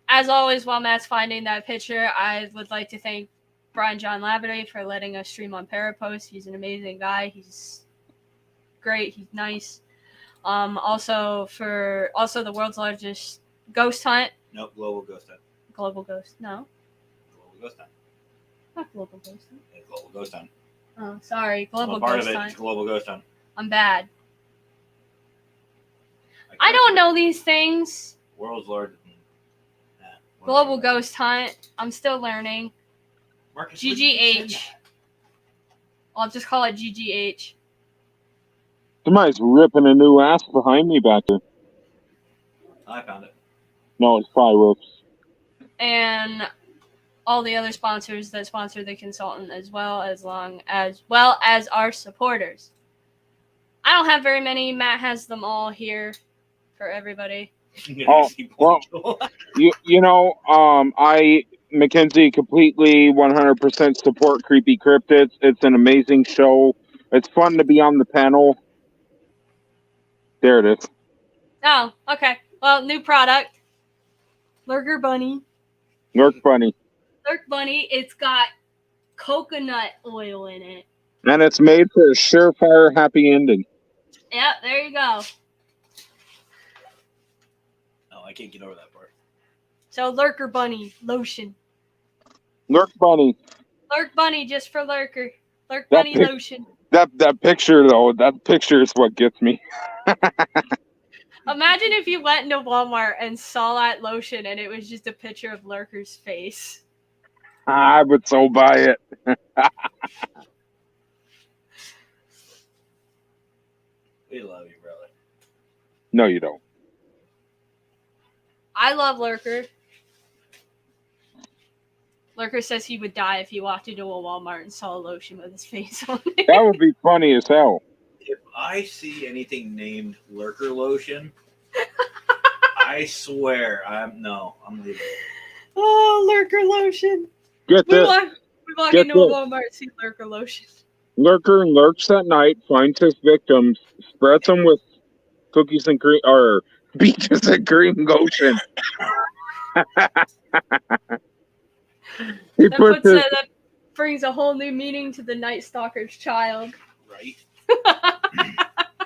[SPEAKER 1] As always, while Matt's finding that picture, I would like to thank Brian John Laverty for letting us stream on Parapost. He's an amazing guy. He's great. He's nice. Also the world's largest ghost hunt.
[SPEAKER 4] No, Global Ghost Hunt.
[SPEAKER 1] Global Ghost. No.
[SPEAKER 4] Global Ghost Hunt.
[SPEAKER 1] Not Global Ghost Hunt.
[SPEAKER 4] Yeah, Global Ghost Hunt.
[SPEAKER 1] Oh, sorry. Global
[SPEAKER 4] part
[SPEAKER 1] Ghost
[SPEAKER 4] of it
[SPEAKER 1] Hunt.
[SPEAKER 4] is Global Ghost Hunt.
[SPEAKER 1] I'm bad. I don't know these things.
[SPEAKER 4] World's largest.
[SPEAKER 1] Global Ghost Hunt. I'm still learning.
[SPEAKER 4] Marcus, where did you send
[SPEAKER 1] GGH. I'll just call it GGH.
[SPEAKER 7] Somebody's ripping a new ass behind me back there.
[SPEAKER 4] that? I found it.
[SPEAKER 7] No, it's fireworks.
[SPEAKER 1] And all the other sponsors that sponsor the consultant as well as our supporters. I don't have very many. Matt has them all here for everybody.
[SPEAKER 7] Oh, well, I, Mackenzie, completely 100% support Creepy Cryptids. It's an amazing show. It's fun to be on the panel. There it is.
[SPEAKER 1] Oh, okay. Well, new product. Lurker Bunny.
[SPEAKER 7] Lurk Bunny.
[SPEAKER 1] Lurk Bunny. It's got coconut oil in it.
[SPEAKER 7] And it's made for a surefire happy ending.
[SPEAKER 1] Yep, there you go.
[SPEAKER 4] Oh, I can't get over that part.
[SPEAKER 1] So Lurker Bunny lotion.
[SPEAKER 7] Lurk Bunny.
[SPEAKER 1] Lurk Bunny just for Lurker. Lurk
[SPEAKER 7] That
[SPEAKER 1] Bunny
[SPEAKER 7] pic-
[SPEAKER 1] lotion.
[SPEAKER 7] That picture, though, that picture is what gets me.
[SPEAKER 1] Imagine if you went into Walmart and saw that lotion and it was just a picture of Lurker's face.
[SPEAKER 7] I would so buy it.
[SPEAKER 4] We love you, brother.
[SPEAKER 7] No, you don't.
[SPEAKER 1] I love Lurker. Lurker says he would die if he walked into a Walmart and saw a lotion with his face on it.
[SPEAKER 7] That would be funny as hell.
[SPEAKER 4] If I see anything named Lurker Lotion, I swear I'm leaving.
[SPEAKER 1] Oh, Lurker lotion.
[SPEAKER 7] Get
[SPEAKER 1] We
[SPEAKER 7] this.
[SPEAKER 1] walk
[SPEAKER 7] Get
[SPEAKER 1] into a
[SPEAKER 7] this.
[SPEAKER 1] Walmart and see Lurker lotion.
[SPEAKER 7] Lurker lurks at night, finds his victims, spreads them with cookies and cream, or beaches and cream lotion. He puts his,
[SPEAKER 1] That brings a whole new meaning to the Night Stalker's child.
[SPEAKER 4] Right?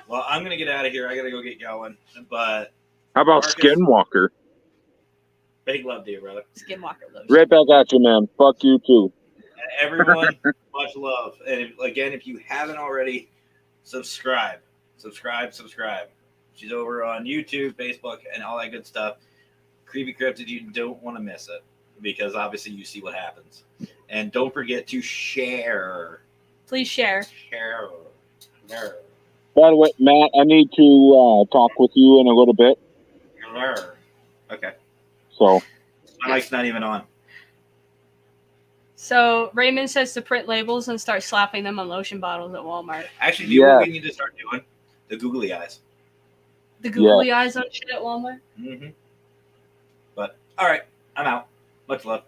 [SPEAKER 4] Well, I'm going to get out of here. I got to go get going. But
[SPEAKER 7] how about
[SPEAKER 4] Marcus.
[SPEAKER 7] Skinwalker?
[SPEAKER 4] big love to you, brother.
[SPEAKER 1] Skinwalker lotion.
[SPEAKER 7] Right back at you, man. Fuck you, too.
[SPEAKER 4] Everyone, much love. And if you haven't already, subscribe. She's over on YouTube, Facebook, and all that good stuff. Creepy Cryptid, you don't want to miss it because obviously you see what happens. And don't forget to share.
[SPEAKER 1] Please share.
[SPEAKER 4] Share.
[SPEAKER 7] By the way, Matt, I need to talk with you in a little bit.
[SPEAKER 4] Okay.
[SPEAKER 7] So,
[SPEAKER 4] My mic's not even on.
[SPEAKER 1] So Raymond says to print labels and start slapping them on lotion bottles at Walmart.
[SPEAKER 4] Actually, do you know what we need to start doing? The googly eyes.
[SPEAKER 1] The googly eyes on shit at Walmart?
[SPEAKER 4] Mm-hmm. But, all right. I'm out. Much love.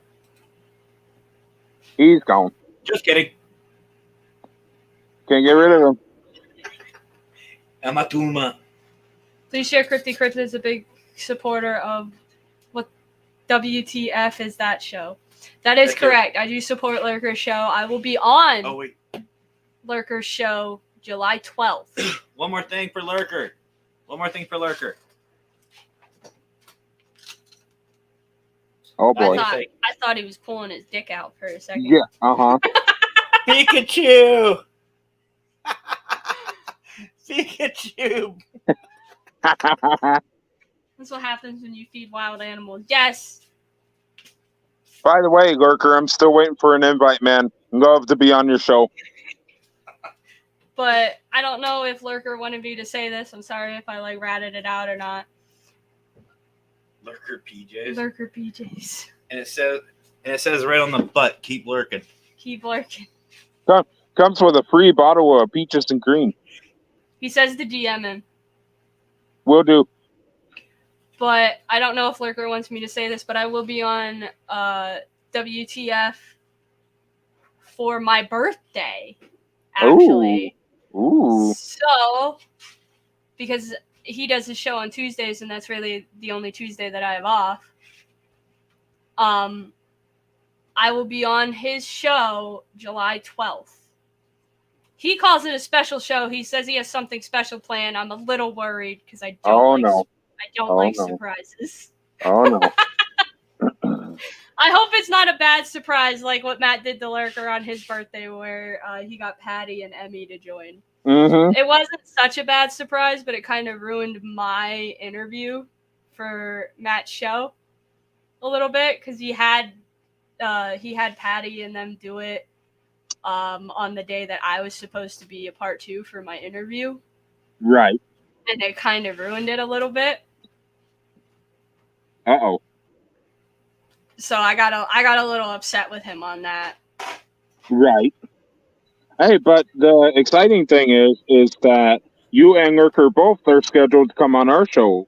[SPEAKER 7] he's gone.
[SPEAKER 4] Just kidding.
[SPEAKER 7] Can't get rid of him.
[SPEAKER 4] Amatuma.
[SPEAKER 1] Please share Crypty Cryptid is a big supporter of what WTF is that show. That is correct. I do support Lurker's show. I will be on Lurker's show July 12th.
[SPEAKER 4] One more thing for Lurker.
[SPEAKER 7] Oh, boy.
[SPEAKER 1] I thought he was pulling his dick out for a second.
[SPEAKER 7] Yeah, uh-huh.
[SPEAKER 4] Pikachu. Pikachu.
[SPEAKER 1] That's what happens when you feed wild animals. Yes.
[SPEAKER 7] By the way, Lurker, I'm still waiting for an invite, man. Love to be on your show.
[SPEAKER 1] But I don't know if Lurker wanted me to say this. I'm sorry if I ratted it out or not.
[SPEAKER 4] Lurker PJs.
[SPEAKER 1] Lurker PJs.
[SPEAKER 4] And it says right on the butt, keep lurking.
[SPEAKER 1] Keep lurking.
[SPEAKER 7] Comes with a free bottle of peaches and cream.
[SPEAKER 1] He says to DM him.
[SPEAKER 7] Will do.
[SPEAKER 1] But I don't know if Lurker wants me to say this, but I will be on WTF for my birthday, actually.
[SPEAKER 7] Ooh.
[SPEAKER 1] So, because he does his show on Tuesdays, and that's really the only Tuesday that I have off, I will be on his show July 12th. He calls it a special show. He says he has something special planned. I'm a little worried because I don't like surprises.
[SPEAKER 7] Oh, no.
[SPEAKER 1] I hope it's not a bad surprise like what Matt did to Lurker on his birthday where he got Patty and Emmy to join.
[SPEAKER 7] Mm-hmm.
[SPEAKER 1] It wasn't such a bad surprise, but it kind of ruined my interview for Matt's show. a little bit because he had Patty and them do it on the day that I was supposed to be a part 2 for my interview.
[SPEAKER 7] Right.
[SPEAKER 1] And it kind of ruined it a little bit.
[SPEAKER 7] Uh-oh.
[SPEAKER 1] So I got a little upset with him on that.
[SPEAKER 7] Right. Hey, but the exciting thing is that you and Lurker both are scheduled to come on our show,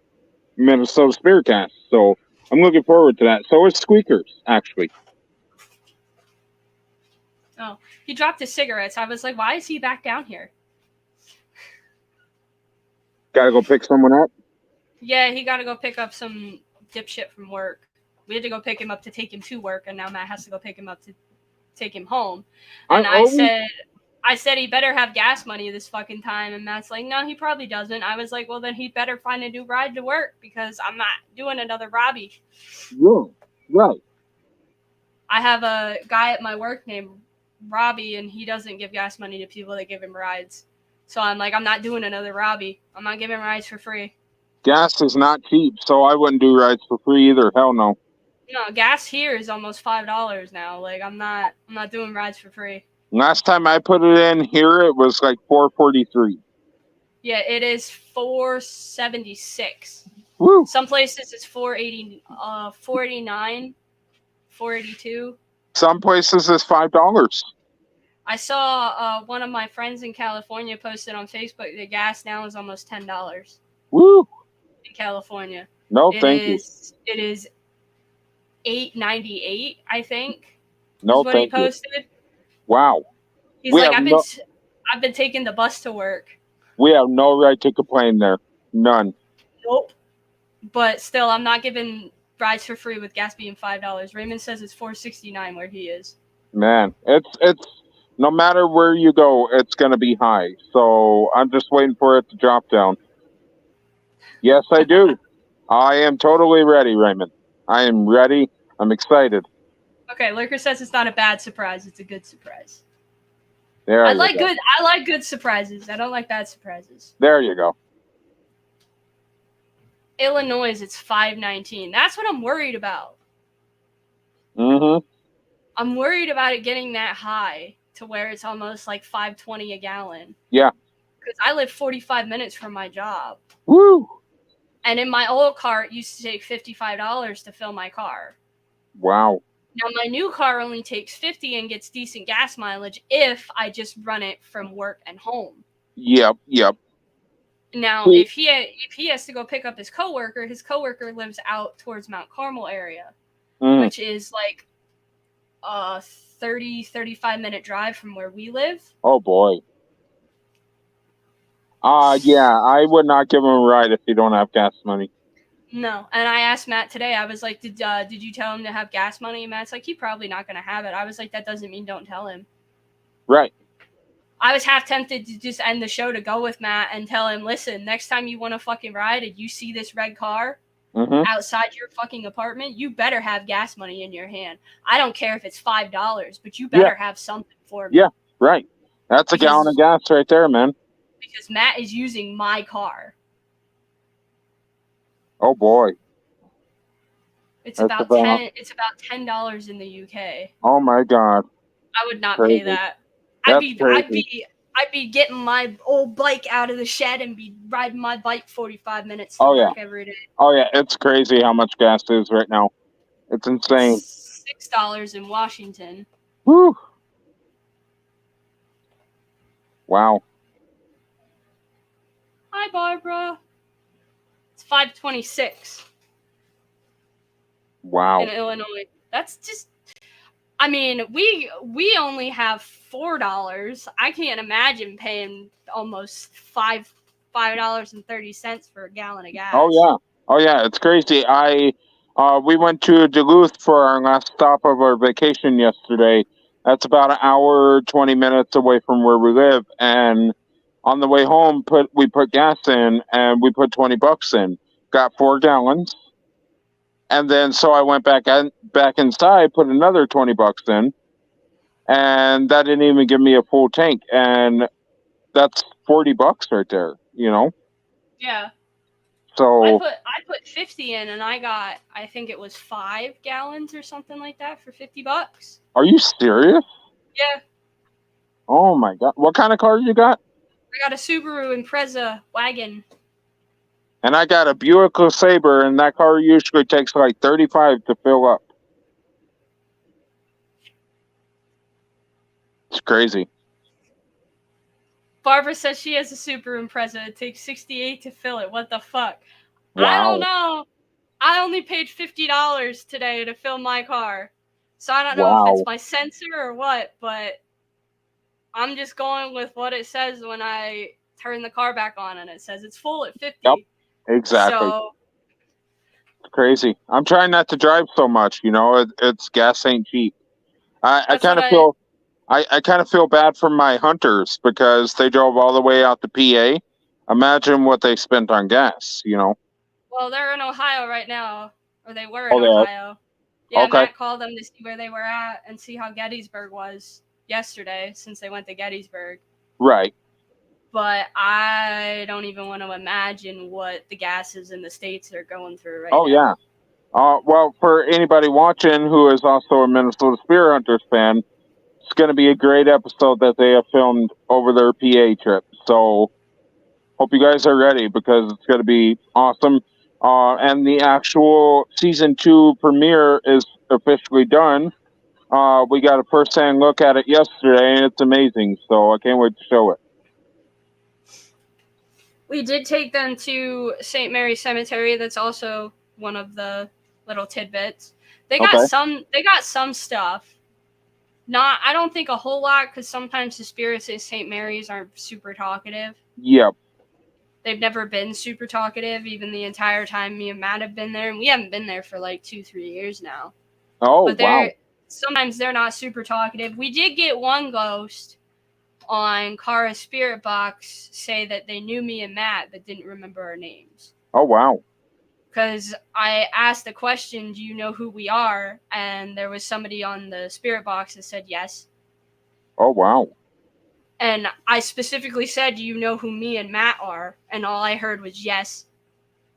[SPEAKER 7] Minnesota Spiritcast. So I'm looking forward to that. So is Squeakers, actually.
[SPEAKER 1] Oh, he dropped his cigarettes. I was like, why is he back down here?
[SPEAKER 7] Gotta go pick someone up?
[SPEAKER 1] Yeah, he got to go pick up some dipshit from work. We had to go pick him up to take him to work, and now Matt has to go pick him up to take him home. And I said he better have gas money this fucking time, and Matt's like, no, he probably doesn't. I was like, well, then he'd better find a new ride to work because I'm not doing another Robbie.
[SPEAKER 7] Yeah, right.
[SPEAKER 1] I have a guy at my work named Robbie, and he doesn't give gas money to people that give him rides. So I'm like, I'm not doing another Robbie. I'm not giving rides for free.
[SPEAKER 7] Gas is not cheap, so I wouldn't do rides for free either. Hell no.
[SPEAKER 1] No, gas here is almost $5 now. Like I'm not doing rides for free.
[SPEAKER 7] Last time I put it in here, it was like $4.43.
[SPEAKER 1] Yeah, it is $4.76.
[SPEAKER 7] Woo!
[SPEAKER 1] Some places it's $4.80, $4.89, $4.82.
[SPEAKER 7] Some places it's $5.
[SPEAKER 1] I saw one of my friends in California posted on Facebook that gas now is almost $10.
[SPEAKER 7] Woo!
[SPEAKER 1] In California.
[SPEAKER 7] No, thank you.
[SPEAKER 1] It is $8.98, I think.
[SPEAKER 7] No,
[SPEAKER 1] is what
[SPEAKER 7] thank
[SPEAKER 1] he posted.
[SPEAKER 7] Wow.
[SPEAKER 1] He's like, I've been taking the bus to work.
[SPEAKER 7] We have no right to complain there. None.
[SPEAKER 1] Nope. But still, I'm not giving rides for free with gas being $5. Raymond says it's $4.69 where he is.
[SPEAKER 7] Man, it's no matter where you go, it's gonna be high. So I'm just waiting for it to drop down. Yes, I do. I am totally ready, Raymond. I am ready. I'm excited.
[SPEAKER 1] Okay, Lurker says it's not a bad surprise. It's a good surprise.
[SPEAKER 7] There
[SPEAKER 1] I
[SPEAKER 7] you
[SPEAKER 1] like
[SPEAKER 7] go.
[SPEAKER 1] good surprises. I don't like bad surprises.
[SPEAKER 7] There you go.
[SPEAKER 1] Illinois, it's $5.19. That's what I'm worried about.
[SPEAKER 7] Mm-hmm.
[SPEAKER 1] I'm worried about it getting that high to where it's almost like $5.20 a gallon.
[SPEAKER 7] Yeah.
[SPEAKER 1] Because I live 45 minutes from my job.
[SPEAKER 7] Woo!
[SPEAKER 1] And in my old car, it used to take $55 to fill my car.
[SPEAKER 7] Wow.
[SPEAKER 1] Now, my new car only takes $50 and gets decent gas mileage if I just run it from work and home.
[SPEAKER 7] Yep.
[SPEAKER 1] Now, if he has to go pick up his coworker lives out towards Mount Carmel area, which is like a 35-minute drive from where we live.
[SPEAKER 7] Oh, boy. Yeah, I would not give him a ride if you don't have gas money.
[SPEAKER 1] No, and I asked Matt today. I was like, "Did you tell him to have gas money?" And Matt's like, "He's probably not going to have it." I was like, "That doesn't mean don't tell him."
[SPEAKER 7] Right.
[SPEAKER 1] I was half tempted to just end the show to go with Matt and tell him, "Listen, next time you want to fucking ride and you see this red car outside your fucking apartment, you better have gas money in your hand. I don't care if it's $5, but you better have something for me."
[SPEAKER 7] Yeah, right. That's a gallon of gas right there, man.
[SPEAKER 1] Because Matt is using my car.
[SPEAKER 7] Oh boy.
[SPEAKER 1] It's about $10 in the UK.
[SPEAKER 7] Oh my God.
[SPEAKER 1] I would not pay that. I'd be getting my old bike out of the shed and be riding my bike 45 minutes to work every day.
[SPEAKER 7] Oh yeah, it's crazy how much gas is right now. It's insane.
[SPEAKER 1] It's $6 in Washington.
[SPEAKER 7] Woo. Wow.
[SPEAKER 1] Hi, Barbara. It's $5.26.
[SPEAKER 7] Wow.
[SPEAKER 1] In Illinois. That's just, I mean, we only have $4. I can't imagine paying almost $5.30 for a gallon of gas.
[SPEAKER 7] Oh yeah, it's crazy. We went to Duluth for our last stop of our vacation yesterday. That's about an hour, 20 minutes away from where we live, and on the way home, we put gas in, and we put $20 in. Got 4 gallons, and then so I went back inside, put another $20 in, and that didn't even give me a full tank, and that's $40 right there. You know?
[SPEAKER 1] Yeah.
[SPEAKER 7] So
[SPEAKER 1] I put 50 in, and I think it was 5 gallons or something like that for $50.
[SPEAKER 7] are you serious?
[SPEAKER 1] Yeah,
[SPEAKER 7] Oh my god! What kind of car you got?
[SPEAKER 1] I got a Subaru Impreza wagon.
[SPEAKER 7] And I got a Buick LeSabre, and that car usually takes like 35 to fill up. It's crazy.
[SPEAKER 1] Barbara says she has a Subaru Impreza. It takes 68 to fill it. What the fuck? I
[SPEAKER 7] Wow.
[SPEAKER 1] don't know. I only paid $50 today to fill my car. So I don't know if
[SPEAKER 7] Wow.
[SPEAKER 1] it's my sensor or what, but I'm just going with what it says when I turn the car back on, and it says it's full at 50.
[SPEAKER 7] Yep. Exactly.
[SPEAKER 1] So
[SPEAKER 7] It's crazy. I'm trying not to drive so much. You know, it's gas ain't cheap. I
[SPEAKER 1] that's
[SPEAKER 7] kind
[SPEAKER 1] what
[SPEAKER 7] of feel I kind of feel bad for my hunters because they drove all the way out to PA. Imagine what they spent on gas. You know.
[SPEAKER 1] Well, they're in Ohio right now, or they were in
[SPEAKER 7] Oh, they are?
[SPEAKER 1] Ohio. Yeah,
[SPEAKER 7] Okay.
[SPEAKER 1] Matt called them to see where they were at and see how Gettysburg was yesterday, since they went to Gettysburg.
[SPEAKER 7] Right.
[SPEAKER 1] But I don't even want to imagine what the gases in the States are going through right now.
[SPEAKER 7] Oh yeah. Well, for anybody watching who is also a Minnesota Spear Hunters fan, it's going to be a great episode that they have filmed over their PA trip. So hope you guys are ready because it's going to be awesome. And the actual season 2 premiere is officially done. We got a first-hand look at it yesterday, and it's amazing. So I can't wait to show it.
[SPEAKER 1] We did take them to St. Mary's Cemetery. That's also one of the little tidbits. They got some stuff. I don't think a whole lot, because sometimes the spirits at St. Mary's aren't super talkative.
[SPEAKER 7] Yep.
[SPEAKER 1] They've never been super talkative, even the entire time me and Matt have been there. And we haven't been there for like 2-3 years now.
[SPEAKER 7] Oh,
[SPEAKER 1] But
[SPEAKER 7] wow.
[SPEAKER 1] sometimes they're not super talkative. We did get one ghost on Kara's spirit box say that they knew me and Matt but didn't remember our names.
[SPEAKER 7] Oh, wow.
[SPEAKER 1] Because I asked the question, do you know who we are? And there was somebody on the spirit box that said yes.
[SPEAKER 7] Oh, wow.
[SPEAKER 1] And I specifically said, do you know who me and Matt are? And all I heard was yes.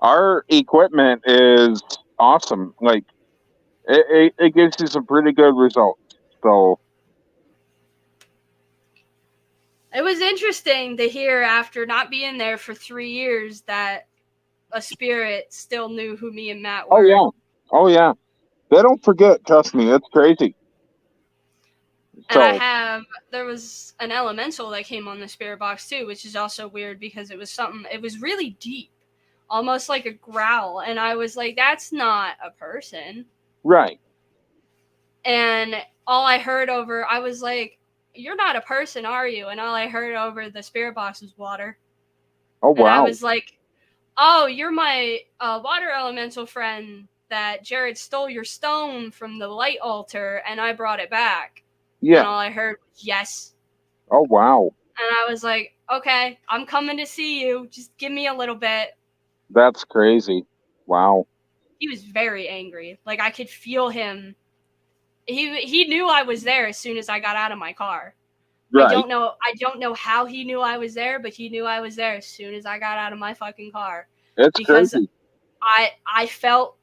[SPEAKER 7] Our equipment is awesome. Like, it gives you some pretty good results. So,
[SPEAKER 1] it was interesting to hear after not being there for 3 years that a spirit still knew who me and Matt were.
[SPEAKER 7] oh, yeah. Oh, yeah. They don't forget. Trust me. It's crazy.
[SPEAKER 1] And there was an elemental that came on the spirit box too, which is also weird because it was really deep, almost like a growl. And I was like, that's not a person.
[SPEAKER 7] Right.
[SPEAKER 1] And all I heard I was like, you're not a person, are you? And all I heard over the spirit box was water.
[SPEAKER 7] Oh, wow.
[SPEAKER 1] And I was like, oh, you're my water elemental friend that Jared stole your stone from the light altar and I brought it back.
[SPEAKER 7] Yeah.
[SPEAKER 1] And all I heard was yes.
[SPEAKER 7] Oh, wow.
[SPEAKER 1] And I was like, okay, I'm coming to see you. Just give me a little bit.
[SPEAKER 7] That's crazy. Wow.
[SPEAKER 1] He was very angry. Like, I could feel him. He knew I was there as soon as I got out of my car.
[SPEAKER 7] Right.
[SPEAKER 1] I don't know how he knew I was there, but he knew I was there as soon as I got out of my fucking car.
[SPEAKER 7] It's crazy.
[SPEAKER 1] I felt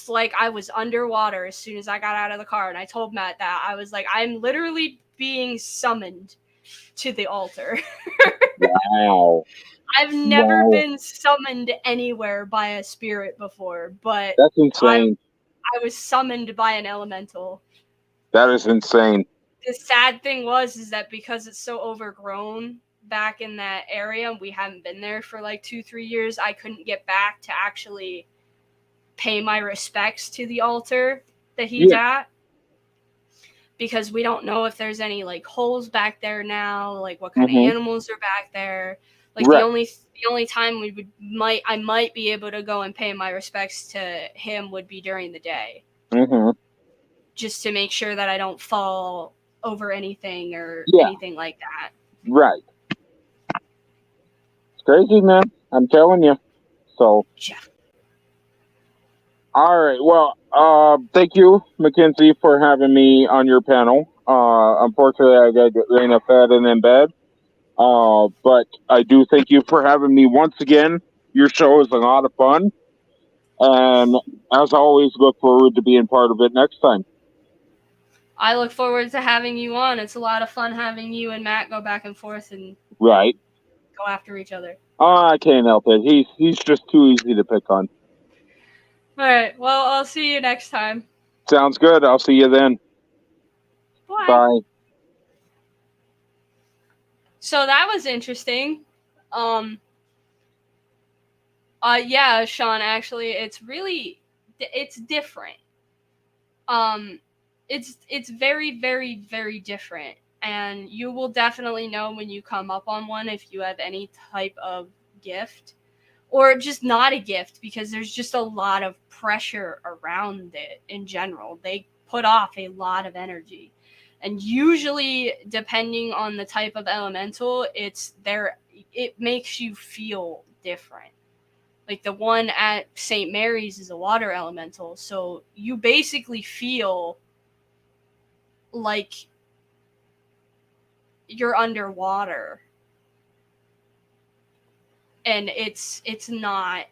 [SPEAKER 1] like I was underwater as soon as I got out of the car. And I told Matt that. I was like, I'm literally being summoned to the altar.
[SPEAKER 7] Wow.
[SPEAKER 1] I've never been summoned anywhere by a spirit before, but
[SPEAKER 7] that's insane.
[SPEAKER 1] I was summoned by an elemental.
[SPEAKER 7] That is insane.
[SPEAKER 1] The sad thing is that because it's so overgrown back in that area, we haven't been there for like 2-3 years, I couldn't get back to actually pay my respects to the altar that he's at. Because we don't know if there's any like holes back there now, like what kind of animals are back there. Like the only time I might be able to go and pay my respects to him would be during the day.
[SPEAKER 7] Mm-hmm.
[SPEAKER 1] Just to make sure that I don't fall over anything or anything like that.
[SPEAKER 7] Right. It's crazy, man. I'm telling you. So.
[SPEAKER 1] Yeah.
[SPEAKER 7] All right. Well, thank you, Mackenzie, for having me on your panel. Unfortunately, I got to get Raina fed and in bed. But I do thank you for having me once again Your show is a lot of fun, and as always, look forward to being part of it next time.
[SPEAKER 1] I look forward to having you on. It's a lot of fun having you and Matt go back and forth and
[SPEAKER 7] Right.
[SPEAKER 1] go after each other.
[SPEAKER 7] I can't help it. He's just too easy to pick on.
[SPEAKER 1] All right. Well, I'll see you next time.
[SPEAKER 7] Sounds good. I'll see you then.
[SPEAKER 1] Bye.
[SPEAKER 7] Bye.
[SPEAKER 1] So that was interesting. Yeah, Sean, actually, it's different. It's very, very, very different. And you will definitely know when you come up on one if you have any type of gift or just not a gift, because there's just a lot of pressure around it in general. They put off a lot of energy. And usually, depending on the type of elemental, it makes you feel different. Like the one at St. Mary's is a water elemental, so you basically feel like you're underwater. And it's not.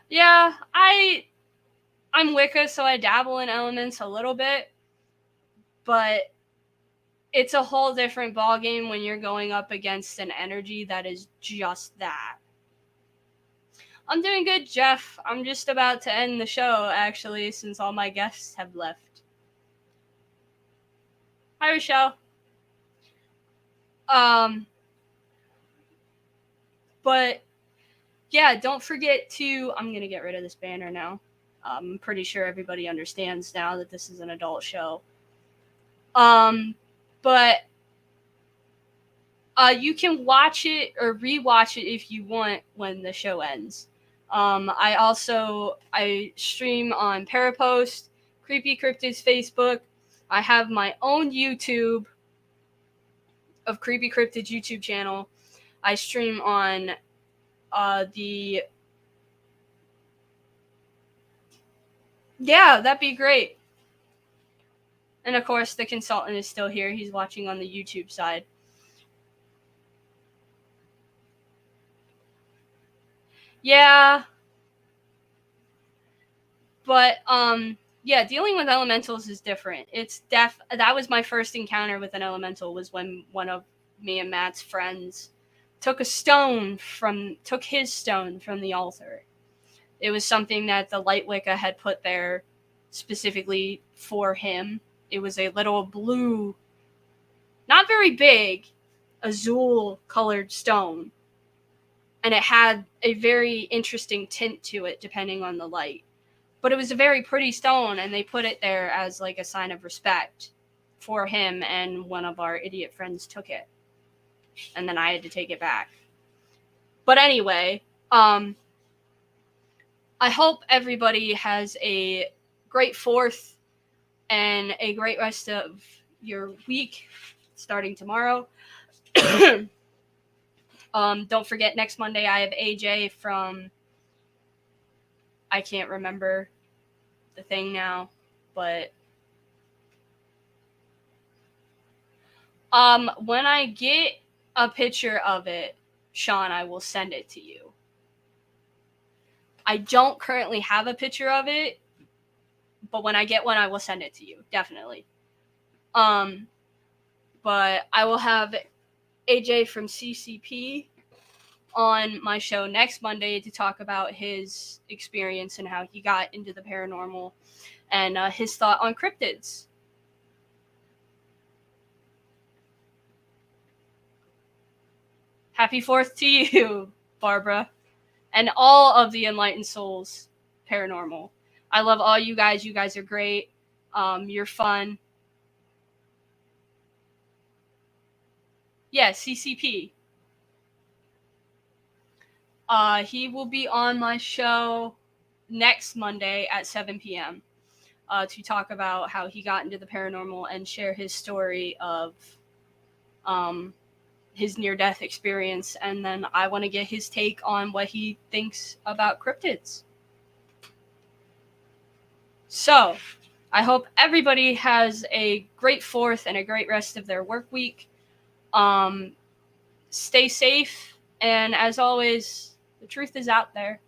[SPEAKER 1] Yeah, I'm Wicca, so I dabble in elements a little bit, but it's a whole different ballgame when you're going up against an energy that is just that. I'm doing good, Jeff. I'm just about to end the show, actually, since all my guests have left. Hi, Rochelle. But yeah, don't forget to. I'm gonna get rid of this banner now. I'm pretty sure everybody understands now that this is an adult show. But you can watch it or rewatch it if you want when the show ends. I stream on Parapost, Creepy Cryptids Facebook. I have my own YouTube of Creepy Cryptids YouTube channel. I stream on yeah, that'd be great. And of course, the consultant is still here. He's watching on the YouTube side. Yeah. But yeah, dealing with elementals is different. That was my first encounter with an elemental, was when one of me and Matt's friends took his stone from the altar. It was something that the Light Wicca had put there specifically for him. It was a little blue, not very big, azul colored stone. And it had a very interesting tint to it depending on the light. But it was a very pretty stone, and they put it there as like a sign of respect for him, and one of our idiot friends took it. And then I had to take it back. But anyway, I hope everybody has a great 4th and a great rest of your week starting tomorrow. Don't forget, next Monday I have AJ from, I can't remember the thing now, but when I get a picture of it, Sean, I will send it to you. I don't currently have a picture of it, but when I get one, I will send it to you, definitely. But I will have AJ from CCP on my show next Monday to talk about his experience and how he got into the paranormal and his thought on cryptids. Happy 4th to you, Barbara, and all of the Enlightened Souls Paranormal. I love all you guys. You guys are great. You're fun. Yeah, CCP. He will be on my show next Monday at 7 p.m. To talk about how he got into the paranormal and share his story of his near-death experience. And then I want to get his take on what he thinks about cryptids. So, I hope everybody has a great 4th and a great rest of their work week. stay safe, and as always, the truth is out there.